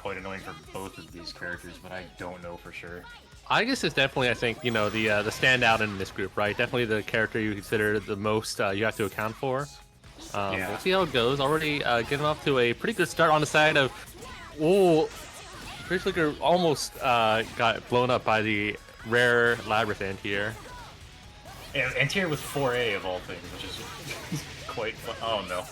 quite annoying for both of these characters, but I don't know for sure. Aegis is definitely, I think, you know, the standout in this group, right? Definitely the character you consider the most you have to account for. Yeah. We'll see how it goes. Already getting off to a pretty good start on the side of... Oh, Fish Licker almost got blown up by the rare Labyrinth here. Yeah, Antier with 4A of all things, which is quite fun. Oh no.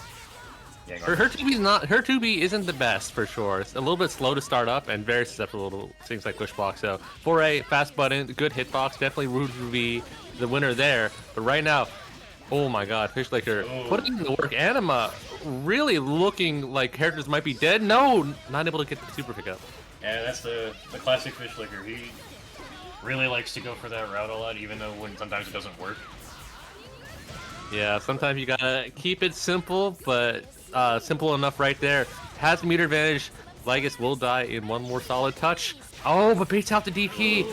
Yeah, Her 2B isn't the best for sure. It's a little bit slow to start up and very susceptible to things like push block. So 4A, fast button, good hitbox, definitely Rude to be the winner there. But right now, oh my god, Fish Licker putting in the work. Anima really looking like characters might be dead. No, not able to get the super pickup. Yeah, that's the classic Fish Licker. He really likes to go for that route a lot, even though sometimes it doesn't work. Yeah, sometimes you gotta keep it simple, but simple enough right there. Has the meter advantage. Lygus will die in one more solid touch. Oh, but baits out the DP.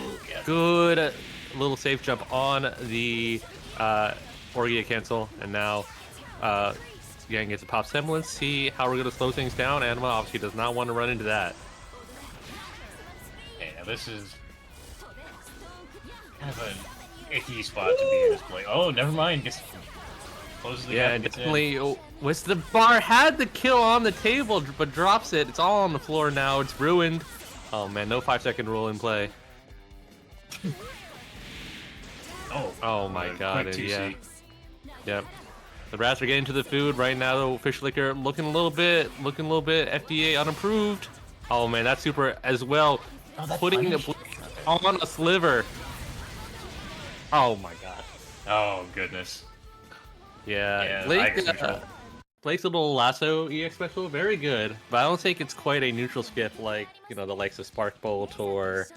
Good little safe jump on the Orgia cancel, and now Yang gets a pop semblance. See how we're gonna slow things down. Anima obviously does not want to run into that. Okay, now this is kind of an icky spot to be in this play. Oh, never mind. Gets closes the gap. Definitely. Was the bar had the kill on the table, but drops it. It's all on the floor now. It's ruined. Oh man, no 5-second rule in play. Oh my god, and yeah. Yep. The rats are getting to the food right now though. Fish Licker looking a little bit FDA unapproved. Oh man, that's super as well. Putting the on a sliver. Oh my god. Oh goodness. Yeah, Blake's little lasso EX special, very good, but I don't think it's quite a neutral skip like, you know, the likes of Spark Bolt or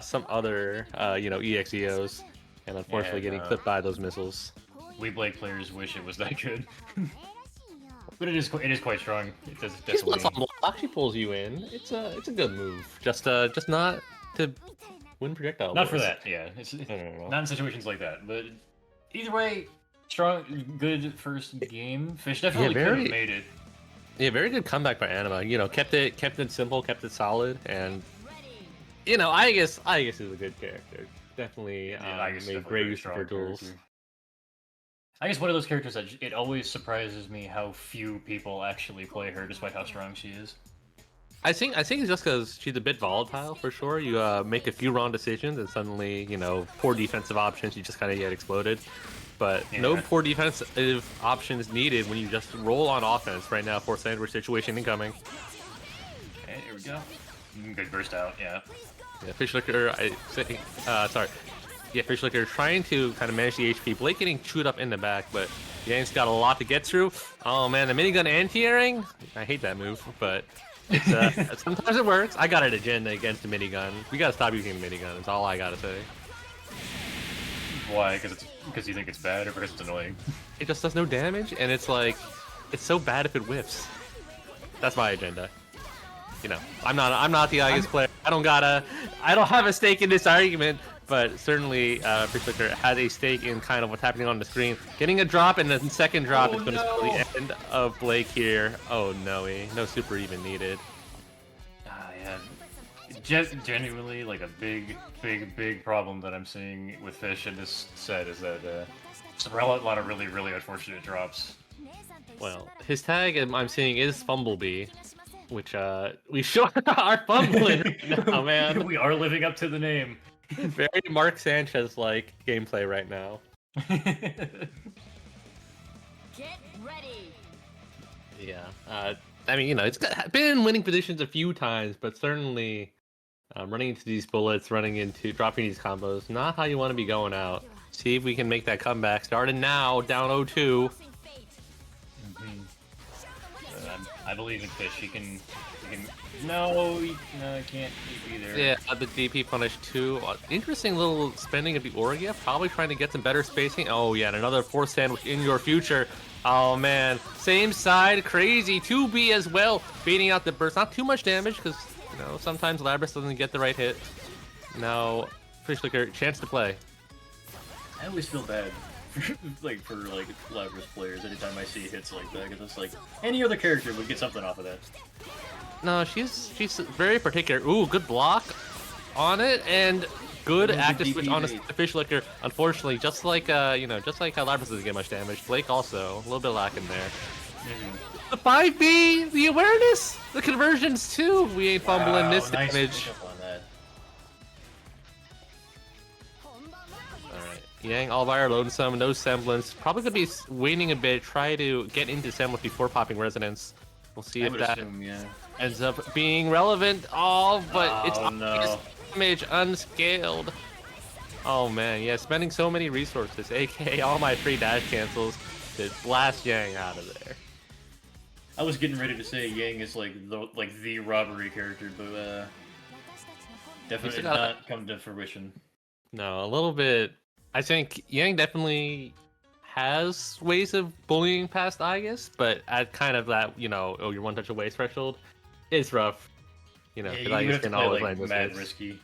some other, you know, EXEOs, and unfortunately getting clipped by those missiles. We Blake players wish it was that good. But it is quite strong. It does definitely. Actually pulls you in. It's a good move. Just not to win projectile. Not for that, yeah. It's not in situations like that. But either way, strong, good first game. Fish definitely could have made it. Yeah, very good comeback by Anima. You know, kept it simple, kept it solid, and you know, I guess is a good character. Definitely made great use of her tools. I guess one of those characters that it always surprises me how few people actually play her, despite how strong she is. I think it's just because she's a bit volatile for sure. You make a few wrong decisions and suddenly, you know, poor defensive options, you just kind of get exploded. But no poor defensive options needed when you just roll on offense right now. Force sandwich situation incoming. Okay, here we go. Good burst out, yeah. Yeah, Fish Licker, sorry. Yeah, Fish Licker trying to kind of manage the HP. Blake getting chewed up in the back, but Yang's got a lot to get through. Oh man, the minigun anti-airing? I hate that move, but it's, sometimes it works. I got an agenda against the minigun. We gotta stop using the minigun, that's all I gotta say. Why? Because you think it's bad or because it's annoying? It just does no damage, and it's like, it's so bad if it whiffs. That's my agenda. You know, I'm not the Aegis player. I don't have a stake in this argument. But certainly, Fish Licker has a stake in kind of what's happening on the screen. Getting a drop, and the second drop is going to spell the end of Blake here. Oh no, no super even needed. Yeah. Genuinely, like a big problem that I'm seeing with Fish in this set is that it's a lot of really unfortunate drops. Well, his tag I'm seeing is Fumblebee, which we sure are fumbling right now, man. We are living up to the name. Very Mark Sanchez-like gameplay right now. Get ready. Yeah, I mean, you know, it's been in winning positions a few times, but certainly running into these bullets, dropping these combos, not how you want to be going out. See if we can make that comeback. Starting now, down 0-2. I believe in Fish. He can. No, he can't either. Yeah, the DP punish too. Interesting little spending of the Orgia. Probably trying to get some better spacing. Oh yeah, and another force sandwich in your future. Oh man, same side, crazy. 2B as well, beating out the burst. Not too much damage because, you know, sometimes Labrys doesn't get the right hit. Now, Fish Licker, chance to play. I always feel bad like for like Lapras players. Anytime I see hits like that, because it's like any other character would get something off of that. No, she's very particular. Ooh, good block on it, and good active switch on a fish licker. Unfortunately, just like just like how Lapras doesn't get much damage, Blake also a little bit lacking there. The 5B, the awareness, the conversions too. We ain't fumbling this nice damage. on that. Alright, Yang all by our lonesome, no semblance. Probably gonna be waiting a bit, try to get into semblance before popping resonance. We'll see if that ends up being relevant. Oh, but it's obvious damage unscaled. Oh man, yeah, spending so many resources, aka all my free dash cancels, to blast Yang out of there. I was getting ready to say Yang is like the robbery character, but definitely did not come to fruition. No, a little bit. I think Yang definitely has ways of bullying past Aegis, but at kind of that, oh, you're one touch away threshold, it's rough. Yeah, you have to play like mad risky.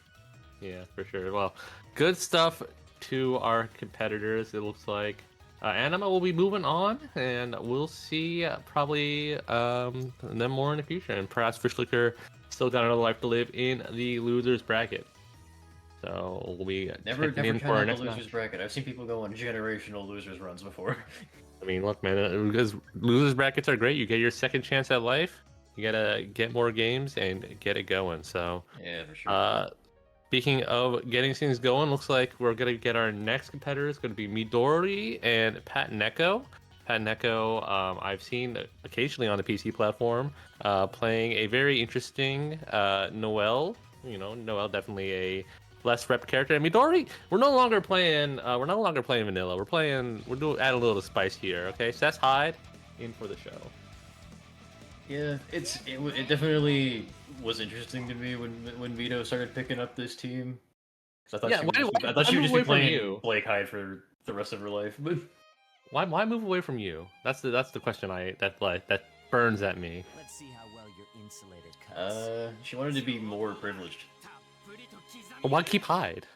Yeah, for sure. Well, good stuff to our competitors, it looks like. Anima will be moving on, and we'll see probably them more in the future. And perhaps Fishlicker still got another life to live in the losers bracket. So we'll be never in for our next losers bracket. I've seen people go on generational losers runs before. I mean, look, man, because losers brackets are great. You get your second chance at life. You gotta get more games and get it going. So yeah, for sure. Speaking of getting things going, looks like we're going to get our next competitor. It's going to be Midori and Pat Neko. Pat Neko, I've seen occasionally on the PC platform, playing a very interesting Noelle. Noelle definitely a less rep character. And Midori, we're no longer playing vanilla. We're doing add a little spice here. Okay, Seth's Hyde in for the show. Yeah, it definitely was interesting to me when Vito started picking up this team. I thought she would just be playing Blake Hyde for the rest of her life. But why move away from you? That's the question that burns at me. Let's see how well you're insulated. She wanted to be more privileged. But why keep Hyde?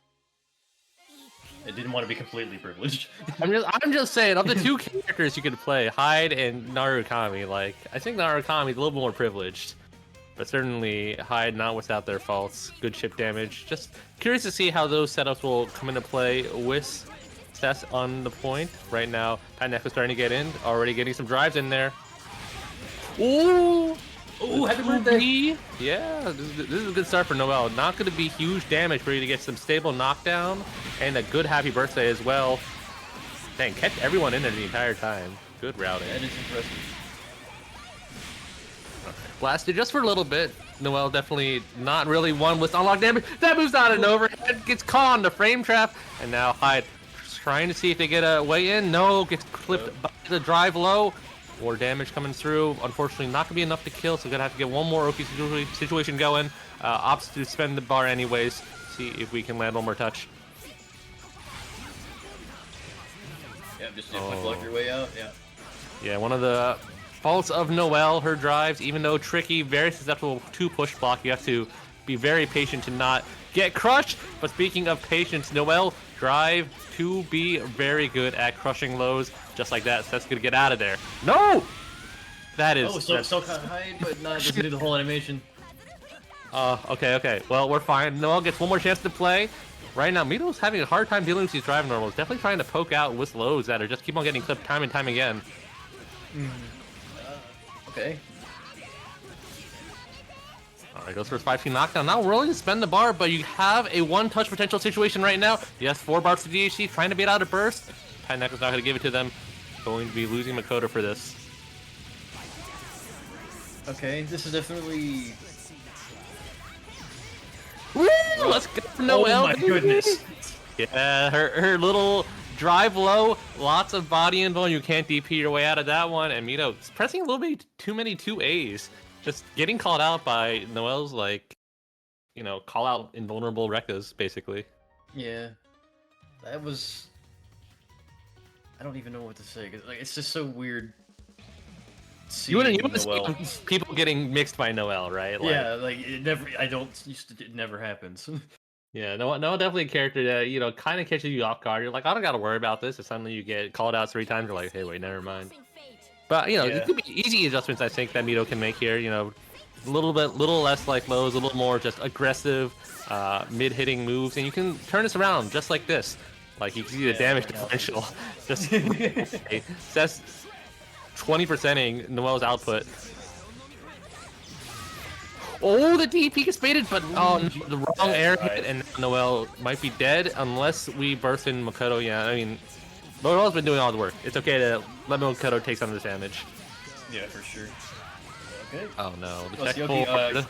I didn't want to be completely privileged. I'm just saying, of the two characters you could play, Hyde and Narukami, like, I think Narukami's a little more privileged. But certainly, Hyde not without their faults. Good chip damage. Just curious to see how those setups will come into play with Seth on the point. Right now, Pat Neko's starting to get in, already getting some drives in there. Ooh! Ooh, happy birthday! Yeah, this is a good start for Noelle. Not going to be huge damage for you to get some stable knockdown, and a good happy birthday as well. Dang, kept everyone in there the entire time. Good routing. That is impressive. Blasted just for a little bit. Noelle definitely not really one with unlock damage. That moves out and overhead, gets caught on the frame trap, and now Hyde trying to see if they get a way in. No, gets clipped by the drive low. More damage coming through. Unfortunately, not gonna be enough to kill, so gonna have to get one more Oki situation going. Opts to spend the bar anyways. See if we can land one more touch. Yeah, just block your way out. Yeah. Yeah, one of the faults of Noelle, her drives, even though tricky, very susceptible to push block. You have to be very patient to not get crushed. But speaking of patience, Noelle drive to be very good at crushing lows. Just like that, Seth's gonna get out of there. No! That is... Oh, so kind of high, but not just do the whole animation. Okay. Well, we're fine. Noelle gets one more chance to play. Right now, Mito's having a hard time dealing with these drive normals. Definitely trying to poke out with lows that are just keep on getting clipped time and time again. Okay. Alright, goes for his 5-2 knockdown. Not willing to spend the bar, but you have a one-touch potential situation right now. Yes, 4 bars to DHC, trying to beat out a burst. Pat Neko's not going to give it to them. Going to be losing Makoto for this. Okay, this is definitely... Woo! Let's go for Noelle. Oh my goodness. Yeah, her little drive low, lots of body info, you can't DP your way out of that one. And Mito pressing a little bit too many 2As. Just getting called out by Noelle's, like, call out invulnerable Rekkas, basically. Yeah. That was... I don't even know what to say, cause it's just so weird. You wouldn't see people getting mixed by Noelle, right? Like, yeah, like it never. It never happens. Yeah, no, definitely a character that, you know, kind of catches you off guard. You're like, I don't got to worry about this. If suddenly you get called out 3 times, you're like, hey, wait, never mind. But, you know, it could be easy adjustments, I think, that Mito can make here. You know, little less like lows, a little more just aggressive, mid-hitting moves. And you can turn this around just like this. Like, you can see the damage differential. Just that's 20%ing Noel's output. Oh, the DP gets baited, but oh, no, the wrong air hit, and Noel might be dead unless we burst in Makoto. Yeah, I mean, Noel's been doing all the work. It's okay to let Makoto take some of this damage. Yeah, for sure. Okay. Oh no, the check forward.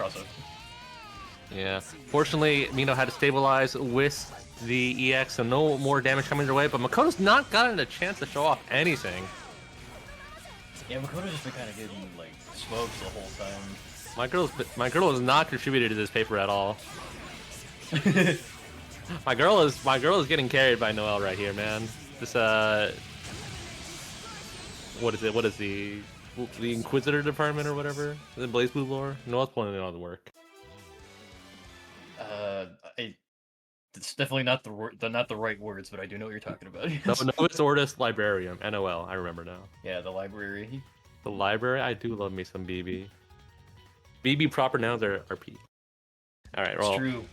Yeah, fortunately, Mino had to stabilize with the EX, so no more damage coming their way, but Makoto's not gotten a chance to show off anything. Yeah, Makoto's just been kind of getting, like, smoked the whole time. My girl has not contributed to this paper at all. my girl is getting carried by Noel right here, man. This what is it? What is the Inquisitor department or whatever? The Blaze Blue lore? Noel's pulling in all the work. It's definitely not the right words, but I do know what you're talking about. Novus Ordo Librarium, NOL. I remember now. Yeah, the library. The library. I do love me some BB. BB proper nouns are P. All right, well. It's true.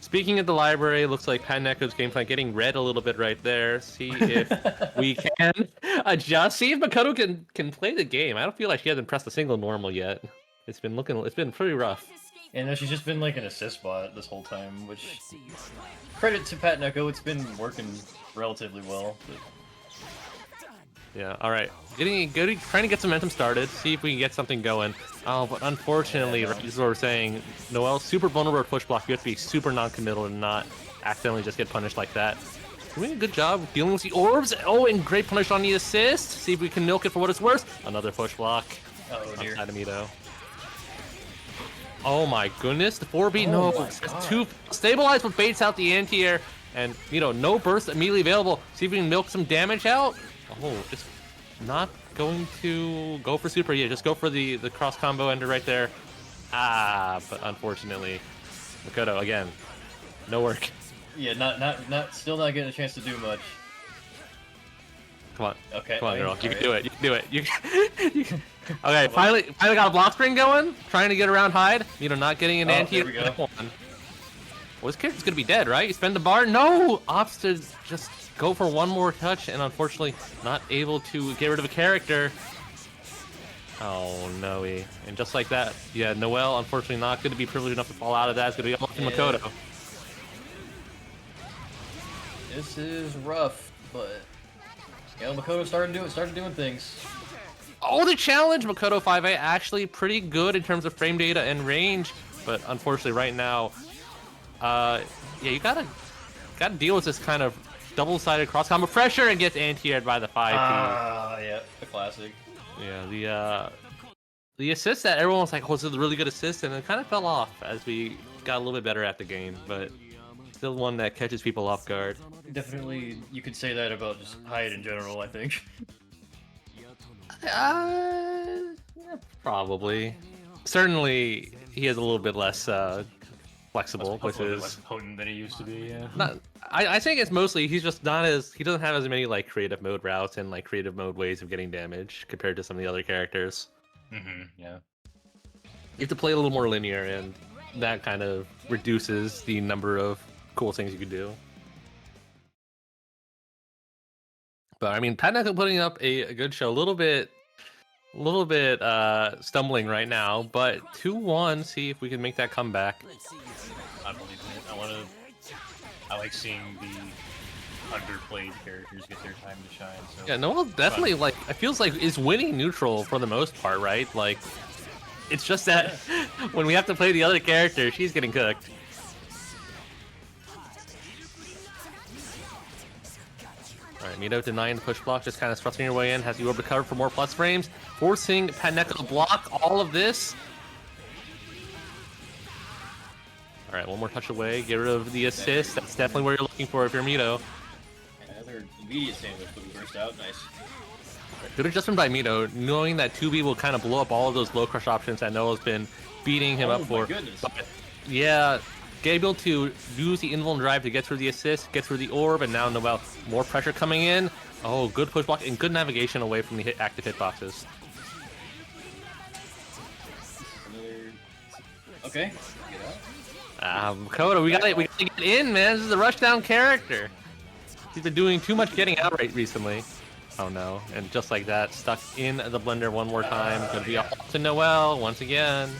Speaking of the library, looks like Pat Neko's game plan getting red a little bit right there. See if we can adjust. See if Makoto can play the game. I don't feel like she hasn't pressed a single normal yet. It's been pretty rough. Yeah, no, she's just been like an assist bot this whole time, which credit to Pat Neko, it's been working relatively well. But... Yeah, all right. Trying to get some momentum started. See if we can get something going. Oh, but unfortunately, right, this is what we're saying. Noel's super vulnerable to push block. You have to be super non-committal and not accidentally just get punished like that. Doing a good job dealing with the orbs. Oh, and great punish on the assist. See if we can milk it for what it's worth. Another push block. Oh dear. Adamito. Oh my goodness, the 4B, no, it's too stabilized, but baits out the anti-air, and, you know, no burst immediately available. See if we can milk some damage out. Oh, just not going to go for super. Yeah, just go for the cross combo ender right there. Ah, but unfortunately, Makoto again, no work. Yeah, still not getting a chance to do much. Come on, okay, come on, girl, you can do it. You can do it. You can... Okay, finally got a block spring going. Trying to get around hide. You know, not getting an anti. There we go. Well, this character's gonna be dead, right? You spend the bar. No, opts to just go for one more touch, and unfortunately, not able to get rid of a character. Oh no, and just like that, yeah, Noel unfortunately not going to be privileged enough to fall out of that. It's going to be all to Makoto. This is rough, but you know, Makoto started doing things. Oh, the challenge! Makoto 5A actually pretty good in terms of frame data and range, but unfortunately right now, yeah, you gotta deal with this kind of double-sided cross combo pressure and gets anti-aired by the 5P. Ah, yeah, the classic. Yeah, the assist that everyone was like, oh, this is a really good assist, and it kind of fell off as we got a little bit better at the game, but still one that catches people off guard. Definitely, you could say that about just Hyde in general, I think. Yeah, probably. Certainly, he is a little bit less flexible, which is less potent than he used to be. Yeah. I think it's mostly he doesn't have as many like creative mode routes and like creative mode ways of getting damage compared to some of the other characters. Yeah. You have to play a little more linear, and that kind of reduces the number of cool things you can do. But I mean, Pat Neko putting up a good show. A little bit stumbling right now, but 2-1. See if we can make that comeback. I believe it. I like seeing the underplayed characters get their time to shine. So yeah, Noel definitely like. It feels like is winning neutral for the most part, right? Like, it's just that when we have to play the other character, she's getting cooked. Alright, Mito denying the push block, just kind of thrusting your way in, has the orb to cover for more plus frames, forcing Pat Neko to block all of this. Alright, one more touch away, get rid of the assist, that's definitely what you're looking for if you're Mito. Another immediate sandwich will be burst out, nice. Good adjustment by Mito, knowing that 2B will kind of blow up all of those low crush options that Noah's been beating him up for. Goodness. But, yeah, able to use the invuln drive to get through the assist, get through the orb, and now Noelle, more pressure coming in. Oh, good push block and good navigation away from the active hitboxes. Okay. Coda, we gotta get in, man. This is a rushdown character. He's been doing too much getting out right recently. Oh no, and just like that, stuck in the blender one more time. Gonna be off to Noelle once again.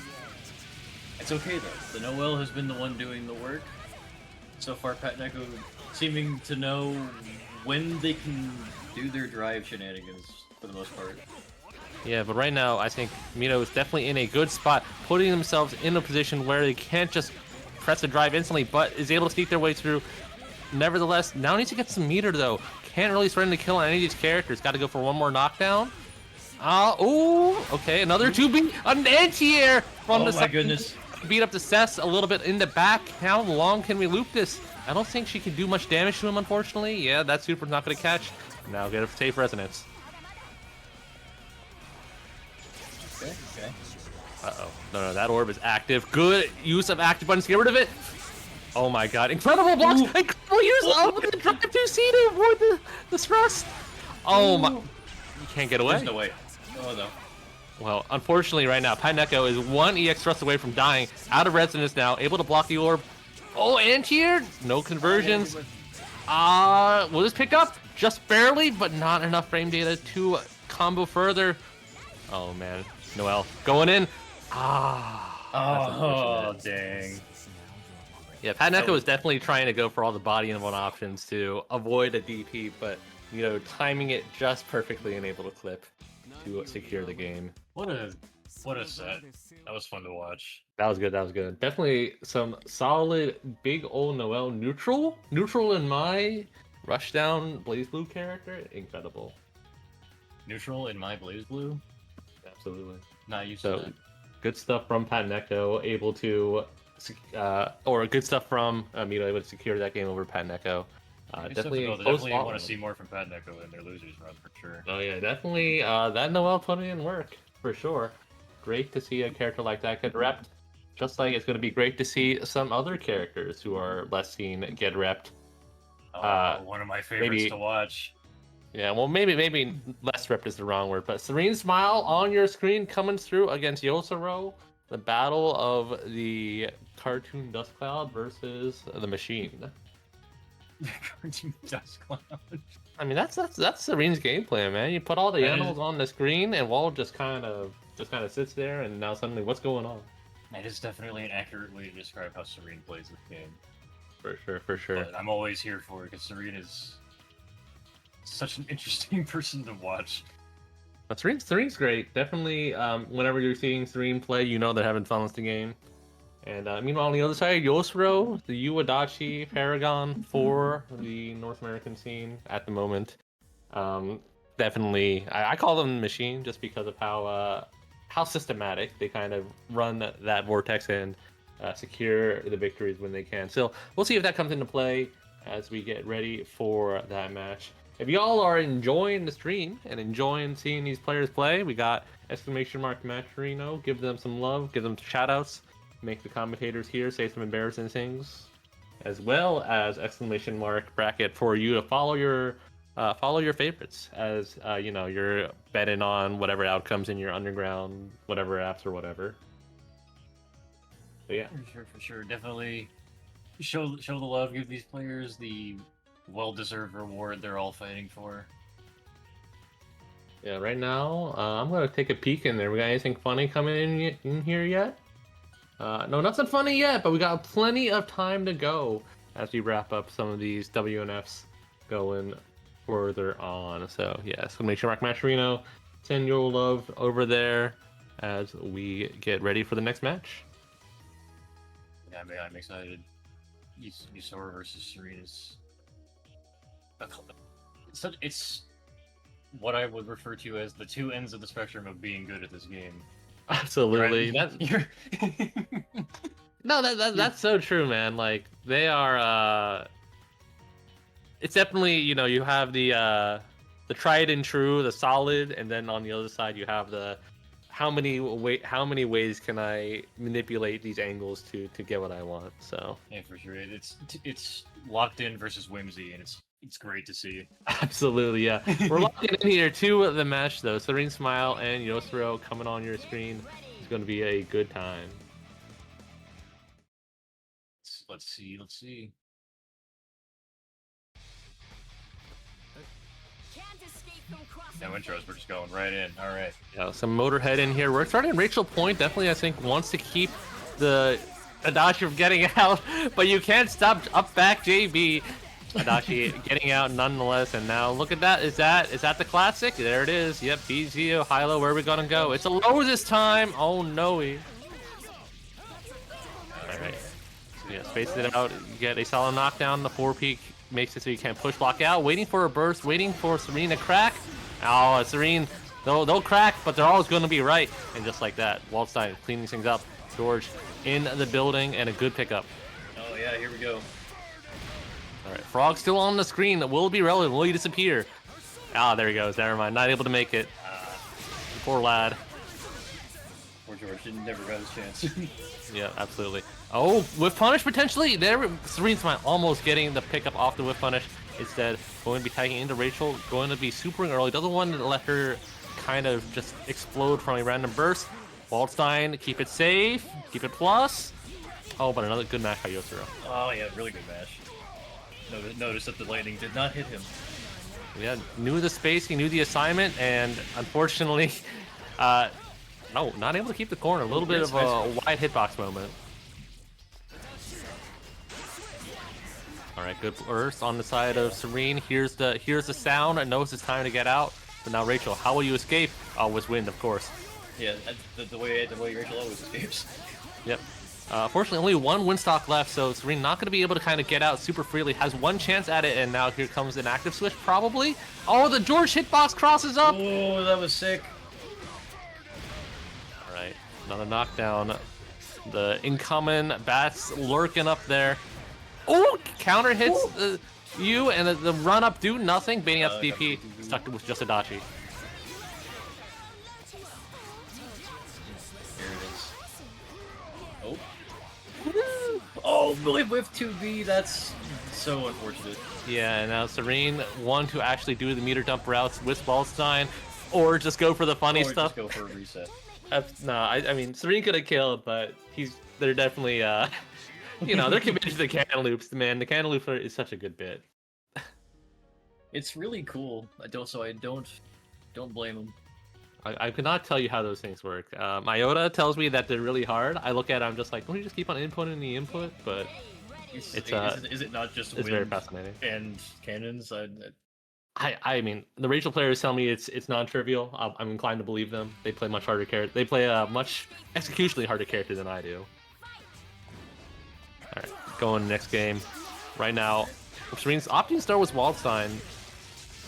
It's okay though. The Noelle has been the one doing the work. So far, Pat Neko seeming to know when they can do their drive shenanigans for the most part. Yeah, but right now, I think Mito is definitely in a good spot, putting themselves in a position where they can't just press the drive instantly, but is able to sneak their way through. Nevertheless, now needs to get some meter though. Can't really threaten to kill on any of these characters. Got to go for one more knockdown. Oh, okay, another 2B, an anti-air from the side. Oh my goodness. Beat up the Cess a little bit in the back. How long can we loop this? I don't think she can do much damage to him, unfortunately. Yeah, that super's not going to catch. Now get a safe resonance. Okay. Uh-oh. No, that orb is active. Good use of active buttons. Get rid of it. Oh my god. Incredible blocks. Ooh. Incredible use of the drive 2C to avoid the thrust. Oh my. You can't get away. There's no way. Oh no. Well, unfortunately right now, Pat Neko is one EX thrust away from dying. Out of resonance now. Able to block the orb. Oh, anti-air. No conversions. Will this pick up? Just barely, but not enough frame data to combo further. Oh man. Noelle going in. Oh, dang. Yeah, Pat Neko is definitely trying to go for all the body and one options to avoid a DP, but timing it just perfectly and able to clip to secure the game. What a set. That was fun to watch. That was good. Definitely some solid big old Noelle neutral in my rushdown Blaze Blue character. Incredible. Neutral in my Blaze Blue? Absolutely. Not used to that. Good stuff from Pat Neko, able to, or good stuff from Mito, able to secure that game over Pat Neko. Definitely want to see more from Pat Neko in their losers run for sure. Oh yeah, definitely. That Noelle put in work for sure. Great to see a character like that get repped. Just like it's going to be great to see some other characters who are less seen get repped. One of my favorites to watch. Yeah, well, maybe less repped is the wrong word, but Serene Smile on your screen coming through against Yosaro. The battle of the cartoon Dust Cloud versus the machine. Cartoon Dust Cloud. I mean, that's Serene's gameplay, man. You put all the animals on the screen, and Wall just kind of sits there, and now suddenly, what's going on? That is definitely an accurate way to describe how Serene plays this game. For sure. But I'm always here for it because Serene is such an interesting person to watch. But Serene's great. Definitely, whenever you're seeing Serene play, they're having fun with the game. And meanwhile, on the other side, Yosuro, the Uadachi Paragon for the North American scene at the moment. Definitely, I call them Machine just because of how systematic they kind of run that vortex and secure the victories when they can. So we'll see if that comes into play as we get ready for that match. If y'all are enjoying the stream and enjoying seeing these players play, we got !Matcherino. Give them some love, give them shoutouts, make the commentators here say some embarrassing things, as well as !bracket for you to follow your favorites as you're betting on whatever outcomes in your underground, whatever apps or whatever. So yeah, for sure, definitely show the love, give these players the well-deserved reward they're all fighting for. Yeah, right now, I'm gonna take a peek in there. We got anything funny coming in here yet? No, nothing funny yet, but we got plenty of time to go as we wrap up some of these WNFs going further on. So yeah, so make sure Matcherino send your love over there as we get ready for the next match. Yeah, I'm excited. Yusora versus Serena's. It's what I would refer to as the two ends of the spectrum of being good at this game. Absolutely. Right? That's so true, man. Like they are. It's definitely you have the tried and true, the solid, and then on the other side you have the how many ways can I manipulate these angles to get what I want? So yeah, for sure. It's locked in versus whimsy, and it's great to see. Absolutely, yeah. We're locking in here to the match though. Serene Smile and Yosuro coming on your screen is going to be a good time. Let's see. No intros, we're just going right in. All right. Yeah, some Motorhead in here. We're starting Rachel Point. Definitely, I think, wants to keep the Adachi from getting out, but you can't stop up back JB. Adachi getting out nonetheless, and now look at that. Is that the classic? There it is. Yep, BZO, high-low, where are we gonna go? It's a low this time. Oh no. Alright. So, yeah, space it out. You get a solid knockdown. The 4-peak makes it so you can't push block out. Waiting for a burst, waiting for Serene to crack. Oh, Serene, they'll crack, but they're always gonna be right. And just like that, Waldstein cleaning things up. George in the building, and a good pickup. Oh yeah, here we go. Alright, Frog still on the screen. Will it be relevant? Will he disappear? Ah, there he goes. Never mind. Not able to make it. Poor lad. Poor George never got his chance. Yeah, absolutely. Oh, whiff punish potentially. There, Serene Smile almost getting the pickup off the whiff punish. Instead, going to be tagging into Rachel. Going to be supering early. Doesn't want to let her kind of just explode from a random burst. Waldstein, keep it safe. Keep it plus. Oh, but another good match by Yosuro. Oh yeah, really good match. Notice that the lightning did not hit him. Yeah, knew the space, he knew the assignment, and unfortunately, no, not able to keep the corner. A little bit of a wide hitbox moment. All right, good burst on the side of Serene. Here's the sound. It knows it's time to get out. But now Rachel, how will you escape? Oh, with wind, of course. Yeah, the way Rachel always escapes. Yep. Fortunately, only one win stock left, so Serene not going to be able to kind of get out super freely. Has one chance at it, and now here comes an active switch, probably. Oh, the George hitbox crosses up! Oh, that was sick. All right, another knockdown. The incoming bats lurking up there. Oh, counter hits you, and the run-up do nothing. Baiting out the DP, stuck with just Adachi. Oh, with 2B, that's so unfortunate. Yeah, and now Serene one to actually do the meter dump routes with Waldstein, or just go for the funny stuff. Just go for a reset. No, I mean Serene could have killed, but they're definitely you know, they're committed to the cannon loops. Man, the cannon loop is such a good bit. It's really cool. I don't blame them. I could not tell you how those things work. Iota tells me that they're really hard. I look at it, I'm just like, don't you just keep on inputting the input? But is it not just it's very fascinating. And cannons? I mean, the Rachel players tell me it's non-trivial. I'm inclined to believe them. They play much harder character. They play a much executionally harder character than I do. All right, going next game. Right now, Serene's opting to start with Waldstein.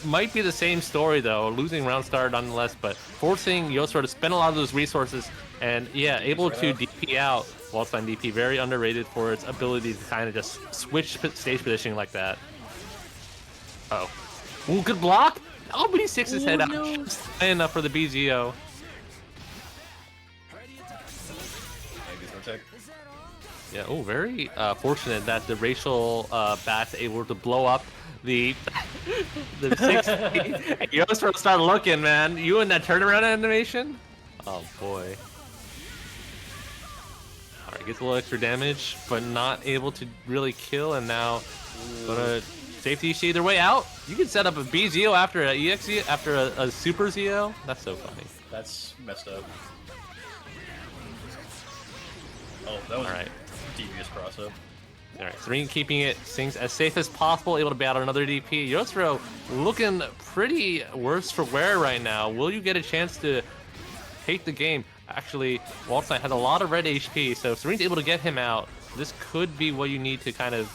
Might be the same story though, losing round start nonetheless, but forcing Yosuro to spend a lot of those resources, and yeah, able to DP out. Waldstein DP, very underrated for its ability to kind of just switch stage positioning like that. Oh, ooh, good block. Oh, but he sticks his head out. Just enough for the BZO. Yeah, oh, very fortunate that the Rachel bat's able to blow up the 60. And Yosuro start looking, man. You in that turnaround animation? Oh boy. Alright, gets a little extra damage, but not able to really kill, and now gonna safety see their way out. You can set up a BZO after a EX after a Super ZO. That's so funny. That's messed up. Oh, that was a devious cross-up. Alright, Serene keeping it things as safe as possible, able to battle another DP. Yosuro looking pretty worse for wear right now. Will you get a chance to take the game? Actually, Waldstein has a lot of red HP, so if Serene's able to get him out, this could be what you need to kind of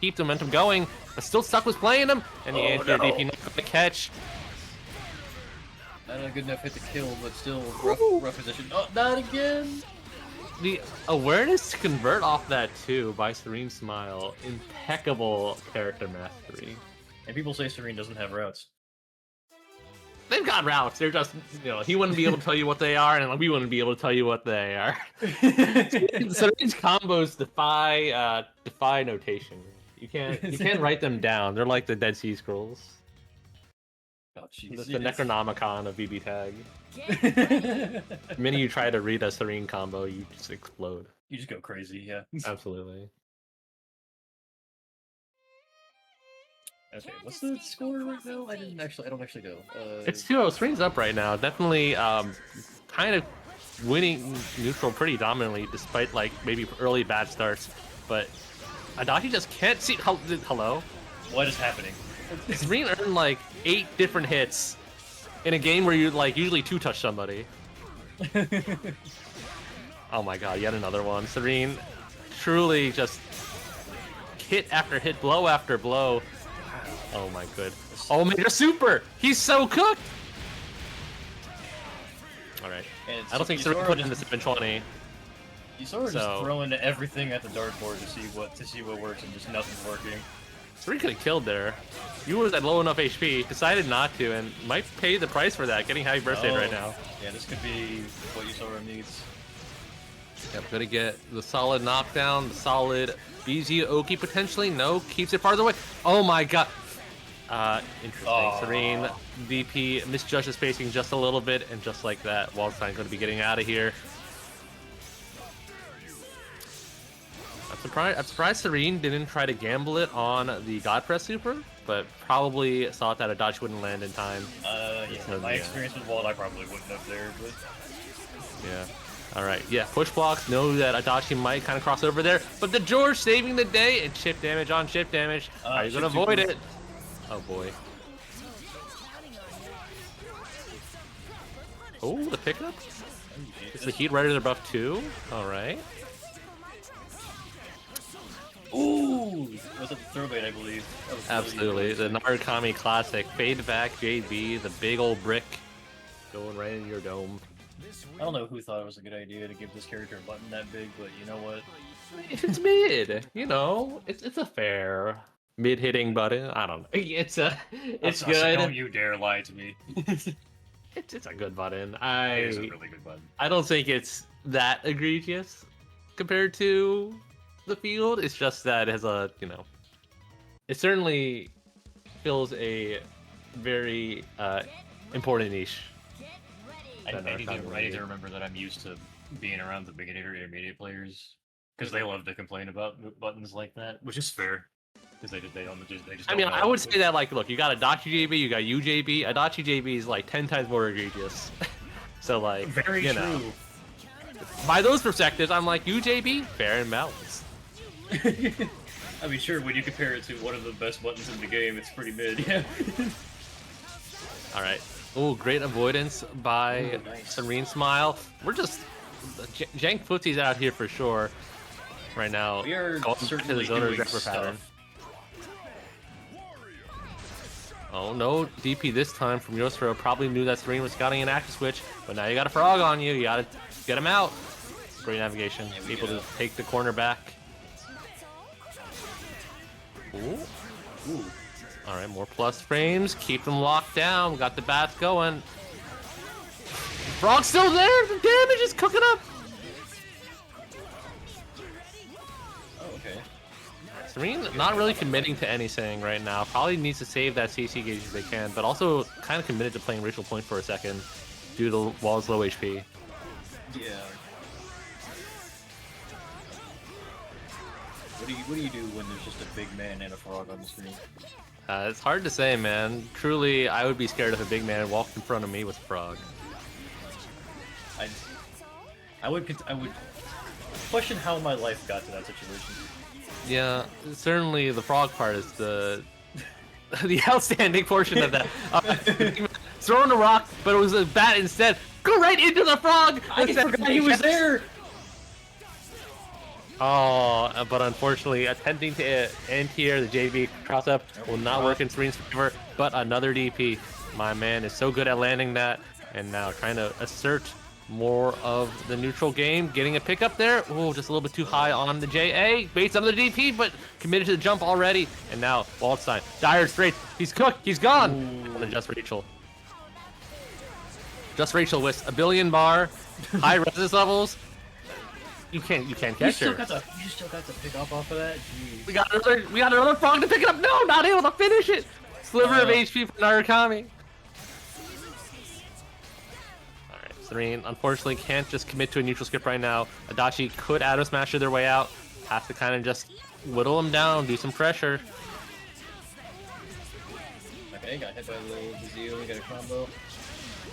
keep the momentum going, but still stuck with playing him, and the anti-air DP not going to catch. Not a good enough hit to kill, but still rough position. Oh, not again! The awareness to convert off that too by Serene Smile, impeccable character mastery. And people say Serene doesn't have routes. they've got routes. They're just, he wouldn't be able to tell you what they are, and we wouldn't be able to tell you what they are. So these combos defy notation. You can't write them down. They're like the Dead Sea Scrolls. Oh, the Necronomicon of BBTAG. The minute you try to read a Serene combo, you just explode. You just go crazy, yeah. Absolutely. Okay, what's the score right now? I don't actually know. It's 2-0. Serene's up right now. Definitely, kind of winning neutral pretty dominantly, despite like maybe early bad starts. But Adachi just can't see. Hello. What is happening? Serene earned like 8 different hits in a game where you like usually 2-touch somebody. Oh my god, yet another one. Serene truly just hit after hit, blow after blow. Oh my goodness. Oh, Major Super! He's so cooked! Alright. I don't think Serene put in the 720. You sort of just throwing everything at the dartboard to see what works, and just nothing's working. Serene could have killed there. You was at low enough HP, decided not to, and might pay the price for that, getting Happy Birthday right now. Yeah, this could be what Yusora needs. Yep, gonna get the solid knockdown, the solid BG Oki potentially. No, keeps it farther away. Oh my god. Interesting. Serene, DP, misjudges spacing just a little bit, and just like that, Waldstein going to be getting out of here. I'm surprised Serene didn't try to gamble it on the God Press Super, but probably thought that a dodge wouldn't land in time. Yeah, my experience with Wald, I probably wouldn't have there, but... Yeah. Alright, yeah, push blocks, know that Adachi might kind of cross over there, but the George saving the day, and chip damage on chip damage. Are you going to avoid it? Oh boy. Oh, the pickup? Is the Heat Rider buff too? Alright. Ooh! Was it the throw bait, I believe? Absolutely. The Narukami classic. Fade back JB, the big old brick going right in your dome. I don't know who thought it was a good idea to give this character a button that big, but you know what? It's mid. It's a fair mid-hitting button. I don't know. It's good. Don't you dare lie to me. It's a good button. It is a really good button. I don't think it's that egregious compared to the field. It's just that it has a, it certainly fills a very important niche. I need to remember that I'm used to being around the beginner intermediate players, because they love to complain about buttons like that, which is fair. Because they just. I mean, I would say that, like, look, you got Adachi JB, you got UJB. Adachi JB is like 10 times more egregious. So, like, very true. By those perspectives, I'm like, UJB, fair and balanced. I mean, sure, when you compare it to one of the best buttons in the game, it's pretty mid, yeah. Alright. Oh, great avoidance by Serene Smile. We're just... Jank Footsie's out here for sure. Right now. We are going to the zoner grabber pattern. Oh no, DP this time from Yosro. Probably knew that Serene was scouting an active switch, but now you got a frog on you. You gotta get him out. Great navigation. Able to take the corner back. Ooh. Ooh. Alright, more plus frames. Keep them locked down. Got the bats going. Frog's still there! The damage is cooking up! Oh, okay. Serene not really committing to anything right now. Probably needs to save that CC gauge if they can, but also kind of committed to playing Ritual Point for a second due to Wall's low HP. Yeah. What do you do when there's just a big man and a frog on the screen? It's hard to say, man. Truly, I would be scared if a big man walked in front of me with a frog. I would question how my life got to that situation. Yeah, certainly the frog part is the outstanding portion of that. Throwing a rock, but it was a bat instead. Go right into the frog! I forgot he was there! Oh, but unfortunately, attempting to anti-air the JB cross-up will not work in Serene's favor, but another DP. My man is so good at landing that, and now trying to assert more of the neutral game, getting a pickup there. Oh, just a little bit too high on the JA. Baits on the DP, but committed to the jump already. And now, Waldstein. Dire straight. He's cooked. He's gone. On the just Rachel. Just Rachel with a billion bar, high resistance levels. You can't catch her. You still got to pick up off of that? Jeez. We got another frog to pick it up. No, not able to finish it. Sliver of HP for Narukami. Alright, Serene unfortunately can't just commit to a neutral skip right now. Adachi could Atom Smasher their way out. Has to kind of just whittle them down, do some pressure. Okay, got hit by a little Bazio, we got a combo.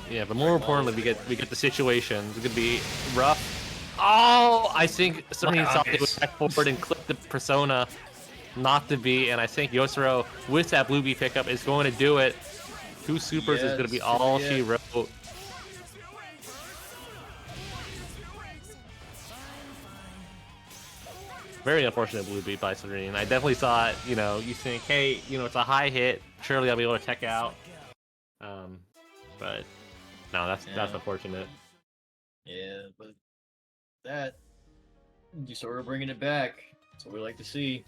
Yeah, but more importantly, we get the situations. It's gonna be rough. Oh, I think Serene saw it was back forward and clipped the persona. Not to be, and I think Yosuro with that blue B pickup is going to do it. 2 supers is going to be all she wrote. Very unfortunate blue B by Serene. I definitely thought, you know, you think, hey, you know, it's a high hit. Surely I'll be able to tech out. But no, that's unfortunate. Yeah, but that you sort of bringing it back. That's what we like to see.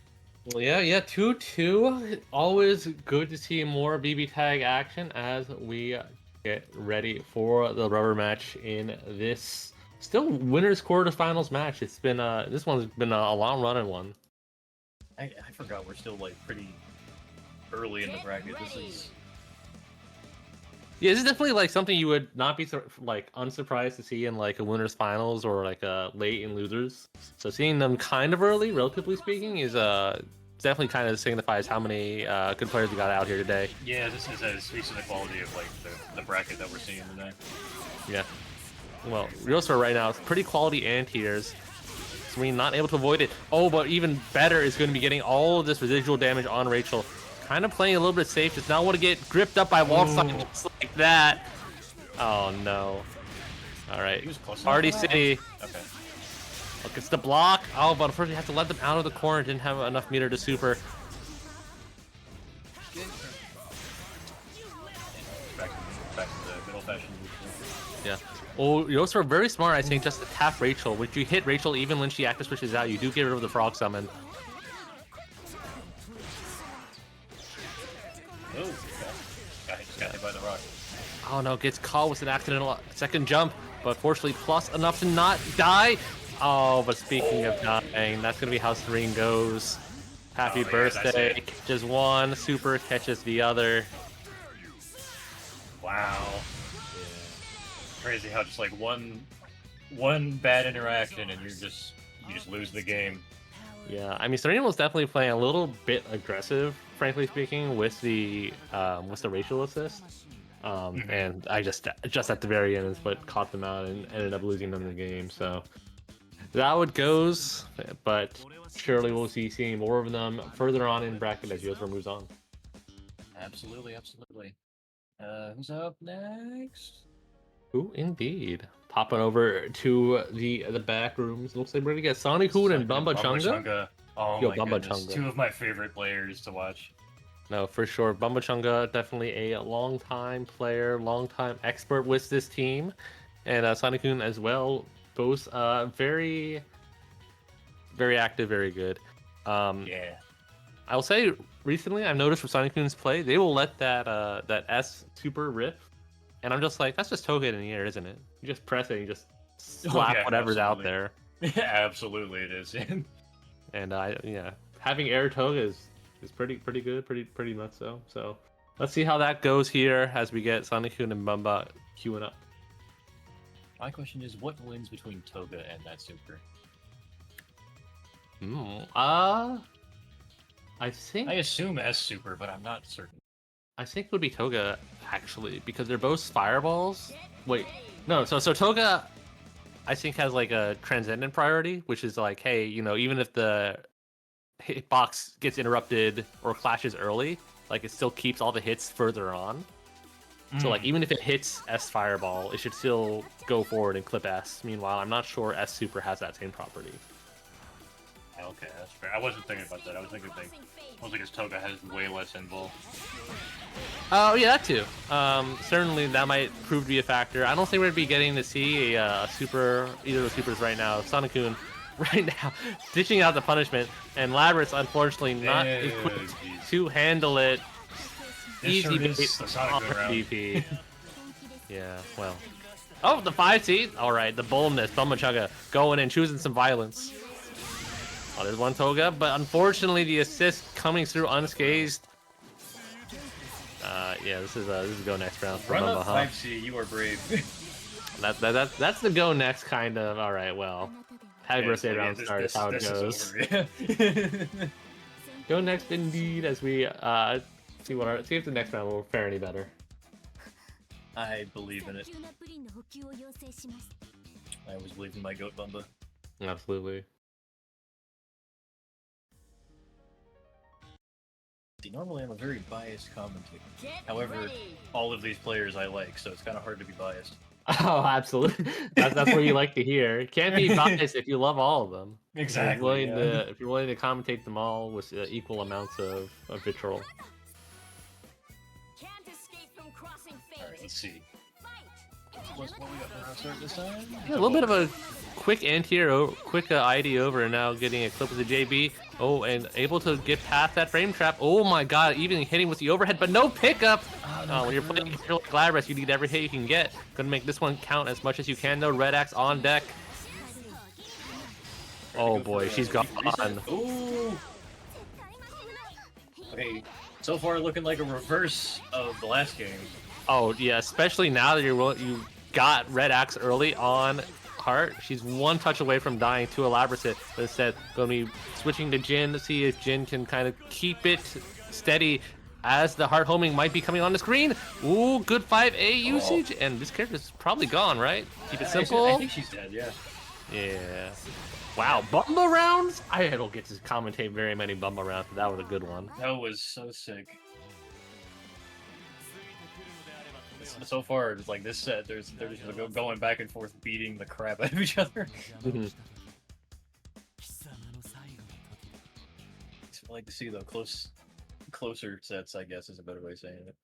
Well, yeah, 2-2. Always good to see more BBTAG action as we get ready for the rubber match in this still winners quarterfinals match. It's been this one's been a long running one. I forgot we're still like pretty early in the bracket. Yeah, this is definitely like something you would not be like unsurprised to see in like a winners finals or like a late in losers. So seeing them kind of early, relatively speaking, is definitely kind of signifies how many good players we got out here today. Yeah, this speaks to the quality of like the bracket that we're seeing today. Yeah. Well, Ryosur right now is pretty quality anti-airs. Serene not able to avoid it. Oh, but even better is going to be getting all of this residual damage on Rachel. Kind of playing a little bit safe. Does not want to get gripped up by wall slide just like that. Oh no. Alright. Party City. Okay. Look, it's the block. Oh, but unfortunately, you have to let them out of the corner. Didn't have enough meter to super. Back to the good old-fashioned. Yeah. Oh, you're also very smart, I think, just to tap Rachel. When you hit Rachel, even when she active switches out, you do get rid of the frog summon. Oh, got hit by the rock. Oh no, gets caught with an accidental second jump, but fortunately plus enough to not die. Oh, but speaking of dying, that's gonna be how Serene goes. Happy birthday. Yeah, catches one, super catches the other. Wow. Yeah. Crazy how just like one bad interaction and you just lose the game. Yeah, I mean Serena was definitely playing a little bit aggressive, frankly speaking, with the racial assist. And I just at the very end is what caught them out and ended up losing them the game. So that's how it goes, but surely we'll see seeing more of them further on in bracket as Yosura moves on. Absolutely. Who's up next? Who indeed? Popping over to the back rooms. Looks like we're gonna get Sonic-kun and Bamba Chunga. Oh my goodness, two of my favorite players to watch. No, for sure. Bamba Chunga, definitely a long-time player, long-time expert with this team. And Sonic-kun as well. Both very, very active, very good. Yeah. I will say, recently, I've noticed with Sonic-kun's play, they will let that S super riff. And I'm just like, that's just Toga in the air, isn't it? You just press it and you just slap whatever's out there. Yeah, absolutely it is. And having air Toga is pretty good, pretty much so. So let's see how that goes here as we get Sonic-kun and Bamba queuing up. My question is, what wins between Toga and that super? I assume S super, but I'm not certain. I think it would be Toga, actually, because they're both fireballs. Wait, no, so Toga, I think, has like a transcendent priority, which is like, hey, you know, even if the hitbox gets interrupted or clashes early, like it still keeps all the hits further on. So like even if it hits S fireball, it should still go forward and clip S. Meanwhile, I'm not sure S super has that same property. Okay, that's fair. I wasn't thinking about that. I was thinking Toga has way less invul. Oh yeah, that too. Certainly that might prove to be a factor. I don't think we're gonna be getting to see a super, either of the supers right now. Sonic-kun right now dishing out the punishment, and Labyrinth unfortunately not equipped to handle it. Easy bait on DP. Yeah, well, Oh, the 5C. All right, the boldness. Bumachugga going and choosing some violence. Oh, there's one Toga, but unfortunately the assist coming through unscathed. Yeah, this is go next round for Run Bumba, up 5C, you are brave. that's the go next kind of. All right, well, happy birthday round start is how it goes. Over, yeah. Go next indeed, as we see if the next round will fare any better. I believe in it. I always believe in my goat Bumba. Absolutely. See, normally I'm a very biased commentator. However, all of these players I like, so it's kind of hard to be biased. Oh, absolutely. That's what you like to hear. Can't be biased if you love all of them. Exactly. If you're willing to commentate them all with equal amounts of vitriol. Alright, let's see. What's what we got for our start this time? Yeah, a little bit of a quick anti-air, quick ID over, and now getting a clip with the JB. Oh, and able to get past that frame trap. Oh my god, even hitting with the overhead, but no pickup! When you're playing like Glabrus, you need every hit you can get. Gonna make this one count as much as you can though. Red Axe on deck. Oh boy, she's gone. Ooh. Okay, so far looking like a reverse of the last game. Oh yeah, especially now that you got Red Axe early on Heart. She's one touch away from dying to a Labracet, but instead going to be switching to Jin to see if Jin can kind of keep it steady as the Heart homing might be coming on the screen. Ooh, good 5A usage, and this character's probably gone, right? Keep it simple. I think she's dead, yeah. Yeah. Wow, Bumba rounds? I don't get to commentate very many Bumba rounds, but that was a good one. That was so sick. So far, it's like this set, they're just going back and forth, beating the crap out of each other. I like to see though closer sets, I guess is a better way of saying it.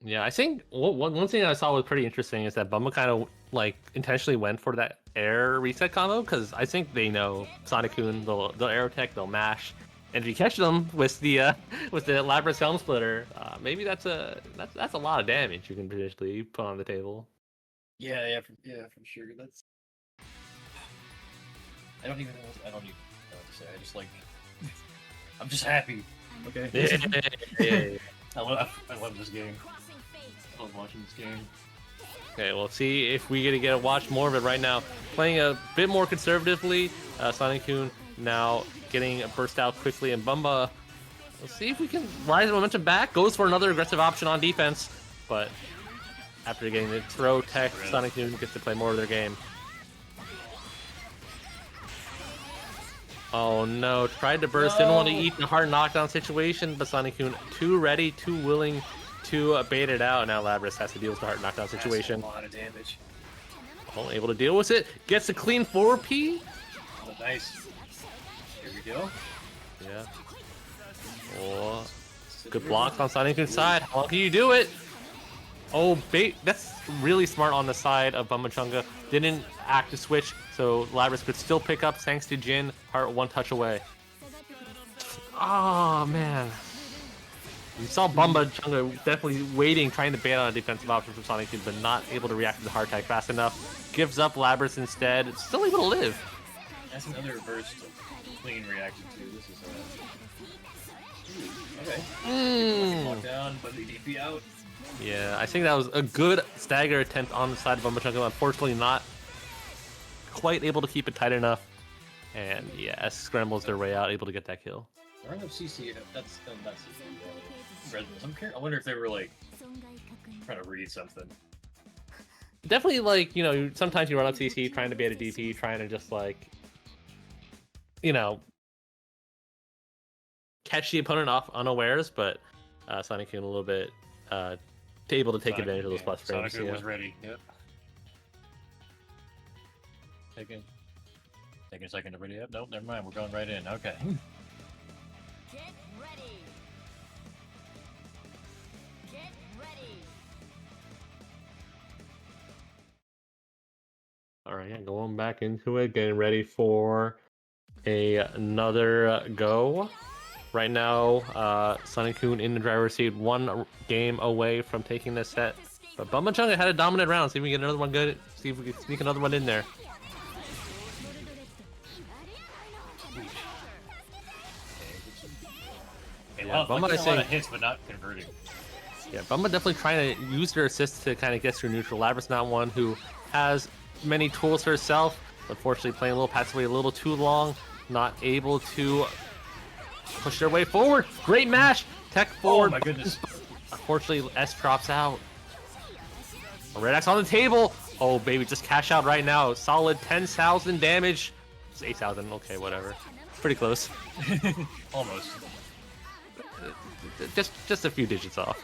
Yeah, I think one thing I saw was pretty interesting is that Bumba kind of like intentionally went for that air reset combo because I think they know Sonic-kun, they'll aero tech, they'll mash, and if you catch them with the Labrys Helm Splitter, maybe that's a lot of damage you can potentially put on the table. Yeah, for sure. That's. I don't even know what to say. I just like. I'm just happy. Okay. Yeah. I love this game. I love watching this game. Okay, we'll see if we get to watch more of it right now. Playing a bit more conservatively, Sonic-kun now getting burst out quickly, and Bumba, let's see if we can rise the momentum back. Goes for another aggressive option on defense, but after getting the throw tech, Sonic-kun gets to play more of their game. Oh no, tried to burst, didn't want to eat the hard knockdown situation, but Sonic-kun too ready, too willing to bait it out. Now Labrys has to deal with the hard knockdown situation. That's a lot of damage. Only able to deal with it. Gets a clean 4P. Oh, nice. Here we go. Yeah. Oh, good blocks on Sonic-kun's side. How long can you do it? Oh, bait. That's really smart on the side of Bumachugga. Didn't act to switch, so Labrys could still pick up thanks to Jin. Heart one touch away. Oh, man. You saw Bumachugga definitely waiting, trying to bait on a defensive option from Sonic-kun, but not able to react to the hard tag fast enough. Gives up Labrys instead. Still able to live. That's another reverse clean reaction too. This is okay. Lock down, but the DP out. Yeah, I think that was a good stagger attempt on the side of Bumachugga. Unfortunately, not quite able to keep it tight enough. And yeah, scrambles their way out, able to get that kill. Run of CC, that's I wonder if they were like trying to read something. Definitely, like, you know, sometimes you run up CC trying to bait a DP, trying to just like, you know, catch the opponent off unawares, but Sonic-kun a little bit able to take advantage of those plus frames. Sonic-kun was ready. Yep. Taking a second to ready up. Nope, never mind. We're going right in. Okay. Get ready. Get ready. All right, yeah, going back into it, getting ready for another go. Right now, Sonic-kun in the driver's seat, one game away from taking this set. But Bumba Chunga had a dominant round. See if we can get another one good. See if we can sneak another one in there. Yeah, Bumba is saying hits, but not converting. Yeah, Bumba definitely trying to use her assist to kind of get through neutral. Labra's not one who has many tools herself. Unfortunately, playing a little passively a little too long. Not able to push their way forward. Great mash. Tech forward. Oh my goodness. Unfortunately, S drops out. Red Axe on the table. Oh, baby, just cash out right now. Solid 10,000 damage. It's 8,000. Okay, whatever. Pretty close. Almost. Just a few digits off.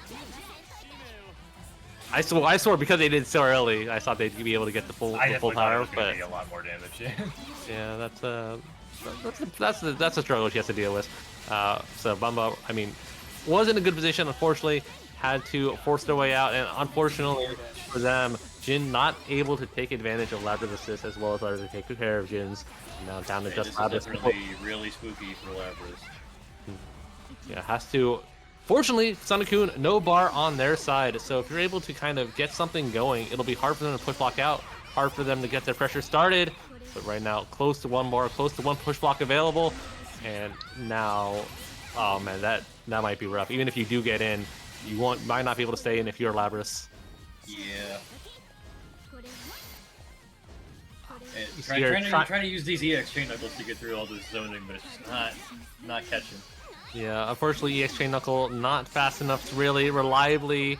I swore because they did so early, I thought they'd be able to get the full power. But a lot more damage. Yeah, that's a struggle she has to deal with. So Bumba, I mean, was in a good position. Unfortunately, had to force their way out, and unfortunately for them, Jin not able to take advantage of Labra's assist as well as others to take care of Jin's. Now down to just Labra's. Really spooky for Labra's. Yeah, has to. Fortunately, Sunakun, no bar on their side, so if you're able to kind of get something going, it'll be hard for them to push block out, hard for them to get their pressure started. But right now, close to one bar, close to one push block available, and now, oh man, that might be rough. Even if you do get in, you might not be able to stay in if you're Labras. Yeah. Trying to use these EX chain knuckles to get through all this zoning, but it's just not catching. Yeah, unfortunately, EX Chain Knuckle not fast enough to really reliably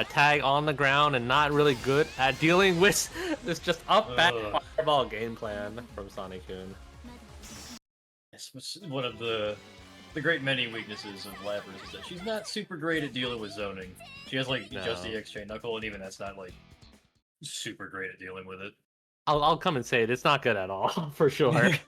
tag on the ground, and not really good at dealing with this just back fireball game plan from Sonic-kun. It's one of the great many weaknesses of Lapras is that she's not super great at dealing with zoning. She has just EX Chain Knuckle, and even that's not super great at dealing with it. I'll come and say it. It's not good at all, for sure. I'm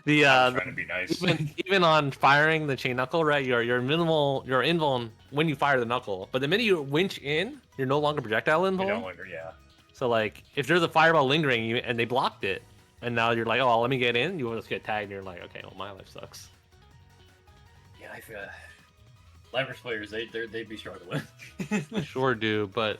trying to be nice. Even on firing the chain knuckle, right? You're invuln when you fire the knuckle, but the minute you winch in, you're no longer projectile invuln. No longer, yeah. So if there's a fireball lingering you and they blocked it, and now you're like, oh, let me get in, you will just get tagged, and you're like, okay, well, my life sucks. Yeah, I feel Lapras players, they'd be struggling. Sure do, but.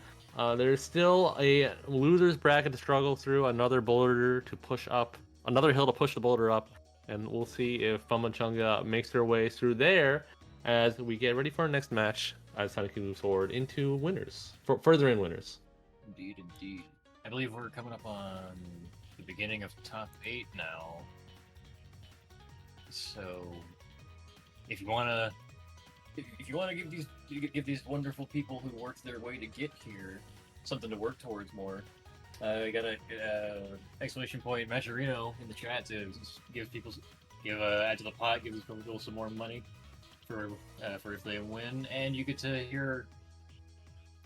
There's still a loser's bracket to struggle through, another boulder to push up, another hill to push the boulder up, and we'll see if Bumba Chunga makes their way through there as we get ready for our next match as Sonic moves forward into winners, further in winners. Indeed. I believe we're coming up on the beginning of top 8 now. So, if you want to give these wonderful people who worked their way to get here something to work towards more, we got a exclamation point Macherino in the chat to add to the pot, give these people some more money for if they win, and you get to hear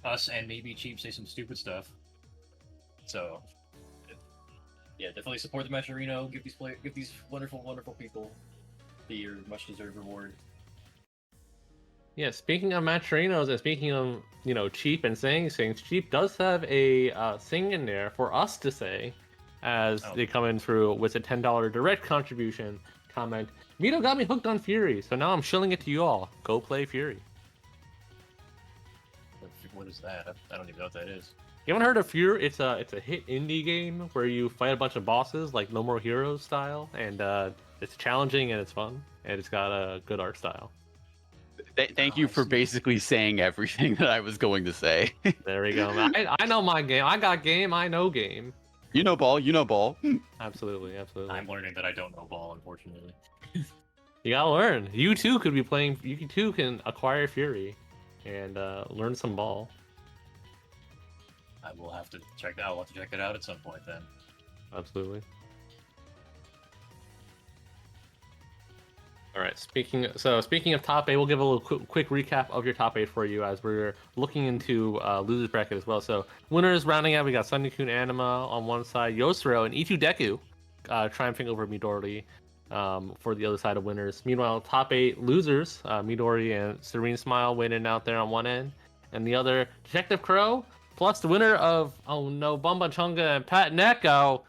us and maybe Cheap say some stupid stuff. So yeah, definitely support the Macherino. Give these wonderful people your much deserved reward. Yeah, speaking of Macherinos and speaking of, Cheap and saying things, Cheap does have a thing in there for us to say as they come in through with a $10 direct contribution comment. Mito got me hooked on Fury, so now I'm shilling it to you all. Go play Fury. What is that? I don't even know what that is. You haven't heard of Fury? It's a hit indie game where you fight a bunch of bosses like No More Heroes style, and it's challenging and it's fun, and it's got a good art style. Thank you for basically saying everything that I was going to say. There we go. I know my game. I got game. I know game. You know ball. You know ball. Absolutely. I'm learning that I don't know ball, unfortunately. You gotta learn. You too could be playing. You too can acquire Fury, and learn some ball. I will have to check that. I'll have to check it out at some point then. Absolutely. All right. Speaking of top 8, we'll give a little quick recap of your top 8 for you as we're looking into losers bracket as well. So winners rounding out, we got Sunny-kun Anima on one side, Yosuro and Itu Deku triumphing over Midori for the other side of winners. Meanwhile, top 8 losers, Midori and Serene Smile winning out there on one end, and the other Detective Crow plus the winner of Bumba Chunga and Pat Neko.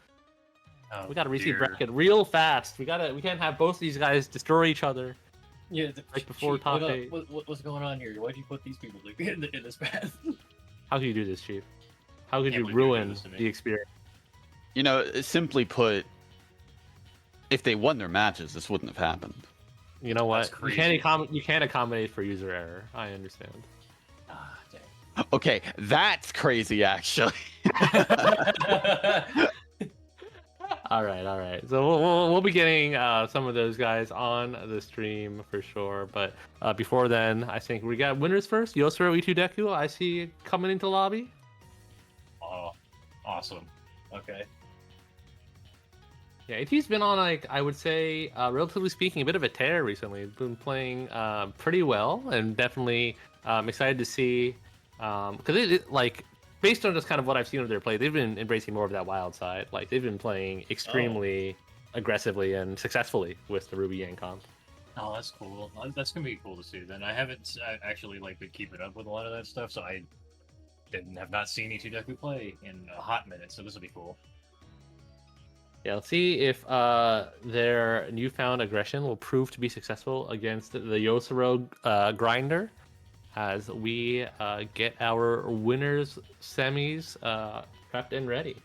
Oh, we got to reseed bracket real fast. We can't have both of these guys destroy each other. Yeah, right before top 8. What's going on here? Why'd you put these people in this path? How can you do this, Chief? How could you ruin the experience? You know, simply put, if they won their matches, this wouldn't have happened. You know what? You can't accommodate for user error. I understand. Ah, dang. Okay, that's crazy, actually. All right. So we'll be getting some of those guys on the stream for sure. But before then, I think we got winners first. Yosuro Itudeku, I see coming into lobby. Oh, awesome. Okay. Yeah, Itu's been on, like, I would say, relatively speaking, a bit of a tear recently. Been playing pretty well, and definitely excited to see, because like, based on just kind of what I've seen of their play, they've been embracing more of that wild side. Like, they've been playing extremely aggressively and successfully with the Ruby Yang comp. Oh, that's cool. That's gonna be cool to see. Then I haven't actually like been keeping up with a lot of that stuff, so I have not seen Itudeku play in a hot minute. So this will be cool. Yeah, let's see if their newfound aggression will prove to be successful against the Yosuro grinder, as we get our winners semis prepped and ready.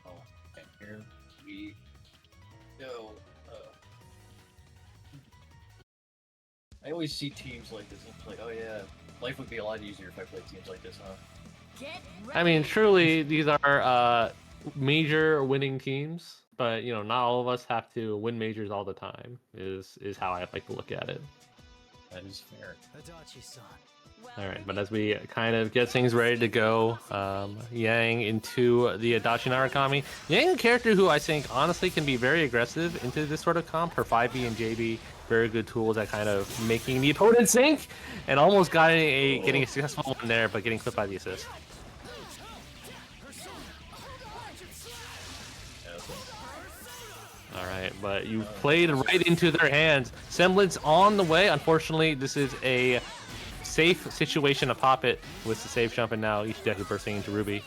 Oh, and here we go. I always see teams like this and like, oh yeah, life would be a lot easier if I played teams like this, huh? Get ready. I mean, truly, these are major winning teams, but you know, not all of us have to win majors all the time. Is how I like to look at it. That is fair. All right, but as we kind of get things ready to go, Yang into the Adachi Narukami. Yang, a character who I think honestly can be very aggressive into this sort of comp. Her 5B and JB, very good tools at kind of making the opponent sink, and almost getting a successful one there, but getting clipped by the assist. All right, but you played right into their hands. Semblance on the way. Unfortunately, this is a safe situation to pop it with the safe jump, and now Itudeku bursting into Ruby.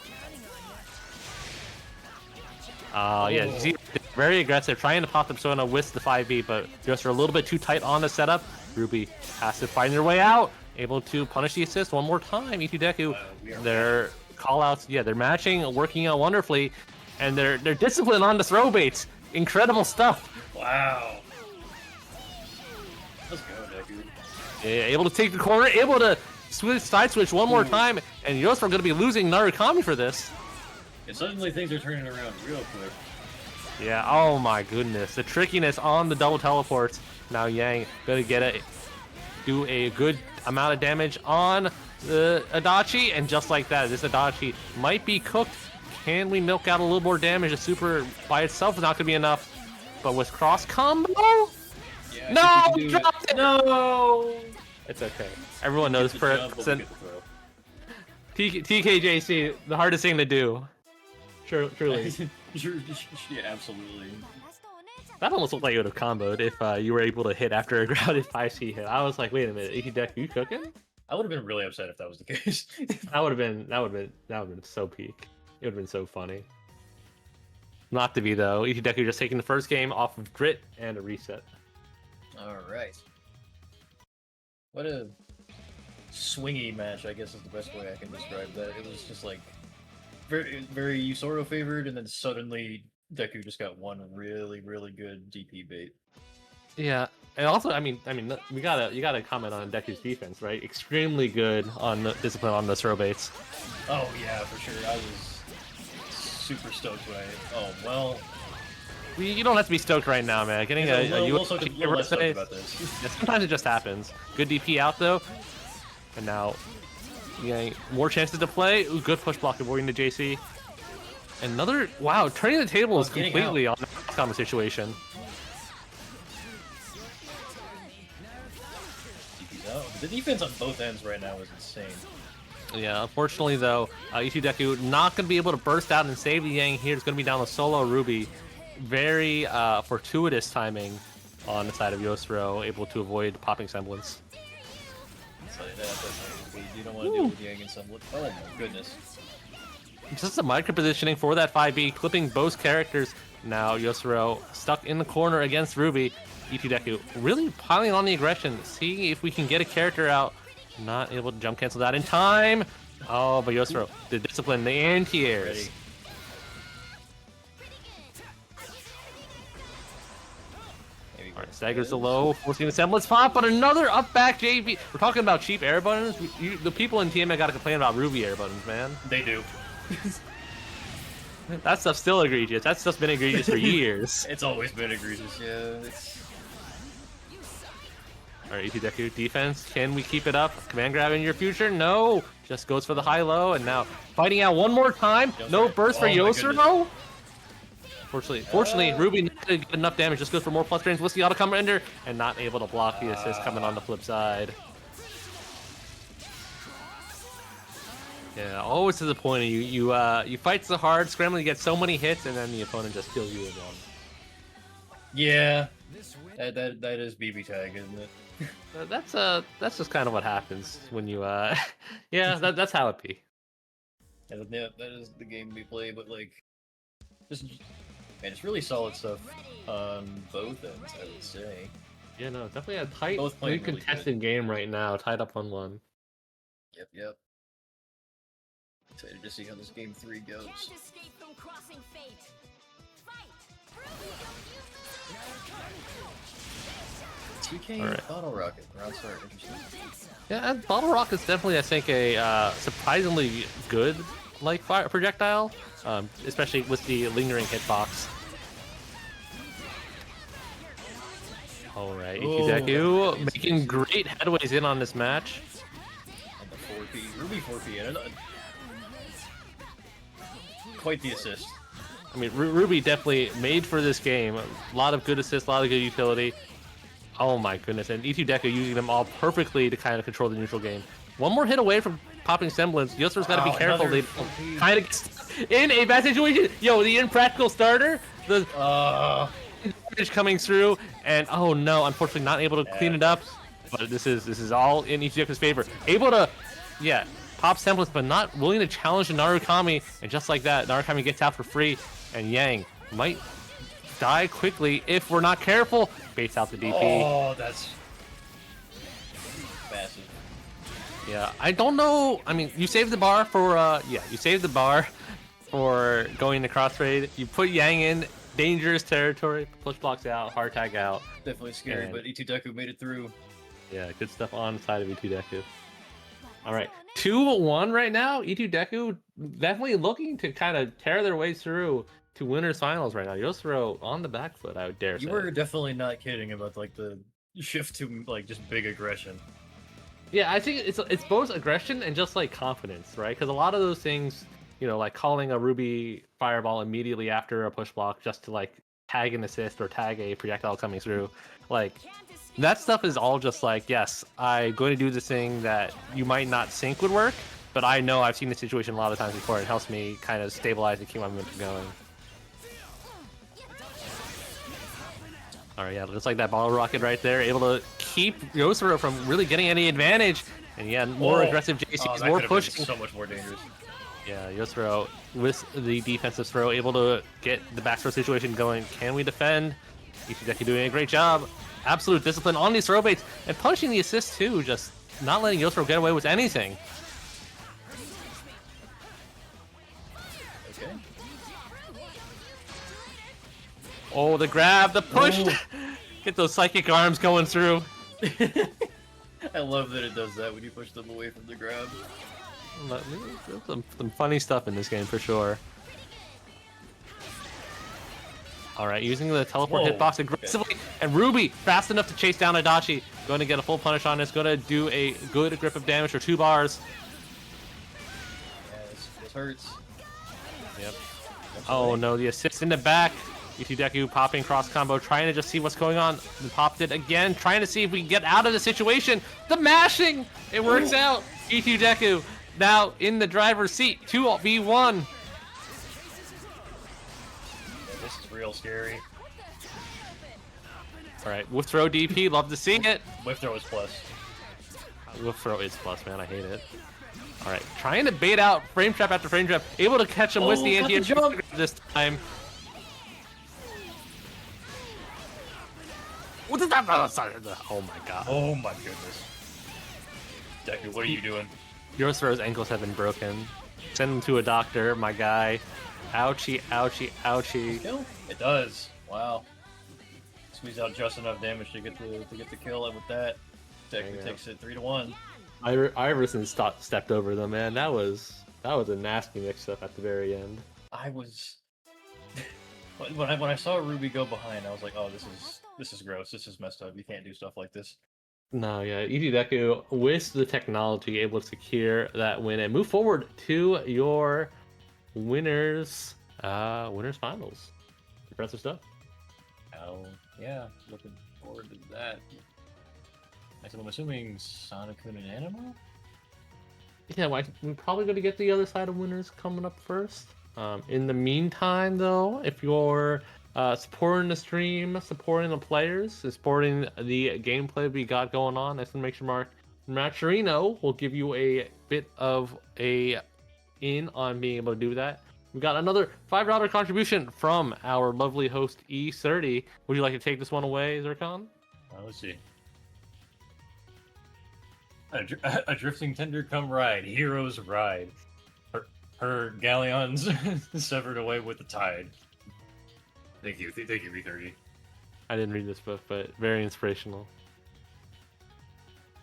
Yeah, you see, very aggressive, trying to pop the Persona with the 5B, but just are a little bit too tight on the setup. Ruby has to find their way out, able to punish the assist one more time. Itudeku, their callouts, yeah, they're matching, working out wonderfully, and they're disciplined on the throw baits. Incredible stuff. Wow. Let's go, Deku. Yeah, able to take the corner, able to side switch one more time, and Yosuro going to be losing Narukami for this. And suddenly things are turning around real quick. Yeah, oh my goodness. The trickiness on the double teleports. Now Yang going to do a good amount of damage on the Adachi, and just like that, this Adachi might be cooked. Can we milk out a little more damage? A super by itself is not going to be enough. But with cross combo? Yeah, no! Dropped it! No! It's okay. Everyone knows TKJC, the hardest thing to do. Truly. Yeah, absolutely. That almost looked like it would have comboed if you were able to hit after a grounded 5C hit. I was like, wait a minute, Itudeku, you cooking? I would have been really upset if that was the case. that would have been so peak. It would have been so funny. Not to be though. Itudeku just taking the first game off of grit and a reset. Alright. What a swingy match, I guess is the best way I can describe that. It was just like very Yosuro favored, and then suddenly Deku just got one really, really good DP bait. Yeah, and also, I mean, you gotta comment on Deku's defense, right? Extremely good on the discipline on the throw baits. Oh yeah, for sure. I was super stoked when oh well. You don't have to be stoked right now, man. Getting a less stoked about this. Yeah, sometimes it just happens. Good DP out though, and now more chances to play. Ooh, good push block avoiding the JC. Another turning the tables completely on the combo situation. The defense on both ends right now is insane. Yeah, unfortunately though, Itudeku not going to be able to burst out and save the Yang here. It's going to be down to solo Ruby. Very fortuitous timing on the side of Yosuro, able to avoid popping Semblance. You don't want to deal with Yang and Semblance. Oh my goodness. Just a micro positioning for that 5B, clipping both characters. Now Yosuro stuck in the corner against Ruby. Itudeku really piling on the aggression, seeing if we can get a character out. Not able to jump cancel that in time. Oh, but Yosro, the discipline, the anti-airs. Alright, staggers the low, forcing the semblance pop, but another up back JB. We're talking about cheap air buttons. The people in TMA gotta complain about Ruby air buttons, man. They do. That stuff's still egregious. That stuff's been egregious for years. It's always been egregious, yeah. Alright, E2 Deku, defense. Can we keep it up? Command grab in your future? No! Just goes for the high-low, and now fighting out one more time. No burst for Yosuro? Fortunately, Ruby not gonna get enough damage. Just goes for more plus frames with the auto combo ender, and not able to block the assist coming on the flip side. Yeah, always disappointing. You fight so hard, scrambling to get so many hits, and then the opponent just kills you in one. Yeah, that is BBTAG, isn't it? That's just kind of what happens when you yeah, that's how it be. Yeah, that is the game we play, but like, man, it's really solid stuff on both ends, I would say. Yeah, no, definitely a tight, really contested game right now, tied up 1-1. Yep. Excited to see how this game 3 goes. Can't escape from crossing fate. Fight. 2K Alright. Bottle Rocket. Round start, interesting. Yeah, and Bottle Rocket's definitely, I think, a surprisingly good like fire projectile, especially with the lingering hitbox. Alright, Deku making great headways in on this match. And the 4P, Ruby 4P, and quite the assist. I mean, Ruby definitely made for this game. A lot of good assists, a lot of good utility. Oh my goodness, and E2 Deku using them all perfectly to kind of control the neutral game. One more hit away from popping semblance. Yosuro's got to be careful. They kind of in a bad situation. Yo, the impractical starter, the coming through, and oh no, unfortunately not able to clean it up. But this is all in E2 Deku's favor. Able to, yeah, pop semblance, but not willing to challenge the Narukami. And just like that, Narukami gets out for free, and Yang might die quickly if we're not careful. Baits out the DP. Oh, that's massive. Yeah, I don't know. I mean, you saved the bar for you saved the bar for going to cross trade. You put Yang in dangerous territory, push blocks out, hard tag out. Definitely scary, but E2 Deku made it through. Yeah, good stuff on the side of E2 Deku. All right, 2-1 right now. E2 Deku definitely looking to kind of tear their way through to winners finals right now. Yosuro on the back foot, I would dare say. You were definitely not kidding about like the shift to like just big aggression. Yeah, I think it's both aggression and just like confidence, right? Because a lot of those things, you know, like calling a Ruby fireball immediately after a push block just to like tag an assist or tag a projectile coming through, like that stuff is all just like, yes, I'm going to do this thing that you might not think would work, but I know I've seen the situation a lot of times before. It helps me kind of stabilize and keep my momentum going. Alright, yeah, looks like that bottle rocket right there, able to keep Yosuro from really getting any advantage. And yeah, more aggressive JCs, more pushing. So much more dangerous. Yeah, Yosuro with the defensive throw, able to get the back throw situation going. Can we defend? E2 Deku doing a great job. Absolute discipline on these throw baits and punching the assist too, just not letting Yosuro get away with anything. Okay. Oh, the grab, the push! Get those psychic arms going through. I love that it does that when you push them away from the grab. Some funny stuff in this game for sure. Alright, using the teleport hitbox aggressively, and Ruby fast enough to chase down Adachi. Going to get a full punish on this, going to do a good grip of damage for 2 bars. Yeah, this hurts. Yep. Oh no, the assist in the back. E2 Deku popping cross combo, trying to just see what's going on. And popped it again, trying to see if we can get out of the situation. The mashing! It works out. E2 Deku now in the driver's seat. 2v1. This is real scary. Alright, whiff throw DP, love to see it. Whiff throw is plus. Whiff throw is plus, man, I hate it. Alright, trying to bait out frame trap after frame trap. Able to catch him with the anti-jump this time. What is that? Oh my god. Oh my goodness. Deku, what are you doing? Yorosaro's ankles have been broken. Send him to a doctor, my guy. Ouchie, ouchie, ouchie. Kill? It does. Wow. Squeeze out just enough damage to get the kill, and with that, Deku takes it 3-1. Iverson stepped over them, man. That was a nasty mix-up at the very end. I was when I saw Ruby go behind, I was like, oh, this is gross. This is messed up. You can't do stuff like this. No, yeah, EG Deku with the technology able to secure that win and move forward to your winners finals. Impressive stuff. Oh yeah, looking forward to that. Next, I'm assuming Sonic-kun and Anima? Yeah, well, we're probably going to get the other side of winners coming up first. In the meantime, though, if you're supporting the stream, supporting the players, supporting the gameplay we got going on, exclamation mark, Maturino will give you a bit of a in on being able to do that. We got another $5 contribution from our lovely host E30. Would you like to take this one away, Zircon? Let's see. A drifting tender come ride, heroes ride. Her galleons severed away with the tide. Thank you, V30. I didn't read this book, but very inspirational.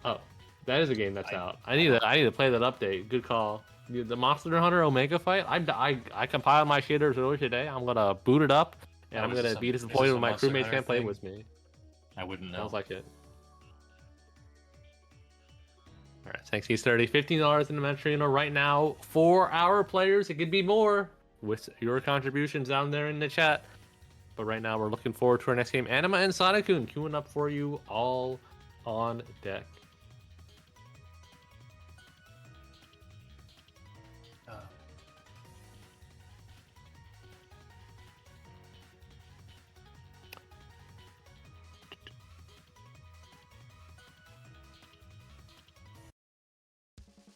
Oh, that is a game that's out. I need to play that update. Good call. The Monster Hunter Omega fight. I compiled my shaders earlier today. I'm gonna boot it up, and I'm gonna be disappointed when my crewmates can't play with me. I wouldn't know. Sounds like it. All right, thanks, E30. $15 in the Maturino right now for our players. It could be more with your contributions down there in the chat. But right now, we're looking forward to our next game. Anima and Sonic-kun queuing up for you all on deck.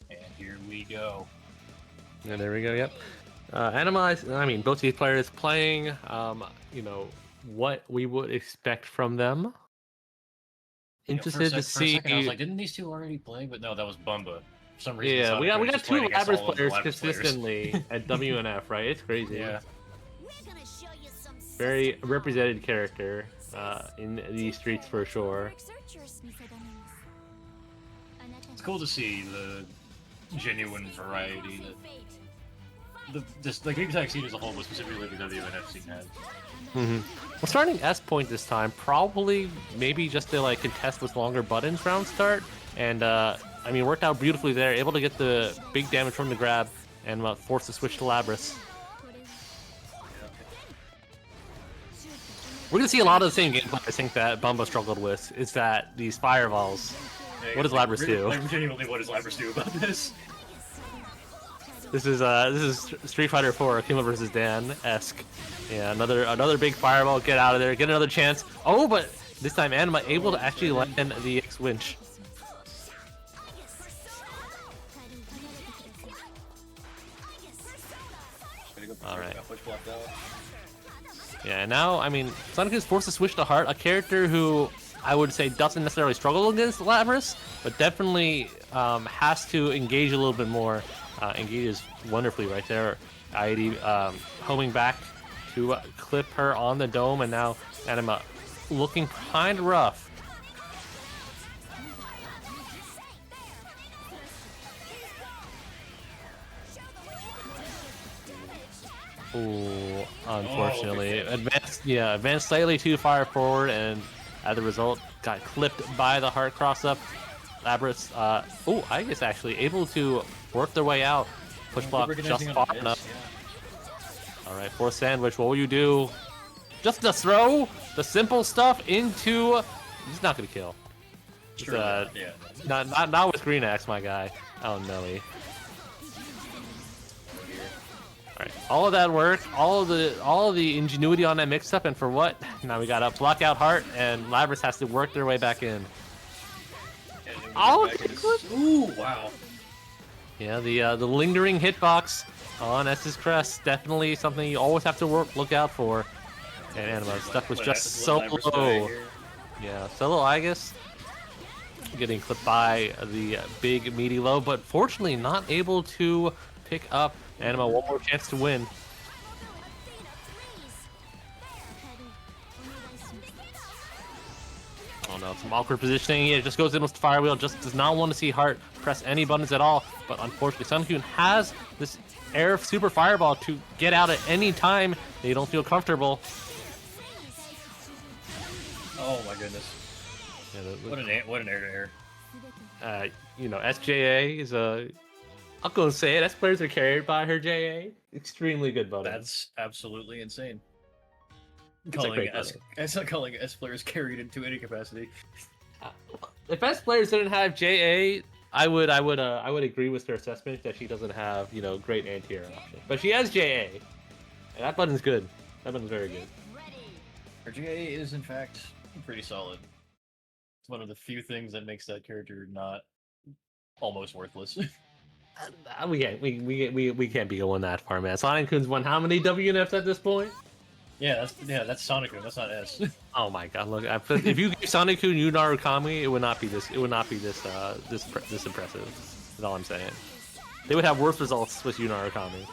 And here we go. Yeah, there we go. Yep. Anima, I mean, both these players playing, you know, what we would expect from them. Interested to see. For a second, I was like, didn't these two already play? But no, that was Bumba. For some reason, yeah, we got two Lapras players Lapras consistently at WNF, right? It's crazy. Yeah. Very represented character in these streets for sure. It's cool to see the genuine variety that the game tag scene as a whole, but specifically the WNF scene has. Well, starting S point this time, probably maybe just to like contest with longer buttons round start, and I mean worked out beautifully there, able to get the big damage from the grab and force the switch to Lapras. We're gonna see a lot of the same gameplay I think that Bumba struggled with, is that these fireballs. What does Lapras do? Like, genuinely, what does Lapras do about this? This is Street Fighter 4 Akuma vs. Dan-esque. Yeah, another big fireball. Get out of there. Get another chance. Oh, but this time Anima able to actually land the X-Winch. All right. Yeah, and now, I mean, Sonic is forced to switch to Heart, a character who I would say doesn't necessarily struggle against Lapras, but definitely has to engage a little bit more. Engages wonderfully right there. Idy homing back to clip her on the dome, and now Anima looking kind of rough. Ooh, unfortunately. Advanced slightly too far forward, and as a result, got clipped by the Heart cross-up. Lapras, I guess actually able to work their way out. Push block just far enough. Yeah. Alright, for sandwich, what will you do? Just to throw the simple stuff into... He's not going to kill. Sure, not with Green Axe, my guy. Oh, no. Alright, all of that work, all of the ingenuity on that mix-up, and for what? Now we got a block out Heart, and Lapras has to work their way back in. Oh, ooh, wow. Yeah, the lingering hitbox on S's crest, definitely something you always have to look out for. And Anima stuff was just so low. Yeah, solo Aegis. getting clipped by the big meaty low, but fortunately not able to pick up Anima. One more chance to win. Oh no, some awkward positioning. It just goes in with the fire wheel. Just does not want to see Heart press any buttons at all. But unfortunately, Sunkun has this air super fireball to get out at any time they don't feel comfortable. Oh my goodness. Yeah, what an air to air. You know, SJA is a... I'll go and say it. S players are carried by her JA. Extremely good button. That's absolutely insane. Calling S players carried into any capacity. If S players didn't have JA, I would agree with their assessment that she doesn't have, you know, great anti-air option. But she has JA, and that button's good. That button's very good. Her JA is in fact pretty solid. It's one of the few things that makes that character not almost worthless. We can't be going that far, man. Sonic-kun's won how many WNFs at this point? Yeah, that's Sonic-kun. That's not S. Oh my god! Look, if you gave Sonic-kun Narukami, it would not be this. It would not be this impressive. That's all I'm saying. They would have worse results with Narukami.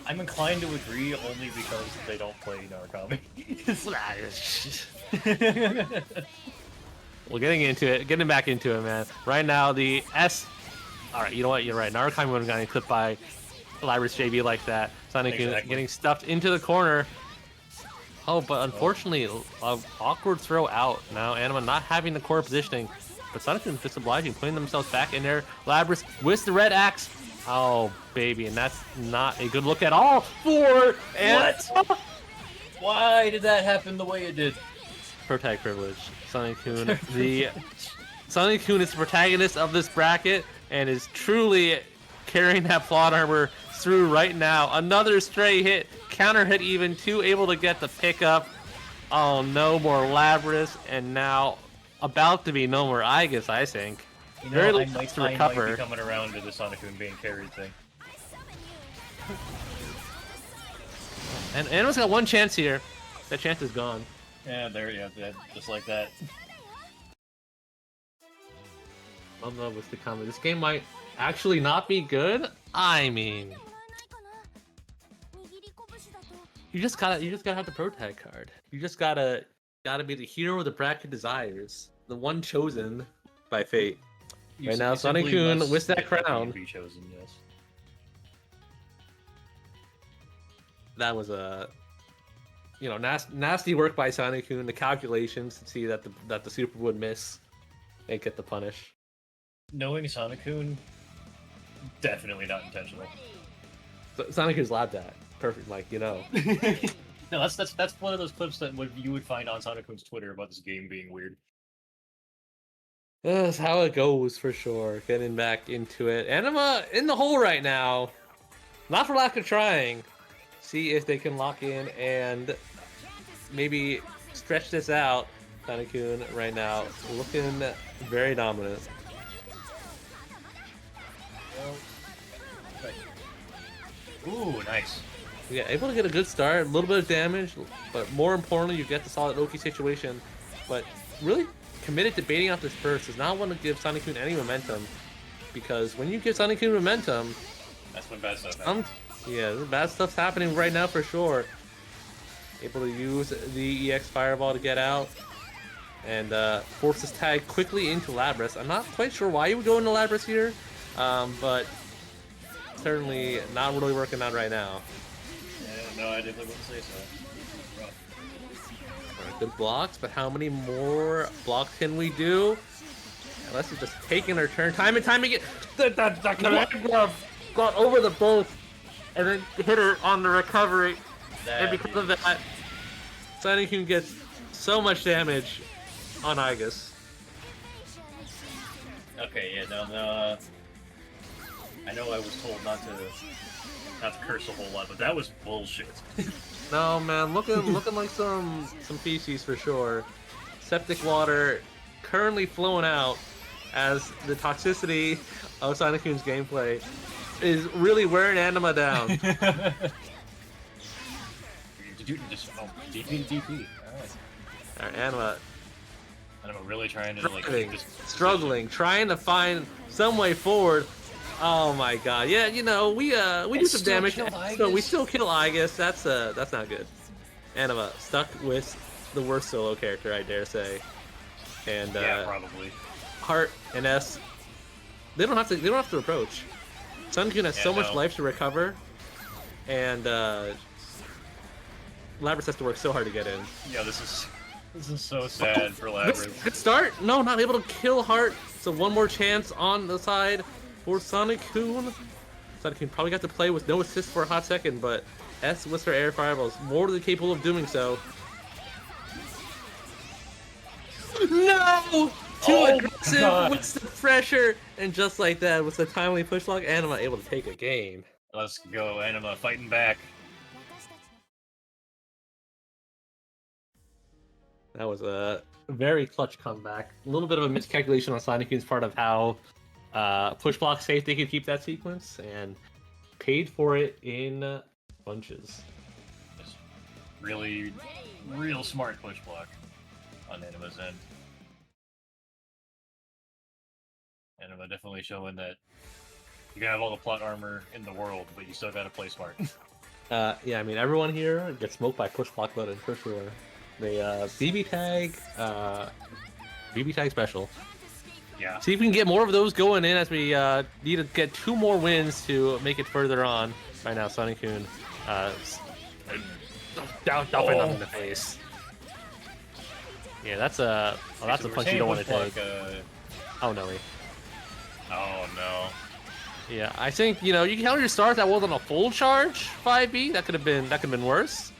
I'm inclined to agree only because they don't play Narukami. Well, getting back into it, man. Right now, the S. All right, you know what? You're right. Narukami would have gotten clipped by Libris JB like that. Sonic-kun getting stuffed into the corner. Oh, but unfortunately, an awkward throw out. Now, Anima not having the core positioning, but Sonic-kun just obliging, putting themselves back in there. Libris with the red axe. Oh, baby, and that's not a good look at all for What? Why did that happen the way it did? Protag privilege. Sonic-kun. Sonic-kun is the protagonist of this bracket and is truly carrying that plot armor through right now. Another stray hit, counter hit even, two able to get the pickup. Oh, no more Labris, and now about to be no more Aegis, I think. You know, Very I might be coming around to the Sonic-kun being carried thing. And Anima's got one chance here. That chance is gone. Yeah, just like that. I'm in love with the comment. This game might actually not be good. I mean, you just gotta have the Protag card. You just gotta be the hero the bracket desires, the one chosen by fate. Right now, Sonic-kun with that crown. Be chosen, yes. That was a, you know, nasty work by Sonic-kun. The calculations to see that the super would miss and get the punish. Knowing Sonic-kun, definitely not intentional. So, Sonic-kun's labbed that. Perfect, like, you know. No, that's one of those clips that you would find on Sonic-kun's Twitter about this game being weird. That's how it goes for sure. Getting back into it. Anima in the hole right now. Not for lack of trying. See if they can lock in and maybe stretch this out. Sonic-kun right now looking very dominant. Ooh, nice. Yeah, able to get a good start, a little bit of damage, but more importantly, you get the solid Oki situation. But really committed to baiting out this burst, does not want to give Sonic-kun any momentum, because when you give Sonic-kun momentum, that's when bad stuff happens. Yeah, bad stuff's happening right now for sure. Able to use the EX Fireball to get out and force this tag quickly into Labris. I'm not quite sure why you would go into Labris here, but certainly not really working out right now. Yeah, no, I definitely wouldn't say so. Good blocks, but how many more blocks can we do? Unless it's just taking her turn time and time again. The command glove got over the both and then hit her on the recovery. And because of that, Sonic-kun gets so much damage on Aegis. Okay, yeah, no, I know I was told not to curse a whole lot, but that was bullshit. No, man, looking like some feces for sure. Septic water currently flowing out as the toxicity of Sonic-kun's gameplay is really wearing Anima down. Did you just DP? Alright. Alright, Anima And I'm really trying to like keep this struggling, trying to find some way forward. Oh my god. Yeah, you know, we do some damage, so we still kill Aegis. That's not good. Anima stuck with the worst solo character, I dare say. And yeah, probably. Heart and S, they don't have to approach. Sunkun has so much life to recover, and Labrys has to work so hard to get in. Yeah, this is so sad for Labrys. Good start. No, not able to kill Heart. So one more chance on the side for Sonic-kun. Sonic-kun probably got to play with no assist for a hot second, but S with her air fireballs more than capable of doing so. No! Too aggressive with the pressure, and just like that, with the timely push lock, Anima able to take a game. Let's go, Anima fighting back. That was a very clutch comeback. A little bit of a miscalculation on Sonic-kun's part of how push block safe they could keep that sequence, and paid for it in bunches. Just really, real smart push block on Anima's end. Anima definitely showing that you can have all the plot armor in the world, but you still gotta play smart. Yeah, I mean, everyone here gets smoked by push block button for sure. The BB tag special. Yeah. See if we can get more of those going in, as we need to get 2 more wins to make it further on. Right now, Sonic-kun dumping them in the face. Yeah, that's a punch you don't want to take. Oh no. Oh no. Yeah, I think, you know, you can counter your stars that wasn't a full charge 5B. That could have been worse.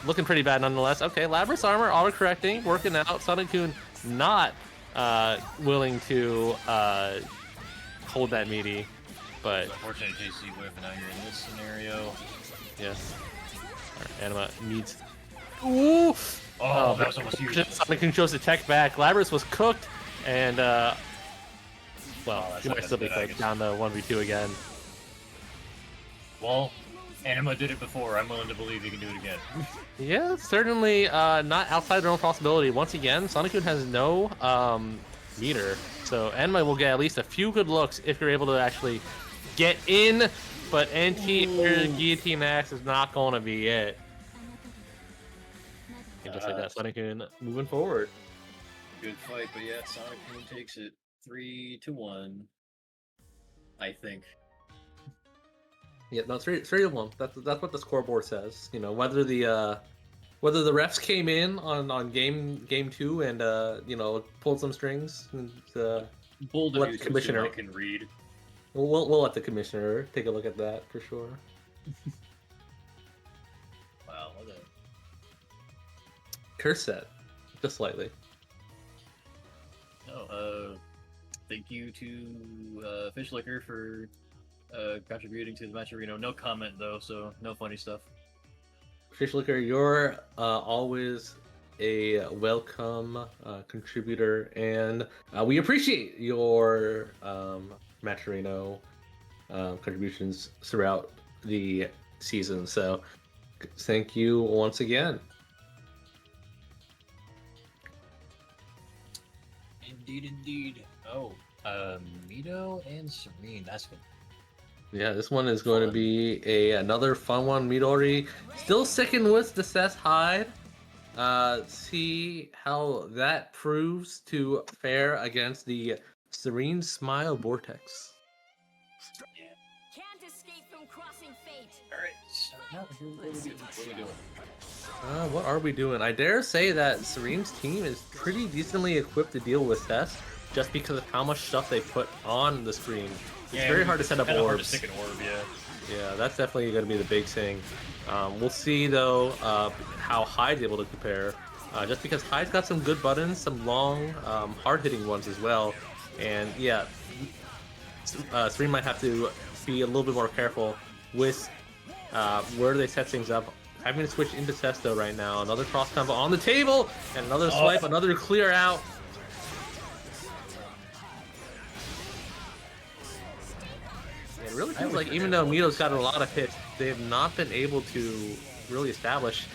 Looking pretty bad nonetheless. Okay, Labrys armor auto-correcting, working out. Sonic-kun not willing to hold that meaty, but unfortunate JC whip, now you're in this scenario. Yes. Right, Anima needs. Ooh! Oh, that was almost huge. Sonic-kun shows the tech back. Labrys was cooked, and well, he might still be cooked down to 1v2 again. Well, Anima did it before. I'm willing to believe he can do it again. Yeah, certainly not outside their own possibility. Once again, Sonic-kun has no meter, so Anima will get at least a few good looks if you're able to actually get in, but anti-air guillotine axe is not going to be it. And just like that, Sonic-kun moving forward. Good fight, but yeah, Sonic-kun takes it 3-1, I think. Yeah, no, 3-1. That's what the scoreboard says. You know, whether the refs came in on game 2 and you know, pulled some strings, and let the commissioner can read. We'll let the commissioner take a look at that for sure. Wow, what a curse set, just slightly. No, thank you to Fish Liquor for contributing to the match arena. No comment though, so no funny stuff. Fish Liquor, you're always a welcome contributor, and we appreciate your Matcherino contributions throughout the season. So thank you once again. Indeed. Oh, Mito and Serene. That's good. Yeah, this one is going to be another fun one. Midori still sticking with the Seth Hyde. See how that proves to fare against the Serene Smile Vortex. Yeah. Can't escape from crossing fate. Alright, so what are we doing? What are we doing? I dare say that Serene's team is pretty decently equipped to deal with Seth, just because of how much stuff they put on the screen. It's very hard to set up orbs. Hard to stick an orb, Yeah, that's definitely going to be the big thing. We'll see, though, how Hyde's able to compare. Just because Hyde's got some good buttons, some long, hard-hitting ones as well. And, yeah, Serene might have to be a little bit more careful with where they set things up. Having to switch into Sesto right now. Another cross combo on the table, and another swipe, another clear out. It really feels like even though Mito's got a lot of hits, they have not been able to really establish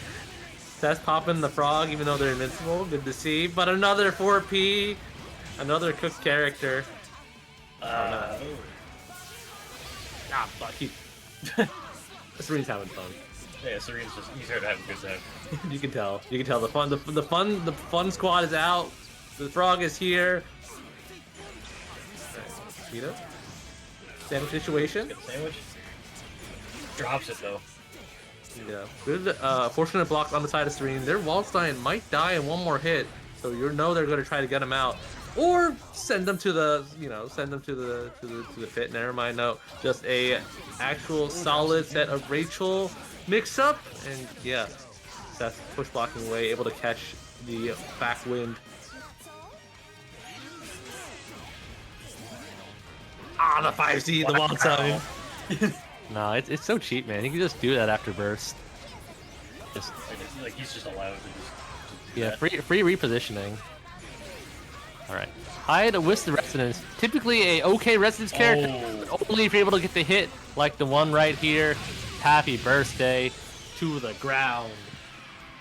That's popping the frog, even though they're invincible. Good to see. But another 4P, another cooked character. Ah, fuck you. Serene's having fun. Yeah, Serene's he's here to have a good time. You can tell. You can tell the fun squad is out. The frog is here. Vito. Sandwich situation. Sandwich. Drops it though. Yeah. Good. Fortunate block on the side of Serene. Their Waldstein might die in one more hit, so you know they're going to try to get him out, or send them to the to the pit. Never mind. No, just a actual solid set of Rachel mix up, and yeah, Seth push blocking away, able to catch the back wind. Ah, the 5C, the Waldstein. No, it's so cheap, man. You can just do that after burst. Just like he's just allowed to just yeah, free repositioning. All right, hide with the resonance. Typically a okay resonance character, only if you're able to get the hit like the one right here. Happy birthday to the ground.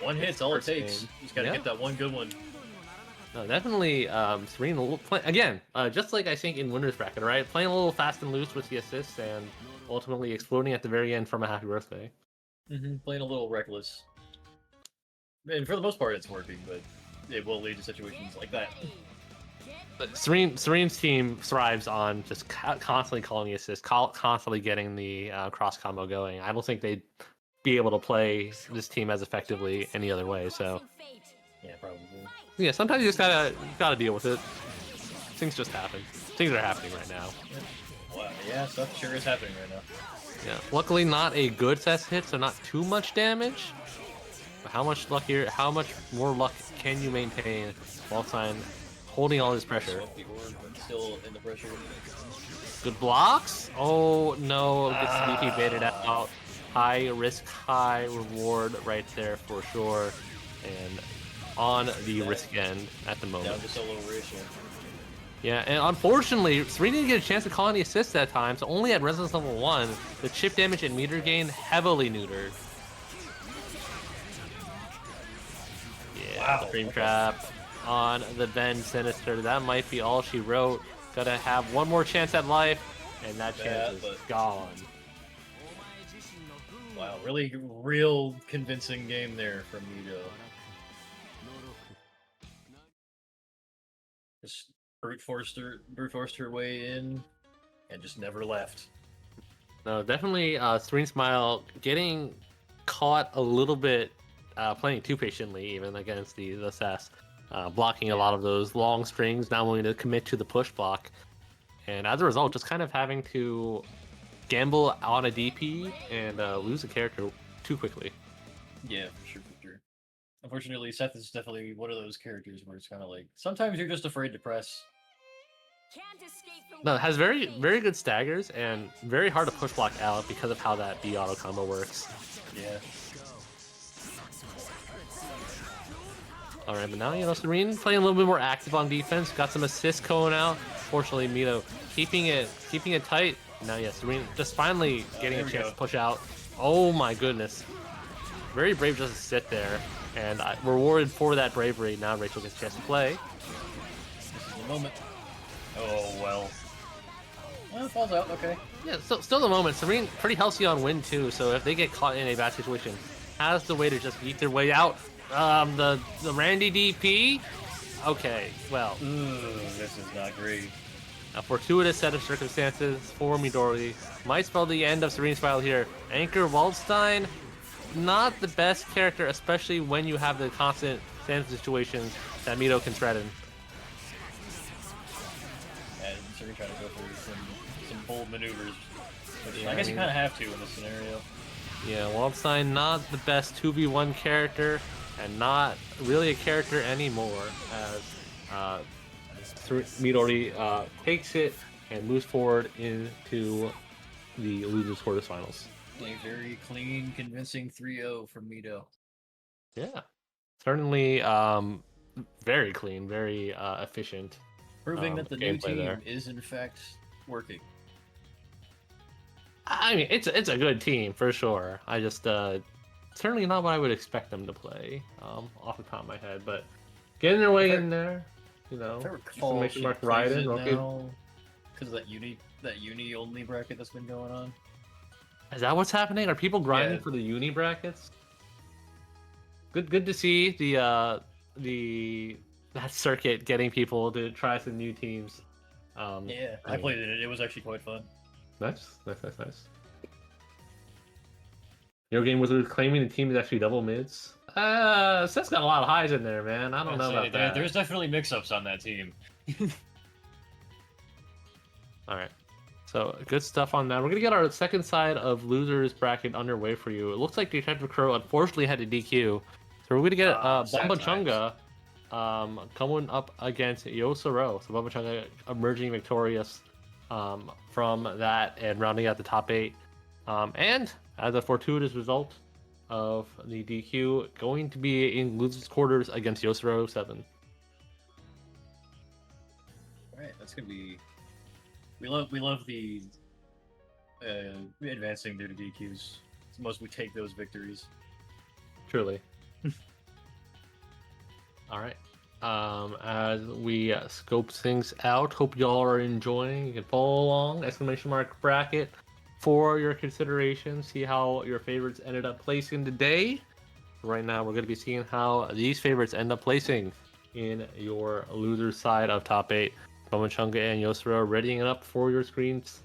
One hit's all it takes. You just gotta get that one good one. No, definitely Serene again, just like I think in winner's bracket, right? Playing a little fast and loose with the assists and ultimately exploding at the very end from a happy birthday. Playing a little reckless. And for the most part, it's working, but it will lead to situations like that. But Serene's team thrives on just constantly calling the assist, constantly getting the cross combo going. I don't think they'd be able to play this team as effectively any other way. So yeah, probably. Yeah, sometimes you just gotta deal with it. Things just happen. Things are happening right now. Wow, yeah, stuff sure is happening right now. Yeah, luckily not a good test hit, so not too much damage. But how much more luck can you maintain while holding all this pressure? Still in the pressure. Good blocks? Oh no, gets sneaky baited out. High risk, high reward right there for sure. And on the risk end at the moment. Down to solo ratio. Yeah, and unfortunately, Serene didn't get a chance to call any assists that time, so only at resonance level 1, the chip damage and meter gain heavily neutered. Yeah, Dream Trap on the Ven Sinister. That might be all she wrote. Gotta have one more chance at life, and that chance is gone. Wow, real convincing game there from Mido. Just brute forced her way in, and just never left. No, definitely Serene Smile getting caught a little bit playing too patiently, even against the Sass, blocking a lot of those long strings, not willing to commit to the push block, and as a result, just kind of having to gamble on a DP and lose a character too quickly. Yeah, for sure. Unfortunately, Seth is definitely one of those characters where it's kind of like sometimes you're just afraid to press. No, it has very good staggers and very hard to push block out because of how that B auto combo works. Yeah. All right, but now Serene playing a little bit more active on defense. Got some assists going out. Fortunately, Mido keeping it tight. Now, yeah, Serene just finally getting a chance to push out. Oh my goodness. Very brave just to sit there. And rewarded for that bravery. Now Rachel gets a chance to play. This is the moment. Oh, well. It falls out, okay. Yeah, still the moment. Serene pretty healthy on win too, so if they get caught in a bad situation, has the way to just beat their way out. The Randy DP? Okay, well. This is not great. A fortuitous set of circumstances for Midori. Might spell the end of Serene's file here. Anchor Waldstein, not the best character, especially when you have the constant stand situations that Mido can threaten. Yeah, Serene trying to go for some bold maneuvers, which I guess you kind of have to in this scenario. Yeah, Waldstein not the best 2v1 character, and not really a character anymore, as Midori takes it and moves forward into the losers quarterfinals. A very clean, convincing 3-0 from Mido. Yeah, certainly very clean, very efficient. Proving that the new team is in fact working. I mean, it's a good team for sure. I just certainly not what I would expect them to play, off the top of my head. But getting their way in there, you know, exclamation mark Raiden. Okay, because of that uni only bracket that's been going on. Is that what's happening? Are people grinding for the uni brackets? Good to see that circuit getting people to try some new teams. Yeah, I played it. It was actually quite fun. Nice. Your game was claiming the team is actually double mids. Seth's got a lot of highs in there, man. I don't know about that. There's definitely mix-ups on that team. All right. So good stuff on that. We're gonna get our second side of losers bracket underway for you. It looks like Detective Crow unfortunately had to DQ, so we're gonna get Bamba Chunga coming up against Yosaro. So Bamba Chunga emerging victorious from that and rounding out the top 8. And as a fortuitous result of the DQ, going to be in losers quarters against Yosaro 7. All right, that's gonna be. We love the advancing due to DQs. It's the most we take those victories. Truly. All right. As we scope things out, hope y'all are enjoying. You can follow along, exclamation mark bracket for your consideration. See how your favorites ended up placing today. Right now, we're going to be seeing how these favorites end up placing in your loser side of top 8. Bamba Chunga and Yosaro readying it up for your screens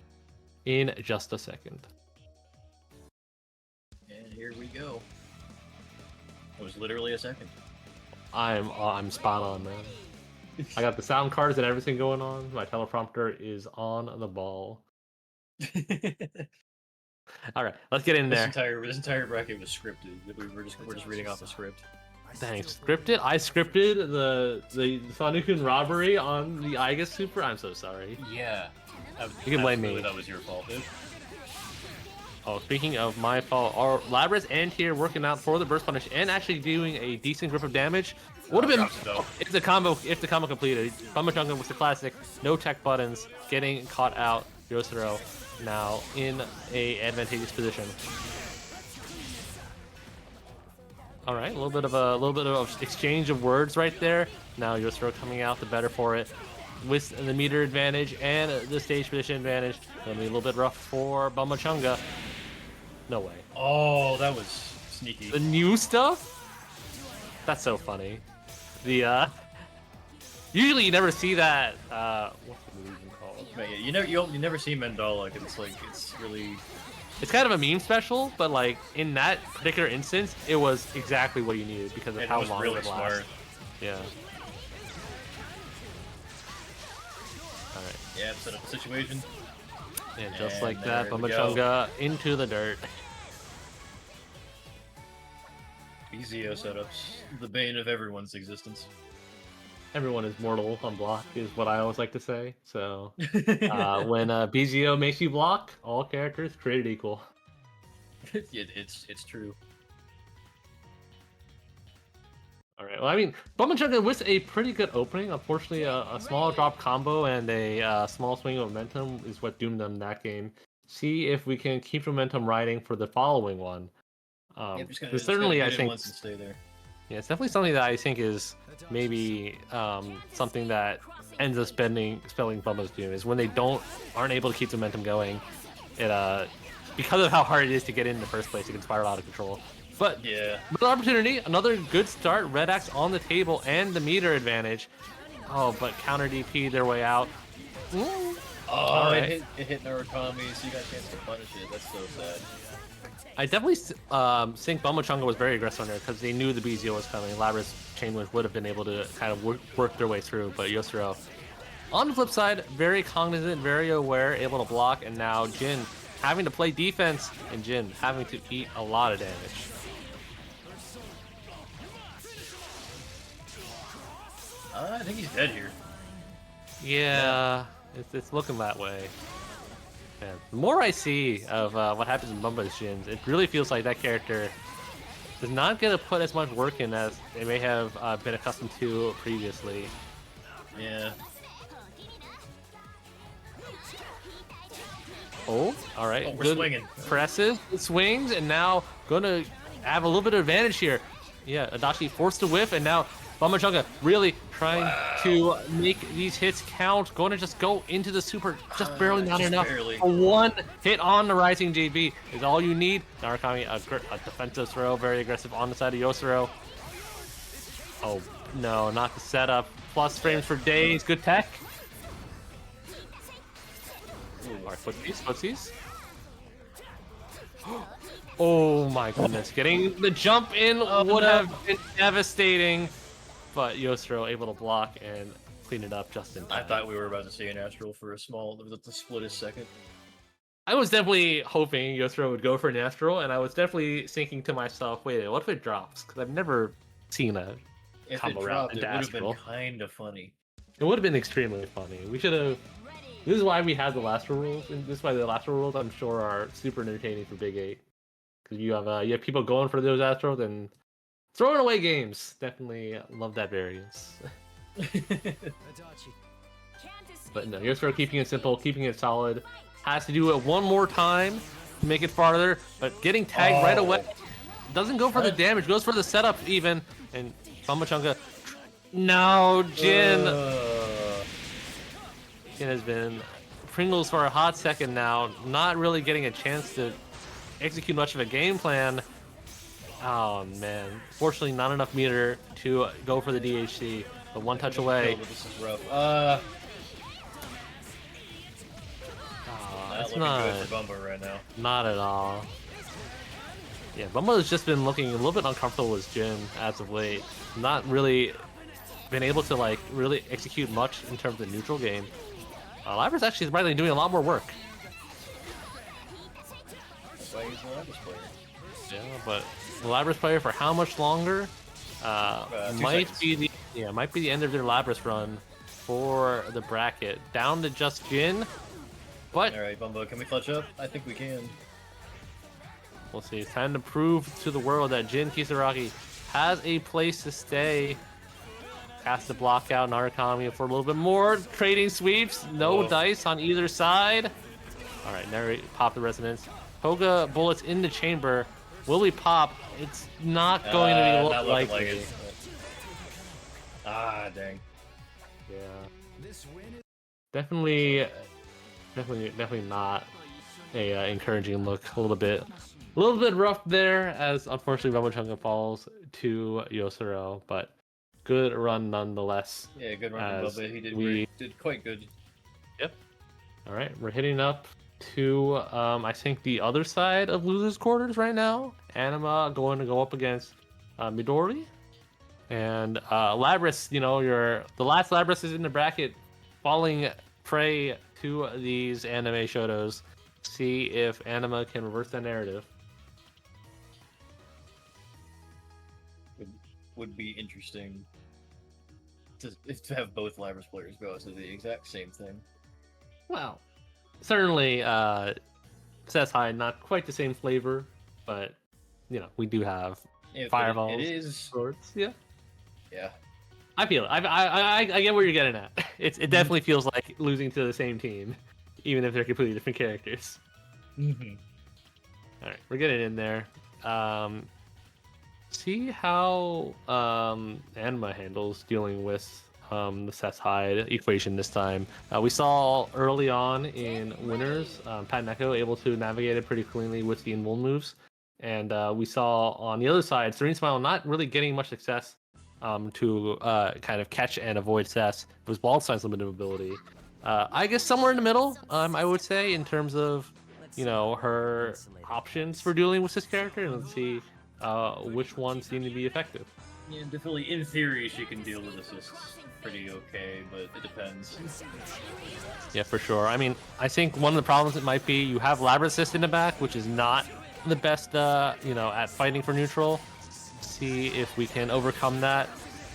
in just a second. And here we go. It was literally a second. I'm spot on, man. I got the sound cards and everything going on. My teleprompter is on the ball. All right, let's get in there. This entire bracket was scripted. We're just reading off the script. Dang, scripted? I scripted the Sanukun robbery on the Iga Super? I'm so sorry. Yeah. You can blame me. That was your fault, dude. Oh, speaking of my fault, our Labras and here working out for the burst punish and actually doing a decent grip of damage. Would have been if the combo completed. Bamba Chunga was the classic, no tech buttons, getting caught out. Yosaro now in a advantageous position. All right, a little bit of exchange of words right there. Now Yosaro coming out the better for it with the meter advantage and the stage position advantage. Gonna be a little bit rough for Bamba Chunga. No way. Oh, that was sneaky. The new stuff? That's so funny. The usually you never see that. What's the move even called? But yeah, you never see Mandala because it's really. It's kind of a meme special, but like in that particular instance, it was exactly what you needed because of how long really it smart. lasts. Yeah. Alright. Yeah, set up the situation. And just like that, Bamba Chunga into the dirt. BZO setups, the bane of everyone's existence. Everyone is mortal on block, is what I always like to say. So, when BZO makes you block, all characters created equal. It's true. All right. Well, I mean, Bamba Chunga with a pretty good opening. Unfortunately, a small drop combo and a small swing of momentum is what doomed them that game. See if we can keep momentum riding for the following one. Certainly, I think. Stay there. Yeah, it's definitely something that I think is maybe something that ends up spelling Bumba's doom is when they aren't able to keep the momentum going. It because of how hard it is to get in the first place, it can spiral out of control. But yeah, another opportunity, another good start. Red Axe on the table and the meter advantage. Oh, but counter DP their way out. Ooh. Oh, right. it hit Narukami, so you got a chance to punish it. That's so sad. I definitely think Bamba Chunga was very aggressive on there because they knew the BZO was coming. Labras Chainwind would have been able to kind of work their way through, but Yosaro, on the flip side, very cognizant, very aware, able to block, and now Jin having to play defense, and Jin having to eat a lot of damage. I think he's dead here. Yeah. It's looking that way. Yeah. The more I see of what happens in Bumba's Jins, it really feels like that character is not going to put as much work in as they may have been accustomed to previously. Yeah. Oh, all right. Oh, we're good swinging. Presses, swings, and now going to have a little bit of advantage here. Yeah, Adachi forced to whiff, and now Bamachunga really trying to make these hits count. Going to just go into the super, just barely not enough. Barely. One hit on the Rising JB is all you need. Narukami, a defensive throw, very aggressive on the side of Yosuro. Oh, no, not the setup. Plus frames for days. Good tech. Alright, footsies. Oh my goodness. Getting the jump in would have been devastating. But Yosuro able to block and clean it up just in time. I thought we were about to see an Astral for a small, the split second. I was definitely hoping Yosuro would go for an Astral, and I was definitely thinking to myself, wait, what if it drops? Because I've never seen a combo route into Astral. It would have been kind of funny. It would have been extremely funny. We should have... This is why we had the Astral rules, and this is why the Astral rules, I'm sure, are super entertaining for Big 8. Because you have people going for those Astrals, and throwing away games. Definitely love that variance. But no, Yosuro keeping it simple, keeping it solid. Has to do it one more time to make it farther, but getting tagged right away. Doesn't go for the damage, goes for the setup even. And Bamachunga, no, Jin. Jin has been Pringles for a hot second now, not really getting a chance to execute much of a game plan. Oh man, fortunately not enough meter to go for the DHC, but one touch away. This is rough. That's not not good for Bumba right now. Not at all. Yeah, Bumba has just been looking a little bit uncomfortable with Jin as of late. Not really been able to like really execute much in terms of neutral game. Labras actually is probably doing a lot more work. That's why he's a Labras player. Yeah, but the Labras player for how much longer? Might be the end of their Labras run for the bracket. Down to just Jin. But alright, Bumbo, can we clutch up? I think we can. We'll see. It's time to prove to the world that Jin Kisaragi has a place to stay. Has to block out Narukami for a little bit more. Trading sweeps. No dice on either side. Alright, now pop the resonance. Hoga bullets in the chamber. Will we pop? It's not going to be likely. Like it. Ah, dang. Yeah. Definitely not a encouraging look. A little bit rough there, as unfortunately Bamachunga falls to Yosuro, but good run nonetheless. Yeah, good run from Bubba. He did quite good. Yep. All right, we're hitting up to I think the other side of losers quarters right now. Anima going to go up against Midori, and Labras. You know, the last Labras is in the bracket, falling prey to these anime shotos. See if Anima can reverse that narrative. Would be interesting to have both Labras players go to the exact same thing. Well, certainly Seth's High, not quite the same flavor, but you know, we do have fireballs. It is swords. Yeah. I feel it. I get where you're getting at. It definitely feels like losing to the same team, even if they're completely different characters. Mm-hmm. All right, we're getting in there. See how Anima handles dealing with the Seth's Hide equation this time. We saw early on in Winners, Pat Neko able to navigate it pretty cleanly with the invuln moves. And we saw on the other side, Serene Smile not really getting much success to kind of catch and avoid Seth. It was Wildside's limited ability. I guess somewhere in the middle, I would say, in terms of, you know, her options for dealing with this character. And let's see which ones seem to be effective. Yeah, definitely, in theory, she can deal with assists pretty okay, but it depends. Yeah, for sure. I mean, I think one of the problems it might be you have Labra Assist in the back, which is not the best, you know, at fighting for neutral. See if we can overcome that,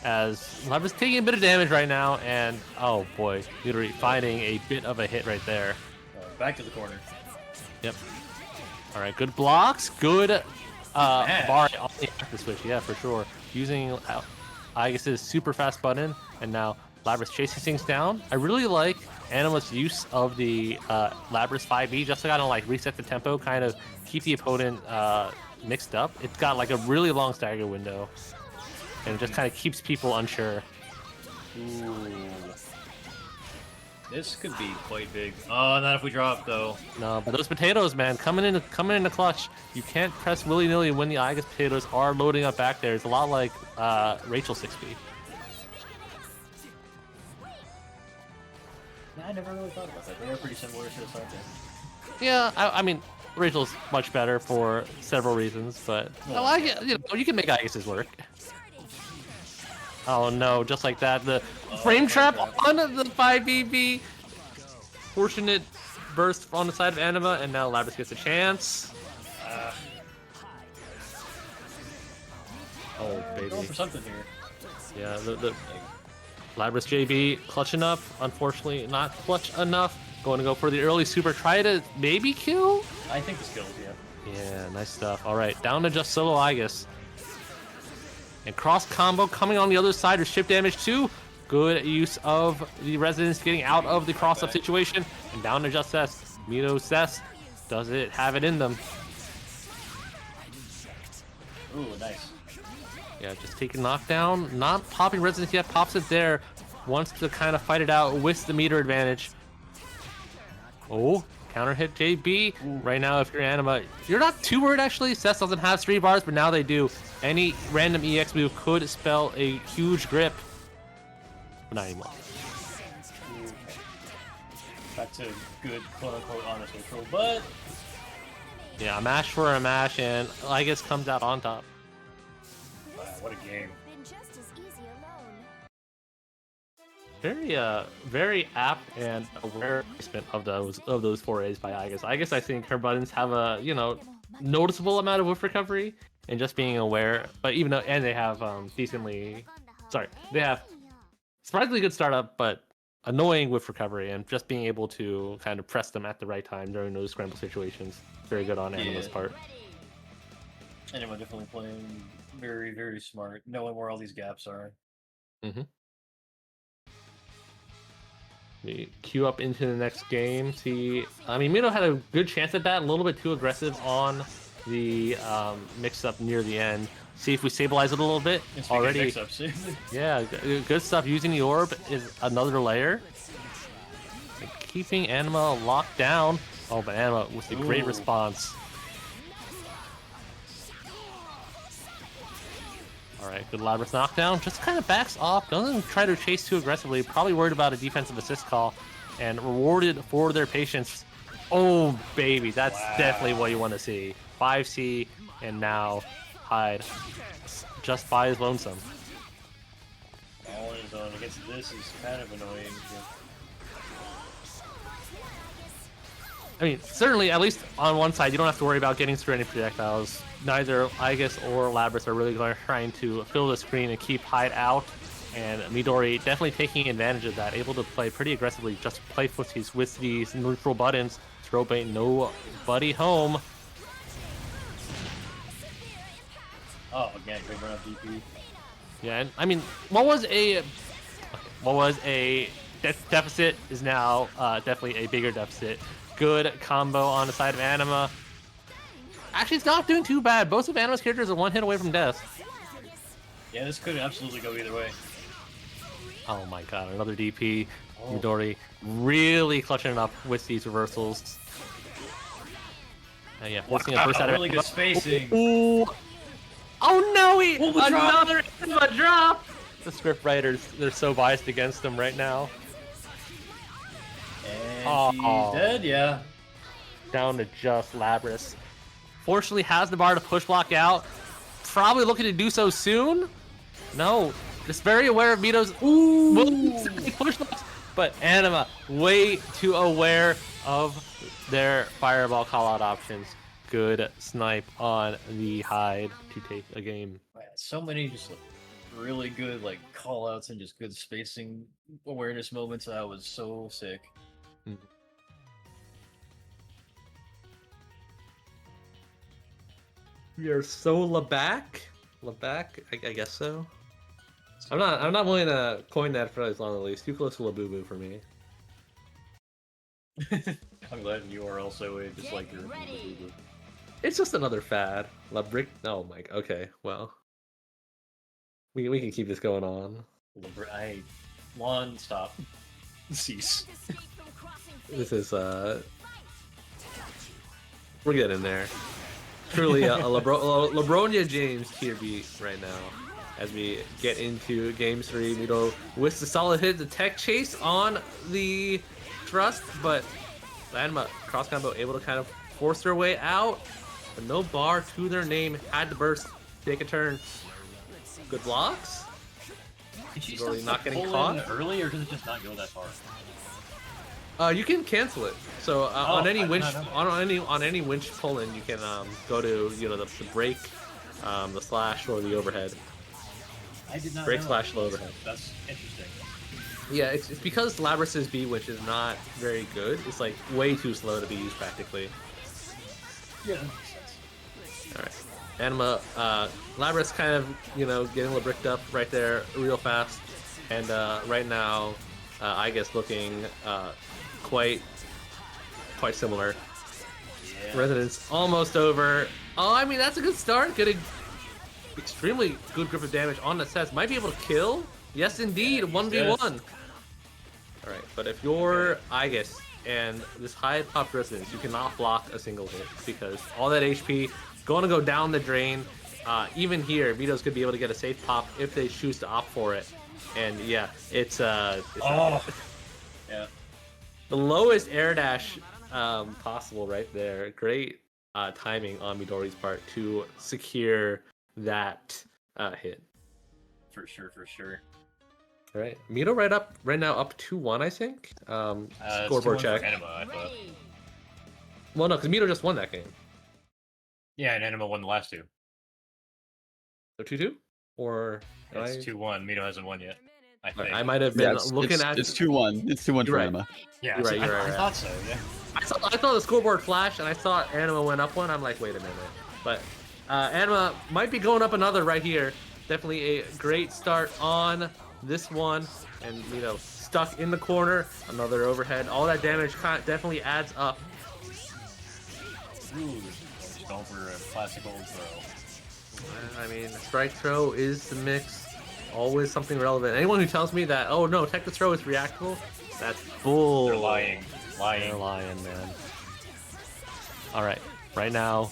as Labra's taking a bit of damage right now, and oh boy, Midori finding a bit of a hit right there. Back to the corner. Yep. All right, good blocks, good bar on the switch. Yeah, for sure. Using Aegis's super fast button, and now Labras chasing things down. I really like Anima's use of the Labras 5E just to kind of like reset the tempo, kind of keep the opponent mixed up. It's got like a really long stagger window, and it just kind of keeps people unsure. Ooh. This could be quite big. Oh, not if we drop though. No, but those potatoes, man, coming in the clutch. You can't press willy-nilly when the Igus potatoes are loading up back there. It's a lot like Rachel 6B. I never really thought about that. They are pretty similar to this, aren't they? Yeah, I mean, Rachel's much better for several reasons, but I like it. You know, you can make Igus's work. Oh no, just like that. The frame trap on the 5BB. Fortunate burst on the side of Anima, and now Labras gets a chance. Oh, baby. Going for something here. Yeah, the Labras JB clutching up. Unfortunately, not clutch enough. Going to go for the early super. Try to maybe kill? I think this kills, yeah. Yeah, nice stuff. All right, down to just solo Igus. And cross combo coming on the other side with shift damage too. Good use of the Residents getting out of the cross-up situation. And down to just Cess. Mito Cess, does it have it in them? Ooh, nice. Yeah, just taking knockdown. Not popping Residents yet. Pops it there. Wants to kind of fight it out with the meter advantage. Oh, counter hit JB. Ooh. Right now, if you're Anima, you're not too worried actually. Cess doesn't have 3 bars, but now they do. Any random EX move could spell a huge grip. But not anymore. Back to good quote-unquote honest neutral, but... Yeah, a mash for a mash, and Igus comes out on top. Wow, what a game. Very apt and aware placement of those forays by Igus. Igus, I think her buttons have a noticeable amount of whiff recovery and just being aware. But even though they have they have surprisingly good startup, but annoying whiff recovery, and just being able to kind of press them at the right time during those scramble situations. Very good on Anima's part. Anima definitely playing very, very smart, knowing where all these gaps are. Mm-hmm. We queue up into the next game. Mito had a good chance at that. A little bit too aggressive on the mix-up near the end. See if we stabilize it a little bit. Already, yeah, good stuff. Using the orb is another layer. And keeping Anima locked down. Oh, but Anima with a great response. Alright, good Labras knockdown. Just kind of backs off. Doesn't try to chase too aggressively. Probably worried about a defensive assist call. And rewarded for their patience. Oh, baby. That's definitely what you want to see. 5C, and now Hyde. Just by his lonesome. All on his own against this is kind of annoying. I mean, certainly, at least on one side, you don't have to worry about getting through any projectiles. Neither Igus or Labras are really trying to fill the screen and keep Hyde out. And Midori definitely taking advantage of that, able to play pretty aggressively, just play footsies with these neutral buttons. Throw bait, nobody home. Oh, again, great run of DP. Yeah, and I mean, what was a deficit is now definitely a bigger deficit. Good combo on the side of Anima. Actually, it's not doing too bad. Both of Anima's characters are one hit away from death. Yeah, this could absolutely go either way. Oh my god, another DP. Midori really clutching it up with these reversals. Yeah, forcing a burst out of really good spacing. Ooh. Oh no, another Anima drop! The script writers, they're so biased against him right now. And he's dead, yeah. Down to just Labras. Fortunately has the bar to push block out. Probably looking to do so soon. No, just very aware of Mito's push blocks. But Anima, way too aware of their fireball call-out options. Good snipe on the Hyde to take a game. So many just really good call-outs and just good spacing awareness moments. That was so sick. We are so Laback, I guess so. I'm not willing to coin that phrase on the least. Too close to Labubu for me. I'm glad you are also a disliker of Labubu. It's just another fad. Labrick. Oh my. Okay. Well, we can keep this going on. Lawn, stop. Cease. This is we're getting there. Truly a LeBronia James tier beat right now. As we get into game 3, Mito with the solid hit, the tech chase on the thrust, but Anima cross combo able to kind of force their way out. But no bar to their name, had to burst, take a turn. Good blocks. Really not getting caught early, or does it just not go that far? You can cancel it. So on any winch pull in, you can go to the break, the slash, or the overhead. I did not break know slash low overhead. That's interesting. Yeah, it's because Labrys's B winch is not very good. It's like way too slow to be used practically. Yeah, that makes sense. All right, Anima, Labrys kind of getting bricked up right there real fast, and right now, I guess looking quite similar. Yeah. Resonance almost over. Oh, I mean that's a good start. Getting extremely good grip of damage on the sets. Might be able to kill. Yes, indeed. 1v1. All right, but if you're Aegis and this high pop resonance, you cannot block a single hit because all that HP going to go down the drain. Even here, Vito's could be able to get a safe pop if they choose to opt for it. And yeah, it's yeah, the lowest air dash possible right there. Great timing on Midori's part to secure that hit. For sure. All right, Mito right now up 2-1, I think. Scoreboard check. Anima, I thought. Well, no, because Mito just won that game. Yeah, and Anima won the last two. So 2-2, or it's 2-1. Mito hasn't won yet. I think. I might have been looking at. It's 2-1. It's 2-1 for Anima. Yeah, you're right. I thought so. Yeah. I saw the scoreboard flash, and I saw Anima went up one. I'm like, wait a minute, but Anima might be going up another right here. Definitely a great start on this one, and stuck in the corner. Another overhead. All that damage definitely adds up. Ooh, going for a classic old throw. I mean, strike throw is the mix. Always something relevant. Anyone who tells me that, oh no, tech to throw is reactable, that's bull. They're lying. They're lying, man. All right, right now,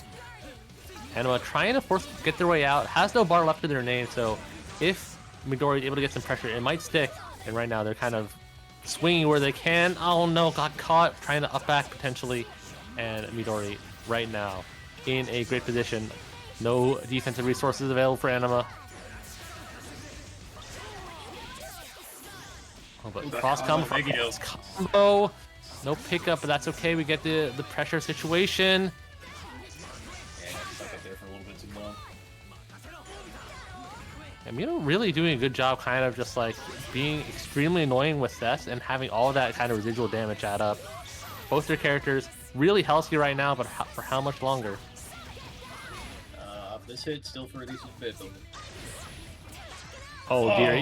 Anima trying to get their way out. Has no bar left to their name, so if Midori is able to get some pressure, it might stick. And right now, they're kind of swinging where they can. Oh no, got caught trying to up back potentially. And Midori right now in a great position. No defensive resources available for Anima. Oh, but cross combo. No pickup, but that's okay. We get the pressure situation. Yeah, stuck up there for a little bit too long. And Mito really doing a good job kind of just like being extremely annoying with sets and having all that kind of residual damage add up. Both their characters really healthy right now, but for how much longer? This hit still for a decent bit, though. Oh dear,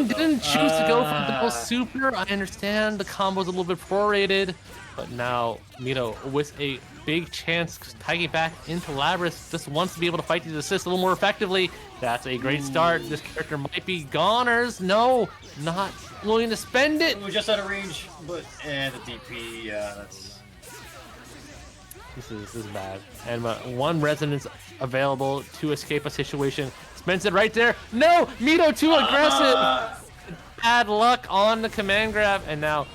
didn't choose to go for the double super. I understand the combo's a little bit prorated, but now Mito with a big chance tagging back into Labrys, just wants to be able to fight these assists a little more effectively. That's a great start. This character might be goners. No, not willing to spend it. We're just out of range, but the DP, that's. This is bad. And one resonance available to escape a situation. Spends it right there. No! Mito too aggressive! Bad luck on the command grab, and now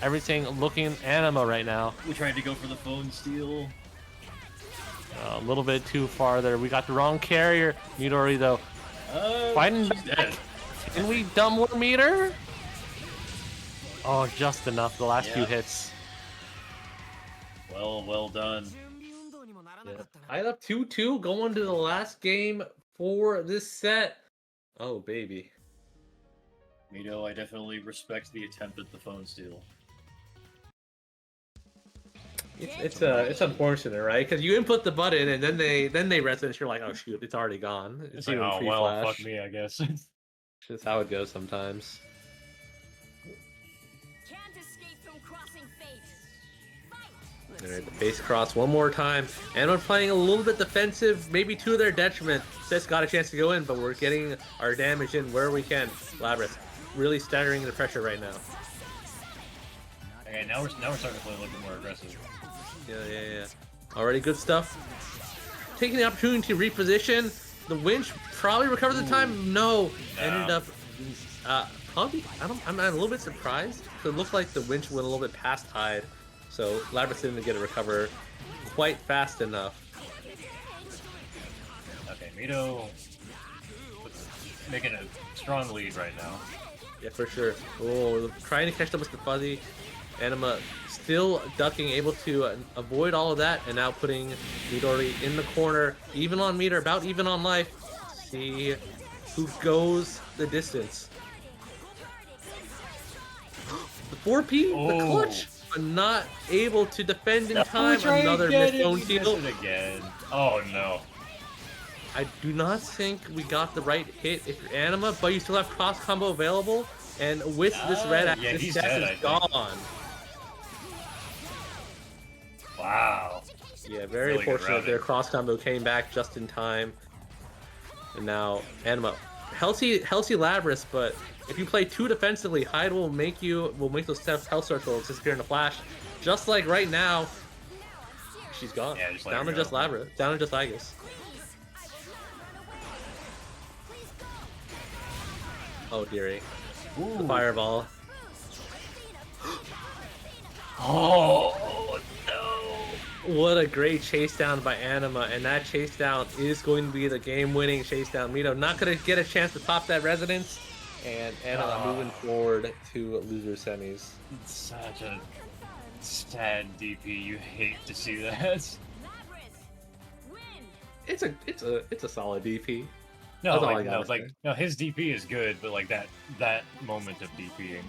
everything looking Anima right now. We tried to go for the phone steal. A little bit too far there. We got the wrong carrier. Midori though. Fighting back. Can we dumb more meter? Oh, just enough. The last few hits. Well done. Yeah. I up 2-2 going to the last game for this set. Oh, baby. Mito, I definitely respect the attempt at the phone steal. It's unfortunate, right? Because you input the button and then they resonance. You're like, oh shoot, it's already gone. It's like, oh well, flash. Fuck me, I guess. Just how it goes sometimes. Can't escape from crossing fate. Fight. Alright, the base cross one more time. And we're playing a little bit defensive, maybe to their detriment. Sis got a chance to go in, but we're getting our damage in where we can. Labrys really staggering the pressure right now. Okay, now we're starting to play a little bit more aggressive. Yeah. Already good stuff. Taking the opportunity to reposition. The winch probably recovered the time. No. Ended up probably I'm a little bit surprised. It looked like the winch went a little bit past Hyde. So Labrys didn't get a recover quite fast enough. Okay, Mito making a strong lead right now. Yeah, for sure. Oh, trying to catch up with the fuzzy. Anima still ducking, able to avoid all of that, and now putting Midori in the corner, even on meter, about even on life. See who goes the distance. The 4P, the clutch, but not able to defend in time. Another mid-phone kill. Again. Oh no. I do not think we got the right hit if you're Anima, but you still have cross combo available, and with this red axis, he's death dead, is gone. Wow. Yeah, very Really good fortunate their routing. cross combo came back just in time. And now Anima, healthy Labrys, but if you play too defensively, Hyde will make those health circles disappear in a flash. Just like right now, she's gone. Yeah, just let down her to go. just Labrys, down to just Igus. Oh dearie, the fireball. Oh no. What a great chase down by Anima, and that chase down is going to be the game-winning chase down. Mito not going to get a chance to top that resonance, and Anima moving forward to loser semis. It's such a sad DP. You hate to see that. Labrys. Win. It's a solid DP. No, That's all I like, gotta say. no, his DP is good, but like that moment of DPing.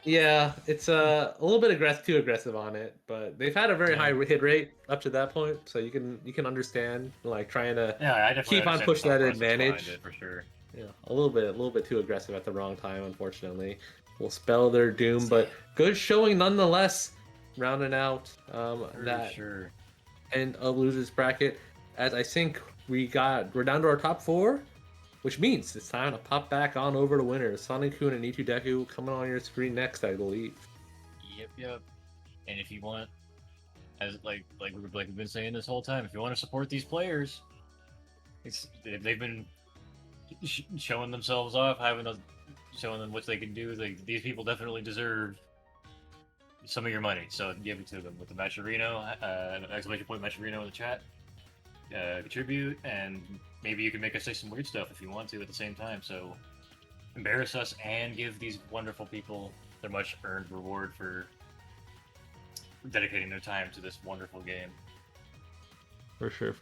Yeah, it's a little bit too aggressive on it, but they've had a very high hit rate up to that point, so you can understand like trying to Yeah, I definitely keep on understand pushing the that thought process behind advantage. it, for sure. Yeah, a little bit too aggressive at the wrong time, unfortunately. Will spell their doom, but good showing nonetheless. Rounding out that Sure. end of losers bracket, as I think we're down to our top 4. Which means it's time to pop back on over to winners. Sonic-kun and Nitu Deku coming on your screen next, I believe. Yep. And if you want, as like we've been saying this whole time, if you want to support these players, they've been showing themselves off, showing them what they can do. These people definitely deserve some of your money, so give it to them with the Matcherino, exclamation point Matcherino in the chat. Contribute, and maybe you can make us say some weird stuff if you want to at the same time. So embarrass us and give these wonderful people their much earned reward for dedicating their time to this wonderful game. For sure.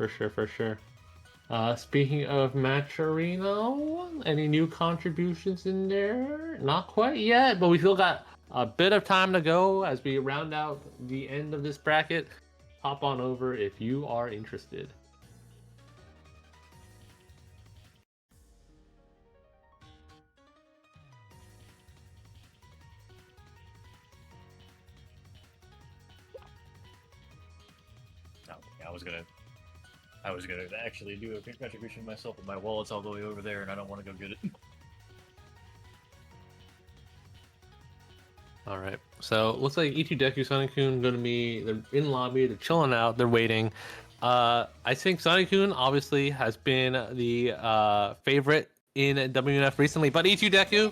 Speaking of Matcherino, any new contributions in there? Not quite yet, but we still got a bit of time to go as we round out the end of this bracket. Hop on over if you are interested. I was gonna actually do a contribution myself, but my wallet's all the way over there, and I don't want to go get it. All right, so looks like Nitu Deku, Sonic-kun they're in lobby, they're chilling out, they're waiting. I think Sonic-kun obviously has been the favorite in WNF recently, but Nitu Deku,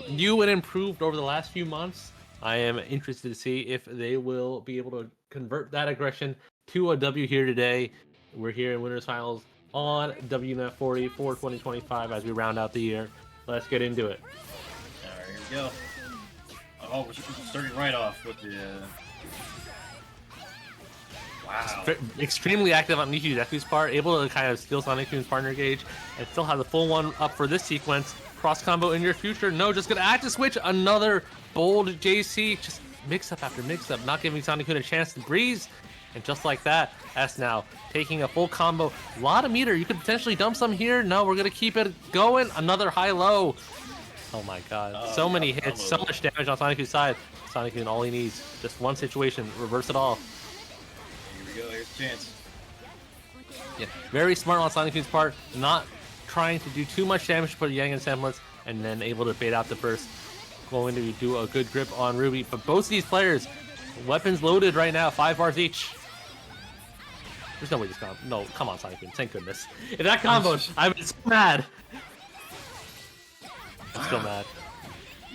you and improved over the last few months. I am interested to see if they will be able to convert that aggression to a W here today. We're here in Winners Finals on WNF40 for 2025 as we round out the year. Let's get into it. Alright, here we go. Oh, we're starting right off with the... Wow. Extremely active on Nitu Deku's part, able to kind of steal Sonic-kun's partner gauge, and still have the full one up for this sequence. Cross combo in your future. No, just gonna active switch. Another bold JC. Just mix up after mix up, not giving Sonic-kun a chance to breeze. And just like that, S now taking a full combo. A lot of meter. You could potentially dump some here. No, we're gonna keep it going. Another high-low. Oh my god. So many hits, so much damage on Sonic Youth's side. Sonic Youth, all he needs, just one situation, reverse it all. Here we go, here's a chance. Yeah, very smart on Sonic Youth's part, not trying to do too much damage to put Yang in semblance, and then able to bait out the burst. Going to do a good grip on Ruby, but both of these players, weapons loaded right now, 5 bars each. There's no way this combo. No, come on, Sonic Youth, thank goodness. If that combo, I'm so mad. I'm still mad.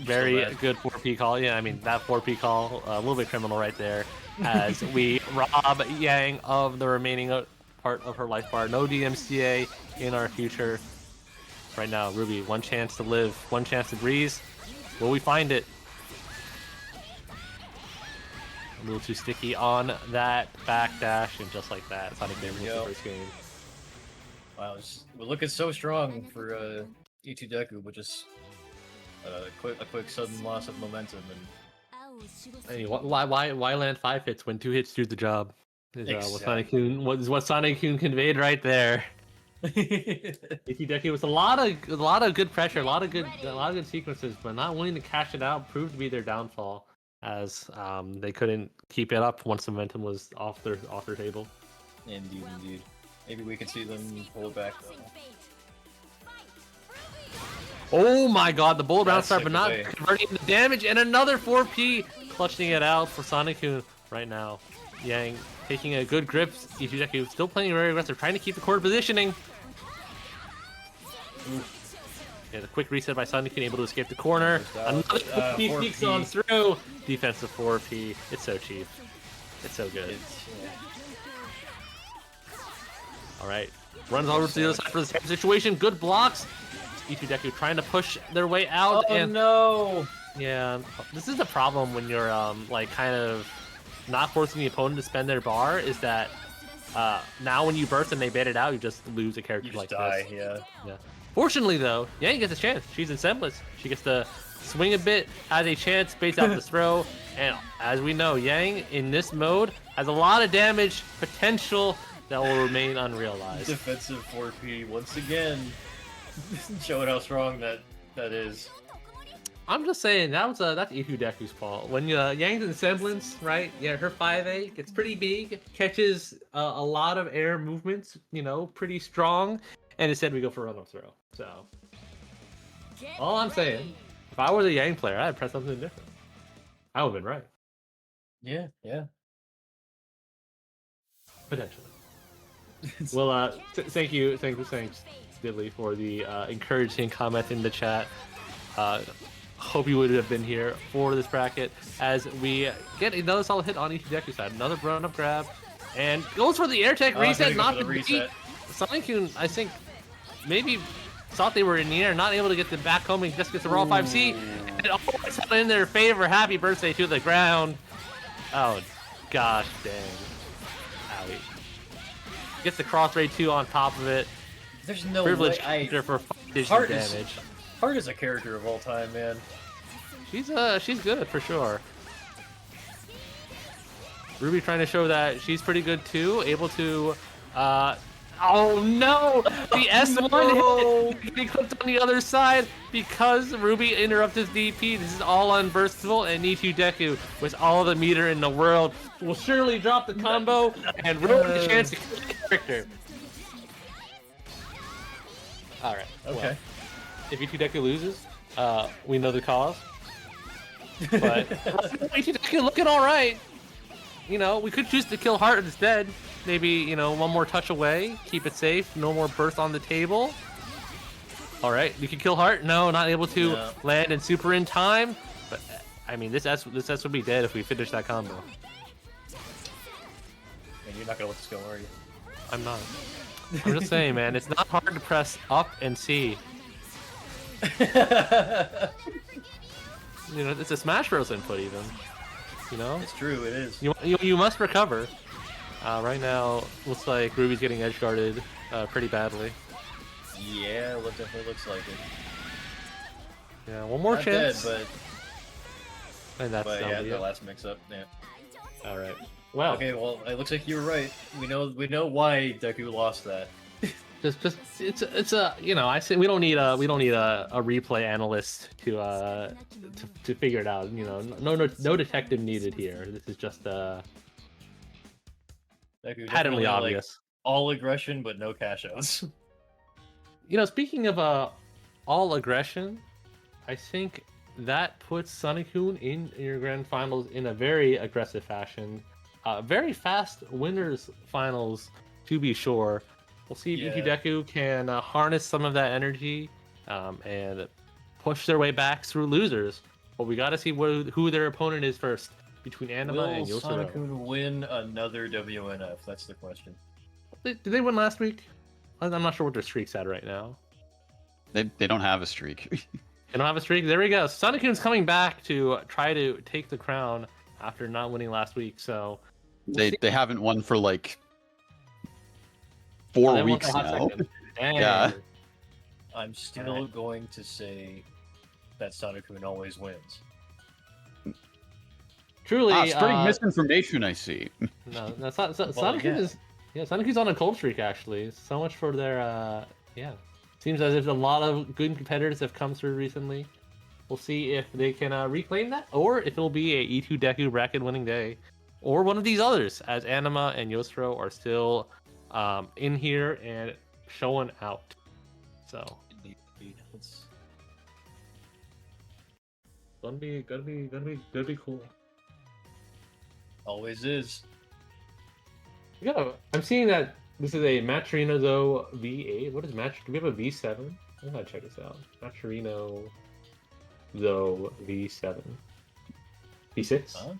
Very good 4P call. Yeah, I mean, that 4P call, a little bit criminal right there, as we rob Yang of the remaining part of her life bar. No DMCA in our future. Right now, Ruby, one chance to live, one chance to breeze. Will we find it? A little too sticky on that backdash, and just like that, Sonic wins the first game. Wow, we're looking so strong for E2 Deku, but just a quick sudden loss of momentum. And hey, why land 5 hits when 2 hits do the job? Is what Sonic Kun conveyed right there. E2 Deku with a lot of good pressure, a lot of good sequences, but not willing to cash it out proved to be their downfall, as they couldn't keep it up once the momentum was off their table. Indeed. Maybe we can see them pull it back though. Oh my god, the bullet bounce start, but not converting the damage, and another 4P clutching it out for Sonic Kun right now. Yang taking a good grip. E2 Deku still playing very aggressive, trying to keep the court positioning. Yeah, the quick reset by Sonic Kun, able to escape the corner. Another 4P sneaks on through. Defensive 4P. It's so cheap. It's so good. Alright. Runs over to the other side for the same situation. Good blocks. E2 Deku trying to push their way out. Oh no! Yeah, this is the problem when you're like kind of not forcing the opponent to spend their bar, is that now when you burst and they bait it out, you just lose a character like this. Yeah. Fortunately though, Yang gets a chance. She's in semblance. She gets to swing a bit, has a chance, baits out the throw, and as we know, Yang in this mode has a lot of damage potential that will remain unrealized. Defensive 4P once again, showing how strong that is. I'm just saying that's E2 Deku's fault. When Yang's in semblance, right? Yeah, her 5A gets pretty big, catches a lot of air movements, pretty strong, and instead we go for run-up throw. So all I'm saying, if I were the Yang player, I'd press something different. I would have been right. Yeah. Potentially. Well, thanks, Diddley, for the encouraging comment in the chat. Hope you would have been here for this bracket, as we get another solid hit on E2 Deku's side. Another run-up grab, and goes for the air tech reset, not the reset. Sonic Kun, I think, maybe thought they were in the air, not able to get them back home, and just gets the raw 5C, and always in their favor. Happy birthday to the ground. Oh, gosh dang. Owie. Gets the cross ray 2 on top of it. There's no privilege way for 5 damage. Heart is a character of all time, man. She's good for sure. Ruby trying to show that she's pretty good too, able to oh no! The S1 hit getting clipped on the other side because Ruby interrupted DP. This is all unburstable, and E2 Deku, with all the meter in the world, will surely drop the combo and ruin the chance to kill the character. Alright. Okay. Well, if E2 Deku loses, we know the cause. But E2 Deku looking alright. We could choose to kill Heart instead. Maybe, one more touch away, keep it safe, no more burst on the table. Alright, we can kill Heart. No, not able to land and super in time. But, I mean, this S would be dead if we finish that combo. And you're not gonna let this go, are you? I'm not. I'm just saying, man, it's not hard to press up and C. It's a Smash Bros input even. It's true, it is. You must recover. Right now, looks like Ruby's getting edge guarded pretty badly. Yeah, it definitely looks like it. Yeah, one more chance. Dead, and that's the last mix-up. Yeah. All right. Well. Okay. Well, it looks like you were right. We know why Deku lost that. it's a I say we don't need a replay analyst to figure it out. No detective needed here. This is just patently obvious. Like, all aggression but no cash outs. Speaking of all aggression, I think that puts Sonic-kun in your grand finals in a very aggressive fashion. Very fast winners finals, to be sure. We'll see if EQ Deku can harness some of that energy and push their way back through losers. But we got to see who their opponent is first between Anima and Yosuro. Will Sonic-kun win another WNF? That's the question. Did they win last week? I'm not sure what their streak's at right now. They don't have a streak. They don't have a streak? There we go. Sonic-kun's coming back to try to take the crown after not winning last week. So they haven't won for like 4 weeks now. Yeah. I'm still going to say that Sonic-kun always wins. Truly, spreading misinformation. I see. No, Sonic-kun is Sonic-kun's on a cold streak actually. So much for their Seems as if a lot of good competitors have come through recently. We'll see if they can reclaim that, or if it'll be a E2 Deku bracket winning day, or one of these others, as Anima and Yosuro are still in here and showing out. So it's gonna be cool. Always is. Yeah, I'm seeing that this is a Maturino Zo V8. What is Match? Do we have a V7? I gotta check this out. Maturino Zo V7. V6? Huh?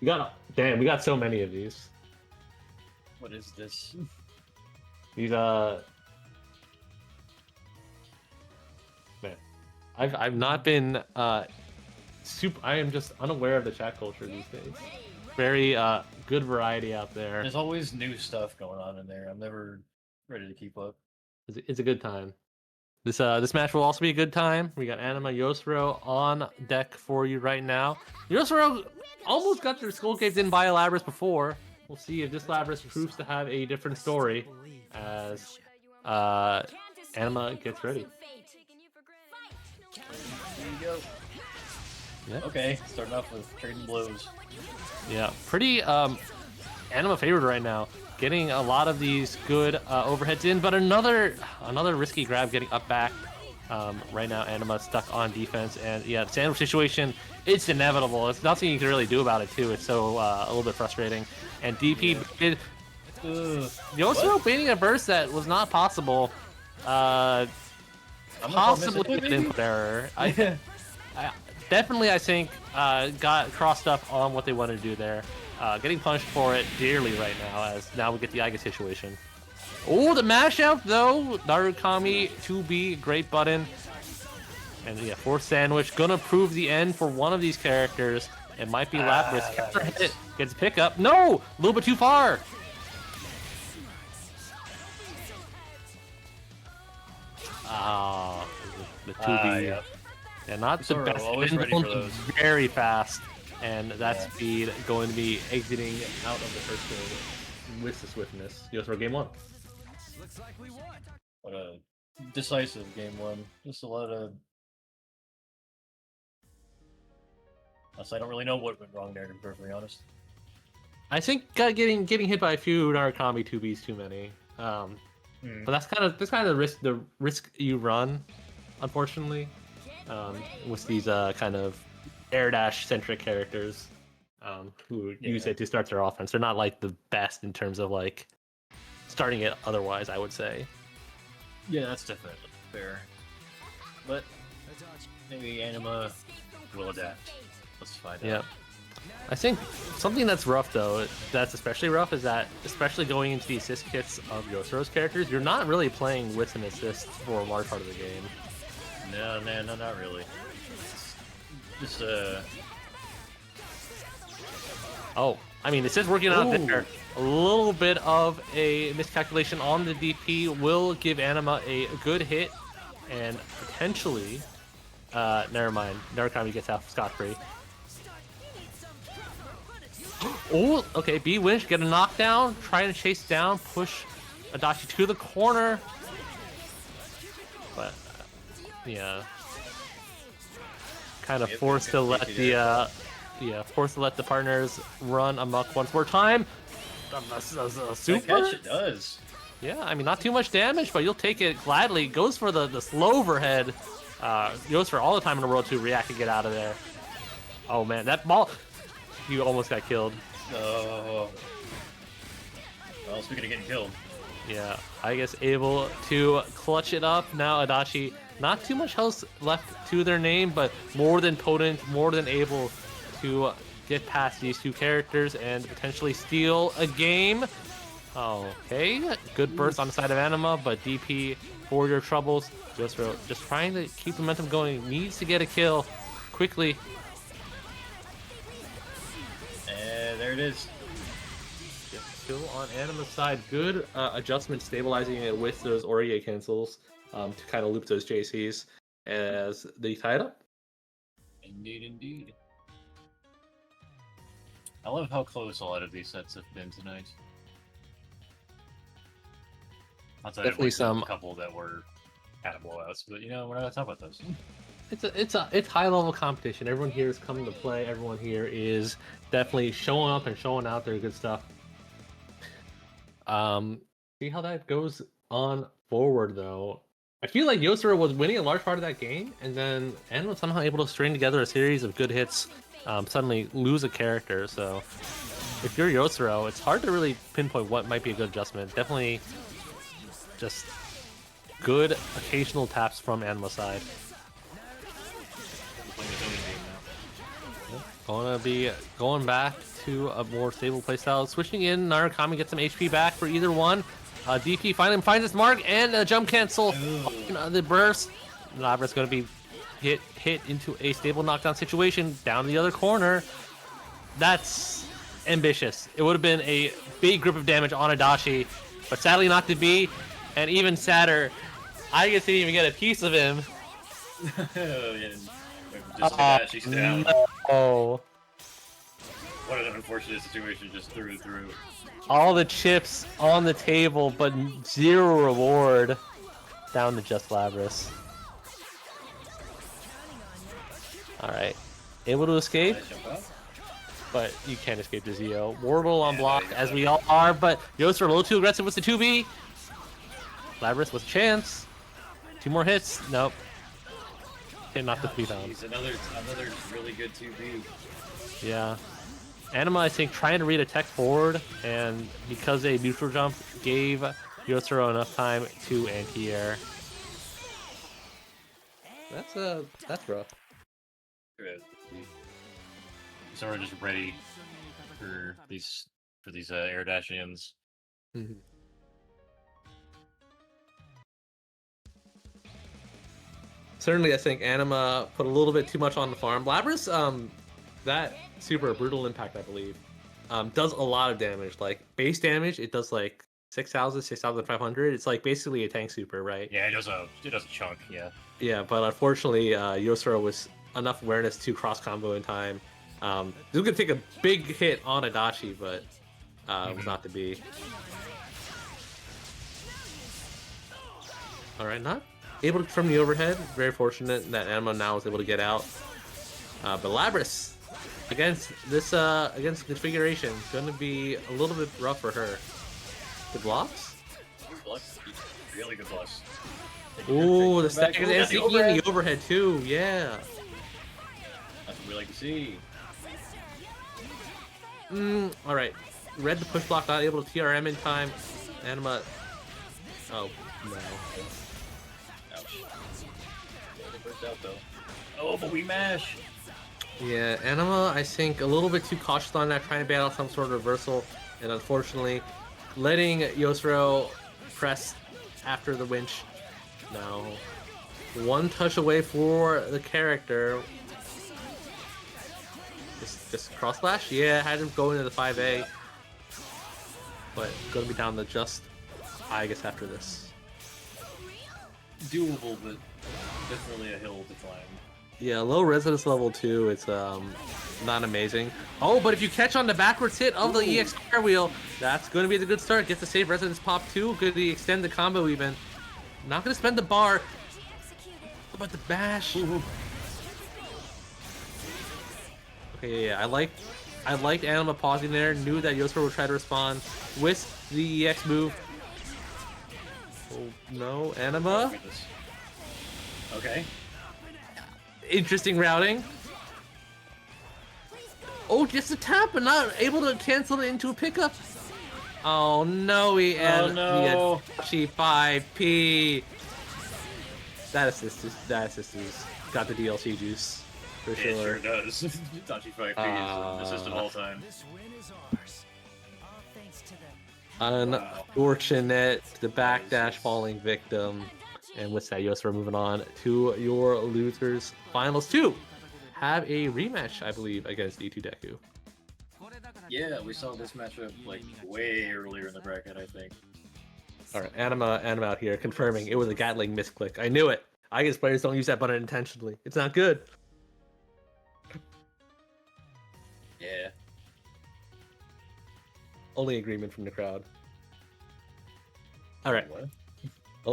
We got so many of these. What is this? These man. I've not been I am just unaware of the chat culture these days. Very good variety out there. There's always new stuff going on in there. I'm never ready to keep up. It's a good time. This match will also be a good time. We got Anima Yosuro on deck for you right now. Yosuro almost got their skull caved in by Labras before. We'll see if this Labras proves to have a different story as Anima gets ready. There you go. Yeah. Okay, starting off with trading blows. Yeah, pretty Anima favored right now, getting a lot of these good overheads in, but another risky grab getting up back. Right now, Anima stuck on defense, and the sandwich situation, it's inevitable. It's nothing you can really do about it too. It's so a little bit frustrating. And DP did Yosuro baiting a burst that was not possible. Possibly an input error. Definitely, I think, got crossed up on what they wanted to do there. Getting punished for it dearly right now, as now we get the Aiga situation. Oh, the mash out, though! Narukami 2B, great button. And fourth sandwich, gonna prove the end for one of these characters. It might be Lapras. Counter hit, gets pick up. No! A little bit too far! Ah, the 2B. Yep. Yeah, not the best. Always ready for those. Very fast, and that speed going to be exiting out of the first game with the swiftness. Yosuro game 1. What a decisive game 1. Just a lot of. I don't really know what went wrong there, to be perfectly honest. I think getting hit by a few Narukami 2Bs too many. But that's kind of the risk you run, unfortunately. With these kind of air dash centric characters who use it to start their offense. They're not like the best in terms of like starting it otherwise, I would say. Yeah, that's definitely fair. But maybe Anima will adapt. Let's find out. Yeah. I think something that's rough though, that's especially rough, is that especially going into the assist kits of Yosuro's characters, you're not really playing with an assist for a large part of the game. No, not really. Just Oh, I mean, this is working out there. A little bit of a miscalculation on the DP will give Anima a good hit, and potentially, never mind. Narukami gets out scot-free. Oh, okay. B Winch get a knockdown, trying to chase down, push Adachi to the corner. But yeah, kind of forced to let the forced to let the partners run amok once more time. Super. Catch it does. Yeah, I mean, not too much damage, but you'll take it gladly. Goes for the slow overhead. Goes for all the time in the world to react and get out of there. Oh man, that ball! You almost got killed. Oh. Well, speaking of getting killed. Yeah, I guess able to clutch it up. Now Adachi, not too much health left to their name, but more than potent, more than able to get past these two characters and potentially steal a game. Okay, good burst on the side of Anima, but DP for your troubles. Just trying to keep momentum going. Needs to get a kill quickly. And there it is. Kill on Anima's side. Good adjustment, stabilizing it with those Aurier cancels to kind of loop those JCs as they tie it up. Indeed, indeed. I love how close a lot of these sets have been tonight. Definitely some a couple that were kind of blowouts, but you know, we're not gonna talk about those. It's high level competition. Everyone here is coming to play. Everyone here is definitely showing up and showing out their good stuff. See how that goes on forward though. I feel like Yosura was winning a large part of that game, and then Anna was somehow able to string together a series of good hits. Suddenly lose a character. So if you're Yosura, it's hard to really pinpoint what might be a good adjustment. Definitely just good occasional taps from Anima side. Gonna be going back to a more stable playstyle. Switching in, Narukami gets some HP back for either one. DP finally finds its mark and a jump cancel. The burst. Labra's gonna be hit into a stable knockdown situation down the other corner. That's ambitious. It would have been a big grip of damage on Adachi, but sadly not to be. And even sadder, I guess didn't even get a piece of him. Just Adashi's down. No. What an unfortunate situation, just through and through. All the chips on the table, but zero reward. Down to just Labras. Alright. Able to escape, but you can't escape to Zio. Wardle on block, as we all are, but Yosura a little too aggressive with the 2B. Labras with a chance. 2 more hits. Nope. Not to be found. Another really good 2B. Yeah. Anima, I think, trying to read a tech forward, and because a neutral jump gave Yosura enough time to anti-air. That's rough. So we're just ready for these air dashians. Mm-hmm. Certainly, I think Anima put a little bit too much on the farm. Labras, that super brutal impact, I believe, does a lot of damage. Like base damage, it does like 6,000, 6,500. It's like basically a tank super, right? Yeah, it does a chunk. Yeah. Yeah, but unfortunately, Yosura was enough awareness to cross combo in time. It was gonna take a big hit on Adachi, but it was not to be. All right, not able to from the overhead. Very fortunate that Anima now is able to get out. But Labras against this configuration going to be a little bit rough for her. Good blocks. Good blocks. Really good blocks. Ooh, the second and the overhead too. Yeah. That's what we like to see. All right. Read the push block, not able to TRM in time. Anima. Oh no. Out, though. Oh, but we mash. Yeah, Anima, I think, a little bit too cautious on that, trying to battle some sort of reversal, and unfortunately, letting Yosura press after the winch. Now, 1 touch away for the character. Just cross slash? Yeah, had him go into the 5A, but gonna be down to just, I guess, after this. Doable, but definitely a hill to climb. Yeah, low resonance level 2, it's not amazing. Oh, but if you catch on the backwards hit of the EX square wheel, that's going to be the good start. Get the save resonance pop too. Good to extend the combo even. Not going to spend the bar. How about the bash? Okay, yeah, I liked Anima pausing there. Knew that Yosura would try to respond with the EX move. Oh no, Anima. Okay. Interesting routing. Oh, just a tap, but not able to cancel it into a pickup. Oh no, he had the Adachi 5P. That assist is got the DLC juice for sure. It sure does. Adachi 5P is the assist of all time. This win is ours. All thanks to them. Unfortunate, the backdash falling victim. And with that, Yosura moving on to your losers finals 2. Have a rematch, I believe, against E2 Deku. Yeah, we saw this matchup like way earlier in the bracket, I think. All right, Anima out here confirming it was a Gatling misclick. I knew it. I guess players don't use that button intentionally. It's not good. Yeah. Only agreement from the crowd. All right. What?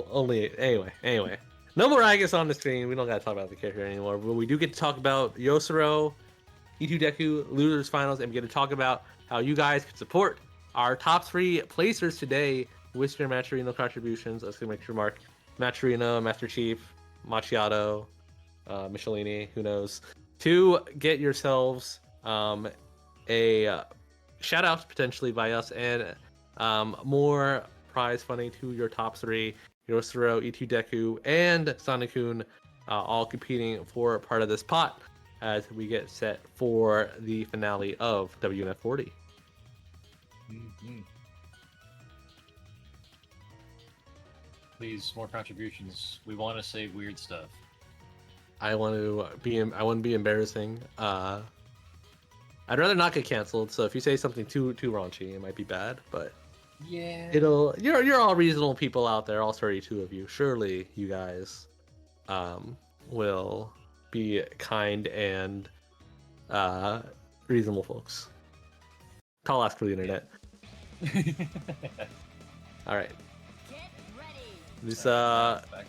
Only anyway. No more Agus on the screen. We don't gotta talk about the character anymore. But we do get to talk about Yosuro, E2 Deku losers finals, and we get to talk about how you guys can support our top 3 placers today with your Maturino contributions. Let's make sure mark Maturino, Master Chief, Macchiato, Michelini, who knows, to get yourselves a shout out potentially by us and more prize funding to your top 3. Yosuro, E2 Deku, and Sanakun all competing for part of this pot as we get set for the finale of WNF40. Please, more contributions. We want to say weird stuff. I want to be embarrassing. I'd rather not get canceled. So if you say something too raunchy, it might be bad. But yeah, you're all reasonable people out there, all 32 of you. Surely you guys will be kind and reasonable folks. Tall ask for the internet. All right. This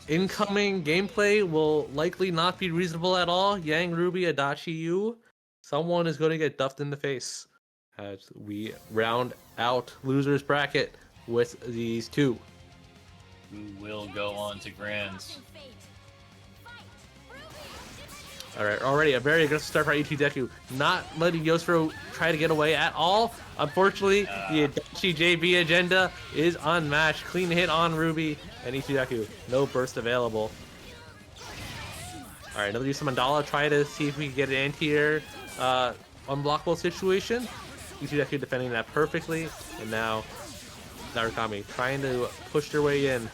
incoming gameplay will likely not be reasonable at all. Yang, Ruby, Adachi, you. Someone is going to get duffed in the face as we round out losers bracket with these 2. Who will go on to Grands. Alright, already a very aggressive start by E2 Deku. Not letting Yosuro try to get away at all. Unfortunately, the Adachi JB agenda is unmatched. Clean hit on Ruby and E2 Deku. No burst available. Alright, another use of Mandala. Try to see if we can get an anti-air unblockable situation. E2 Deku defending that perfectly. And now Narukami trying to push their way in.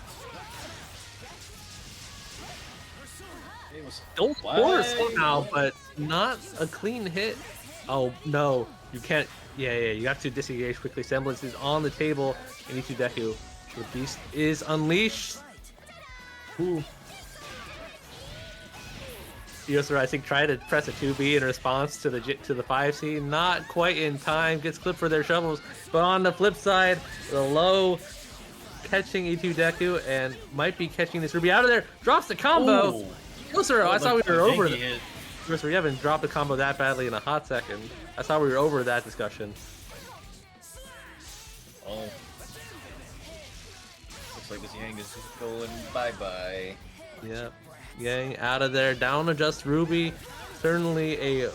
Don't force somehow, but not a clean hit. Oh no, you can't. Yeah, you have to disengage quickly. Semblance is on the table, and E2 Deku. The beast is unleashed. Ooh. Yosura, I think, tried to press a 2B in response to the 5C. Not quite in time. Gets clipped for their shovels. But on the flip side, the low catching E2 Deku and might be catching this Ruby out of there. Drops the combo. Yosura, I thought we were over that. Yosura, you haven't dropped a combo that badly in a hot second. I thought we were over that discussion. Oh. Looks like this Yang is going bye-bye. Yep. Yang out of there. Down to just Ruby. Certainly a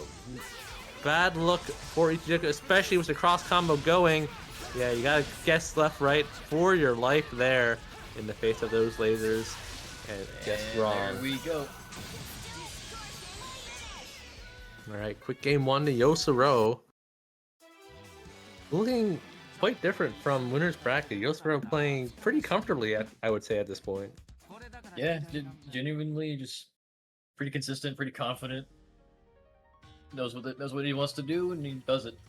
bad look for E2 Deku, especially with the cross combo going. Yeah, you gotta guess left, right for your life there in the face of those lasers. And guess wrong. There we go. Alright, quick game 1 to Yosuro. Looking quite different from winner's bracket. Yosuro playing pretty comfortably, I would say, at this point. Yeah, genuinely just pretty consistent, pretty confident. Knows what he wants to do, and he does it.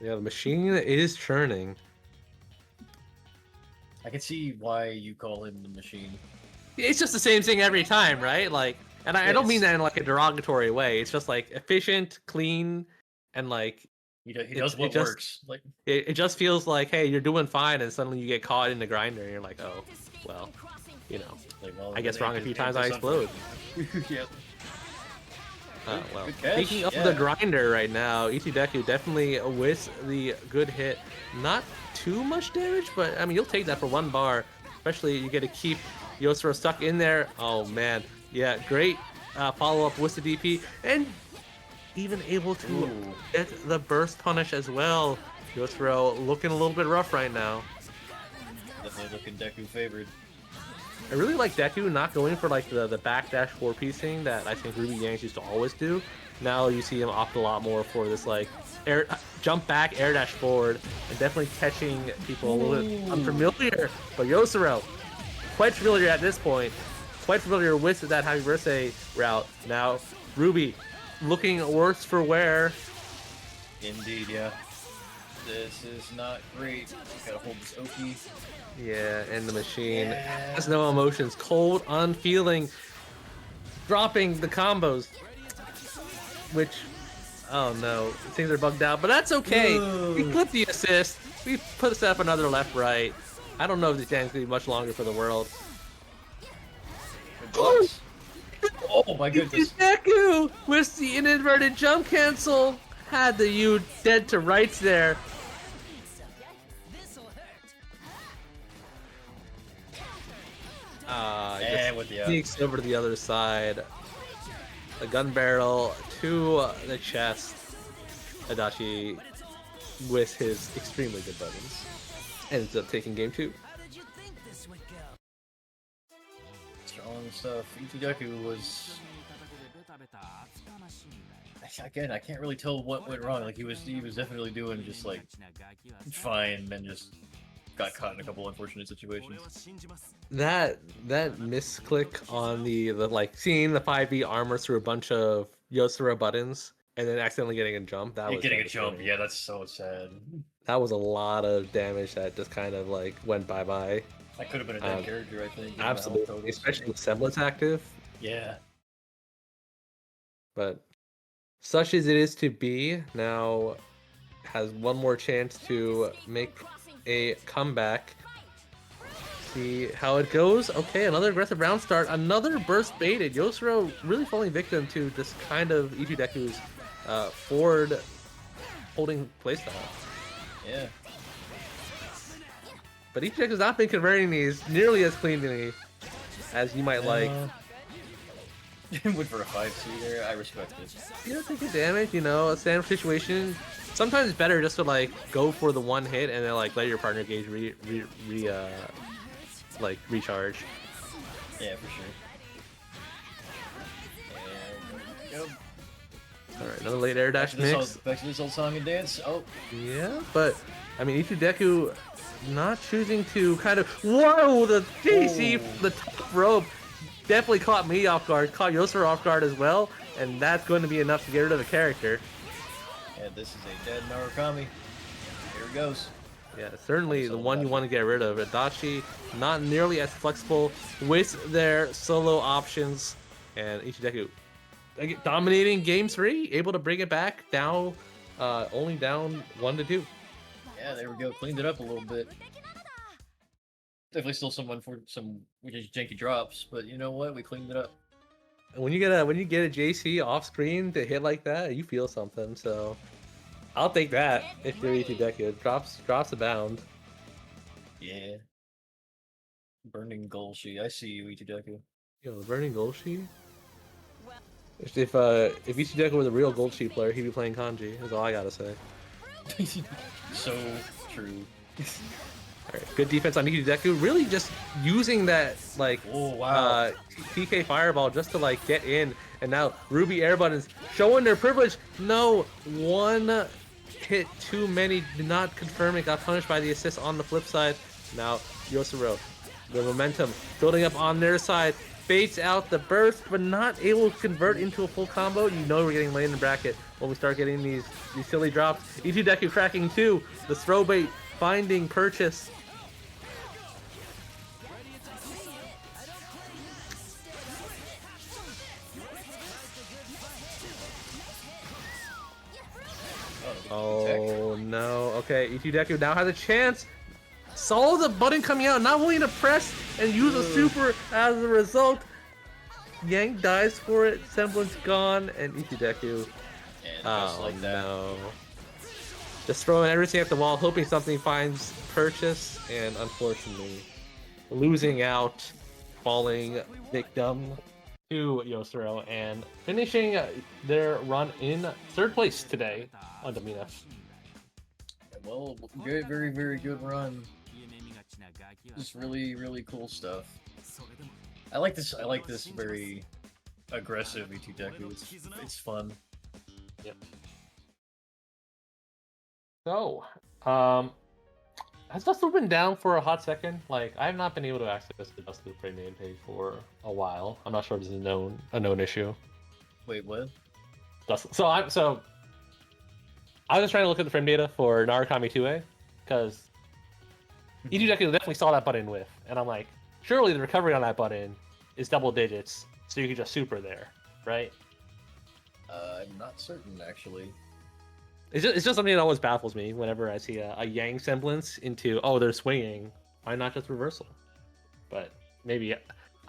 Yeah, the machine is churning. I can see why you call him the machine. It's just the same thing every time, right? Like, and I don't mean that in like a derogatory way. It's just like efficient, clean, and like he does what works. Like it just feels like, hey, you're doing fine, and suddenly you get caught in the grinder, and you're like, oh, well. you know, Like, well, I guess they wrong a just few did times, I this explode. Yep. Well, Good catch, speaking of the grinder right now, Deku definitely with the good hit. Not too much damage, but I mean, you'll take that for 1 bar. Especially you get to keep Yosuro stuck in there. Oh man, yeah, great follow-up with the DP, and even able to get the burst punish as well. Yosuro looking a little bit rough right now. Definitely looking Deku favored. I really like Deku not going for like the backdash 4-piecing that I think Ruby Yangs used to always do. Now you see him opt a lot more for this like air jump back, air dash forward, and definitely catching people a little bit unfamiliar. But Yosuro, quite familiar at this point, quite familiar with that Happy Birthday route. Now Ruby looking worse for wear. Indeed, yeah. This is not great. Gotta hold this Oki. Yeah, and the machine has no emotions. Cold, unfeeling. Dropping the combos. Which, oh no, things are bugged out, but that's okay. We clipped the assist. We put us up another left, right. I don't know if this game's gonna be much longer for the world. Oh my goodness. Deku with the inadvertent jump cancel. Had the U dead to rights there. With the Sneaks over to the other side. The gun barrel to the chest. Adachi with his extremely good buttons ends up taking game 2. Strong stuff. Deku was. Again, I can't really tell what went wrong. Like he was definitely doing just like fine, and just got caught in a couple unfortunate situations. That misclick on the like seeing the 5e armor through a bunch of Yosura buttons and then accidentally getting a jump. That was getting a jump. Yeah, that's so sad. That was a lot of damage that just kind of like went bye. That could have been a dead character, I think. Absolutely, especially with semblance active. Yeah. But such as it is to be, now has one more chance to make a comeback. See how it goes. Okay, another aggressive round start, another burst baited. Yosuro really falling victim to this kind of Deku's forward holding playstyle. Yeah. But Deku has not been converting these nearly as cleanly as you might like. Went for a 5C there. I respect it. You know, take the damage. You know, a standard situation. Sometimes it's better just to like go for the one hit and then like let your partner gauge recharge. Yeah, for sure. And go. All right, another late air dash mix. Back to this old song and dance. Oh. Yeah, but I mean, Deku not choosing to kind of the JC the top rope definitely caught me off guard, caught Yosura off guard as well, and that's going to be enough to get rid of the character. Yeah, this is a dead Narukami. Here it goes. Yeah, certainly the one you want to get rid of. Adachi not nearly as flexible with their solo options, and Deku dominating game 3, able to bring it back down, only down 1-2. Yeah, there we go. Cleaned it up a little bit. Definitely still some janky drops, but you know what? We cleaned it up. When you get a JC off screen to hit like that, you feel something. So I'll take that if you're Deku. Drops abound. Yeah. Burning Golshi. I see you, Deku. Yo, the Burning Golshi. If Deku was a real Golshi player, he'd be playing Kanji. That's all I gotta say. So true. Alright, good defense on Deku. Really just using that like TK fireball just to like get in, and now Ruby air buttons showing their privilege. No, one hit too many, did not confirm it, got punished by the assist on the flip side. Now Yosuro, the momentum building up on their side, baits out the burst, but not able to convert into a full combo. You know we're getting late in the bracket when we start getting these silly drops. Deku cracking too. The throw bait finding purchase. Oh no. Okay, Deku now has a chance saw the button coming out, not willing to press and use a super as a result. Yang dies for it, semblance gone, and Ichideku. And Oh like that. no. Just throwing everything at the wall, hoping something finds purchase, and unfortunately, losing out, falling victim to Yosuro, and finishing their run in 3rd place today on WNF. Well, very, very, very good run. Just really, really cool stuff. I like this. I like this very aggressive Ichideku. It's fun. Yep. So, has Dustin been down for a hot second? Like, I have not been able to access the Dustin Frame name page for a while. I'm not sure if this is a known issue. Wait, what? Dustin. So I was just trying to look at the frame data for Narukami 2A because Ichideku definitely saw that button whiff, and I'm like, surely the recovery on that button is double digits, so you can just super there, right? I'm not certain actually. It's just something that always baffles me whenever I see a Yang semblance into, oh, they're swinging. Why not just reversal? But maybe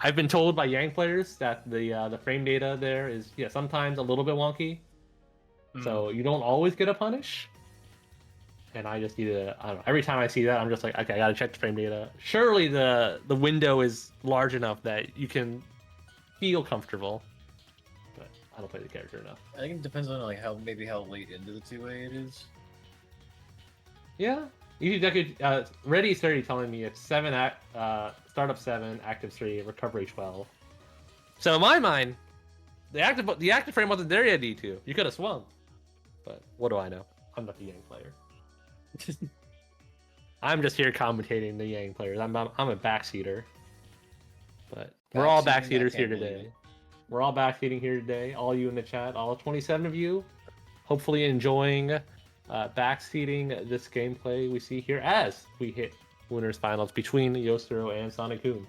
I've been told by Yang players that the frame data there is sometimes a little bit wonky, so you don't always get a punish. And I just need to, I don't know. Every time I see that, I'm just like, okay, I gotta check the frame data. Surely the window is large enough that you can feel comfortable. I don't play the character enough. I think it depends on like how late into the 2A it is. Yeah, Ichideku, Ready started telling me it's startup 7, active 3, recovery 12. So in my mind, the active frame wasn't there yet. D2, you could have swung, but what do I know? I'm not the Yang player. I'm just here commentating the Yang players. I'm a backseater, but we're all backseaters here today. We're all backseating here today. All you in the chat, all 27 of you, hopefully enjoying backseating this gameplay we see here as we hit winners finals between Yosuro and Sonic-kun.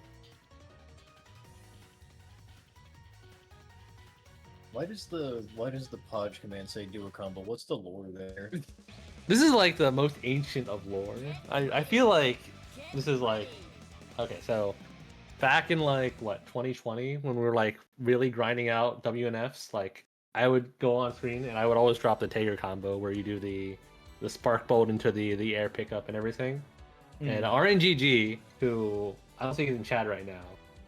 Why does the Podge command say do a combo? What's the lore there? This is like the most ancient of lore. I feel like this is like, okay, so back in like what 2020 when we were like really grinding out WNFs, like I would go on screen and I would always drop the Tager combo where you do the spark bolt into the air pickup and everything. And RNGG, who I don't think he's in chat right now,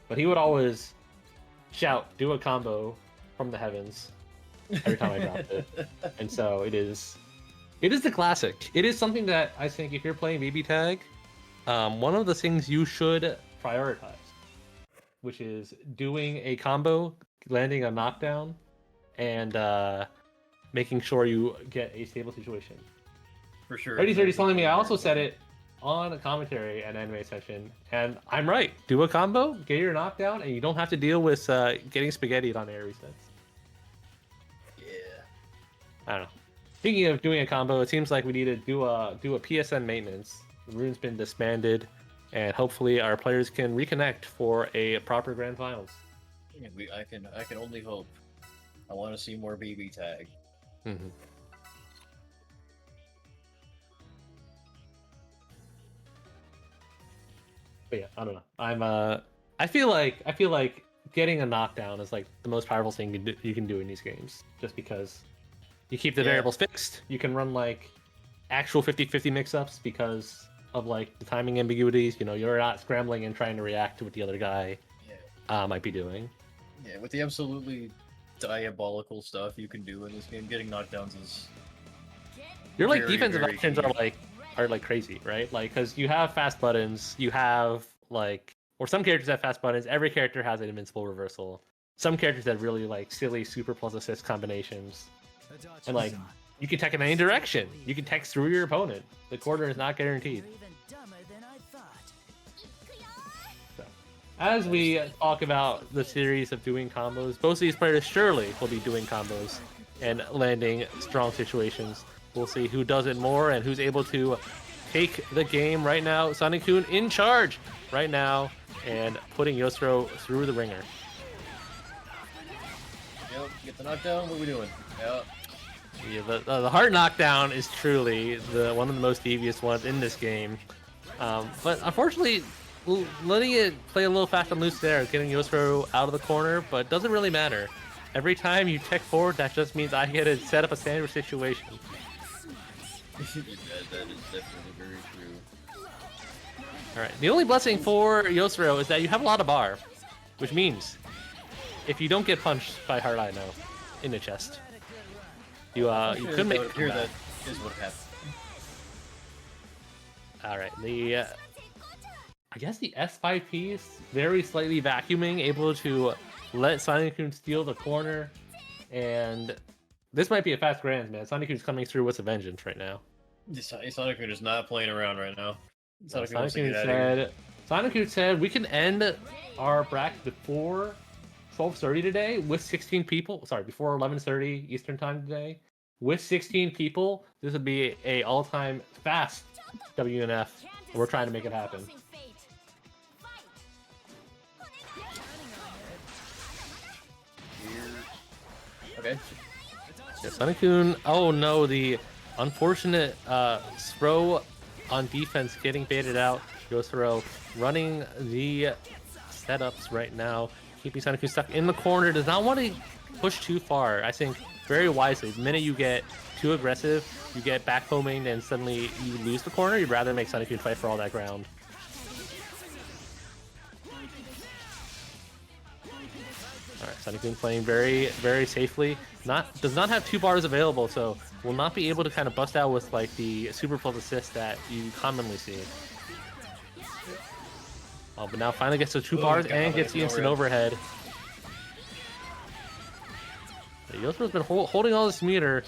but he would always shout, do a combo from the heavens every time I dropped it. And so it is the classic. It is something that I think if you're playing BBTAG, one of the things you should prioritize, which is doing a combo, landing a knockdown, and making sure you get a stable situation. For sure. Ready30's telling me I also said it on a commentary at Anime Session, and I'm right. Do a combo, get your knockdown, and you don't have to deal with getting spaghettied on air resets. Yeah. I don't know. Speaking of doing a combo, it seems like we need to do a PSN maintenance. The room's been disbanded, and hopefully our players can reconnect for a proper grand finals. Yeah, I can only hope. I want to see more BBTAG. Mm-hmm. But yeah, I don't know. I feel like getting a knockdown is like the most powerful thing you can do in these games, just because you keep the variables fixed. You can run like actual 50-50 mix-ups because of like the timing ambiguities. You know, you're not scrambling and trying to react to what the other guy might be doing. Yeah, with the absolutely diabolical stuff you can do in this game, getting knockdowns is your like very, defensive very options key. are like crazy, right? Like, because you have fast buttons, you have like, or some characters have fast buttons. Every character has an invincible reversal. Some characters have really like silly super plus assist combinations, and like you can tech in any direction. You can tech through your opponent. The corner is not guaranteed. So, as we talk about the series of doing combos, both of these players surely will be doing combos and landing strong situations. We'll see who does it more and who's able to take the game right now. Sonic-kun in charge right now and putting Yosuro through the ringer. Yep, get the knockdown. What are we doing? Yep. Yeah, the heart knockdown is truly one of the most devious ones in this game. But unfortunately, letting it play a little fast and loose there, getting Yosro out of the corner, but it doesn't really matter. Every time you tech forward, that just means I get to set up a sandwich situation. that is definitely very true. Alright, the only blessing for Yosro is that you have a lot of bar, which means if you don't get punched by Hard Eye now in the chest, you could make it. That is what happened. Alright, I guess the S5P is very slightly vacuuming, able to let Sonic-kun steal the corner, and this might be a fast grand, man. Sonic-kun's coming through with a vengeance right now. Sonic-kun is not playing around right now. Sonic-kun said we can end our bracket before 12:30 today with 16 people. Sorry, before 11:30 Eastern time today with 16 people. This would be a all-time fast WNF. We're trying to make it happen. Okay. Yeah, Sonic-kun. Oh no, the unfortunate throw on defense getting baited out. Yosro running the setups right now, keeping Sonic-kun stuck in the corner. Does not want to push too far. I think very wisely. The minute you get too aggressive, you get back homing, and suddenly you lose the corner. You'd rather make Sonic-kun fight for all that ground. Alright, Sonic-kun playing very, very safely. Does not have 2 bars available, so will not be able to kind of bust out with like the super plus assist that you commonly see. Oh, but now finally gets the 2 bars and gets the instant overhead. Yosro's been holding all this meter.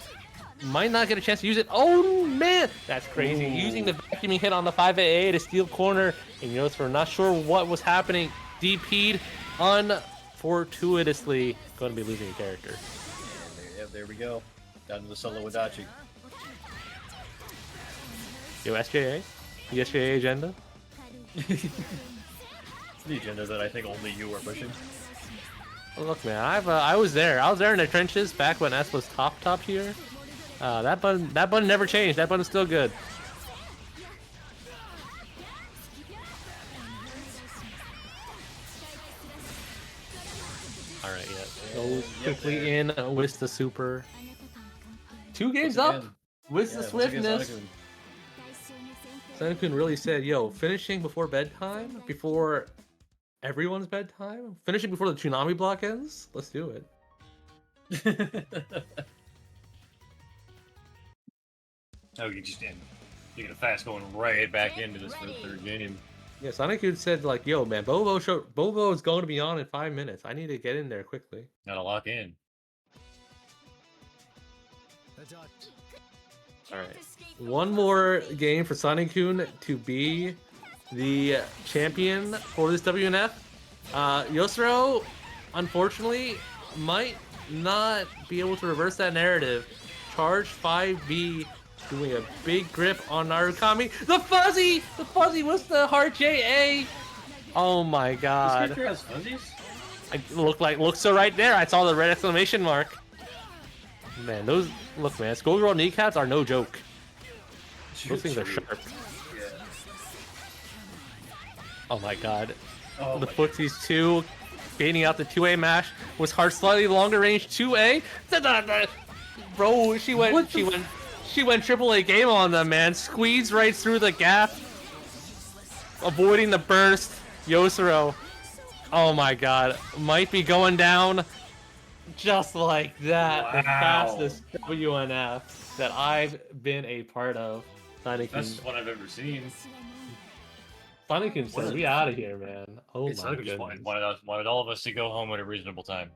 Might not get a chance to use it. Oh man, that's crazy. Ooh. Using the vacuuming hit on the 5AA to steal corner, and Yosro not sure what was happening. DP'd unfortuitously, going to be losing a character. And there we go. Down to the solo Wadachi. Yo, SJA? The SJA agenda? The agenda that I think only you are pushing. Well, look, man, I was there. I was there in the trenches back when S was top tier. That button never changed. That button's still good. All right, yeah. Goes quickly in with the super. 2 games up with the swiftness. Sonic-kun really said, "Yo, finishing before bedtime, before everyone's bedtime, finishing before the tsunami block ends. Let's do it." Oh, you get a fast going right back into this for the 3rd game. Yeah, Sonic-kun said like, "Yo, man, Bobo is going to be on in 5 minutes. I need to get in there quickly. Gotta lock in." All right, 1 more game for Sonic-kun to be the champion for this WNF. Yosro, unfortunately, might not be able to reverse that narrative. Charge 5B, doing a big grip on Narukami. The fuzzy with the heart JA. Oh my god. This character has fuzzies? Looks so right there. I saw the red exclamation mark. Man, look, man, Skullgirl kneecaps are no joke. Those things are sharp. Yeah. Oh my god. Oh the footsies 2, baiting out the 2A mash was hard, slightly longer range 2A. Bro, she went AAA game on them, man. Squeeze right through the gap, avoiding the burst. Yosro, oh my god, might be going down just like that. Wow. The fastest WNF that I've been a part of. That's what I've ever seen. Sonic-kun said, "We out of here, man." Oh my goodness. Wanted all of us to go home at a reasonable time.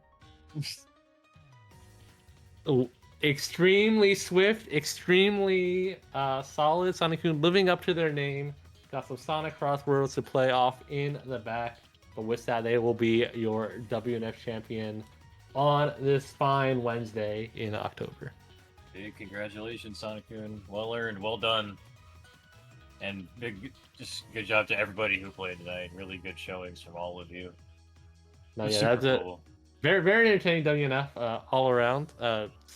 Extremely swift, extremely solid. Sonic-kun living up to their name. Got some Sonic Cross Worlds to play off in the back. But with that, they will be your WNF champion on this fine Wednesday in October. Big congratulations, Sonic-kun. Well earned, well done. And just good job to everybody who played tonight. Really good showings from all of you. No, yeah, that's cool. Very, very entertaining WNF all around.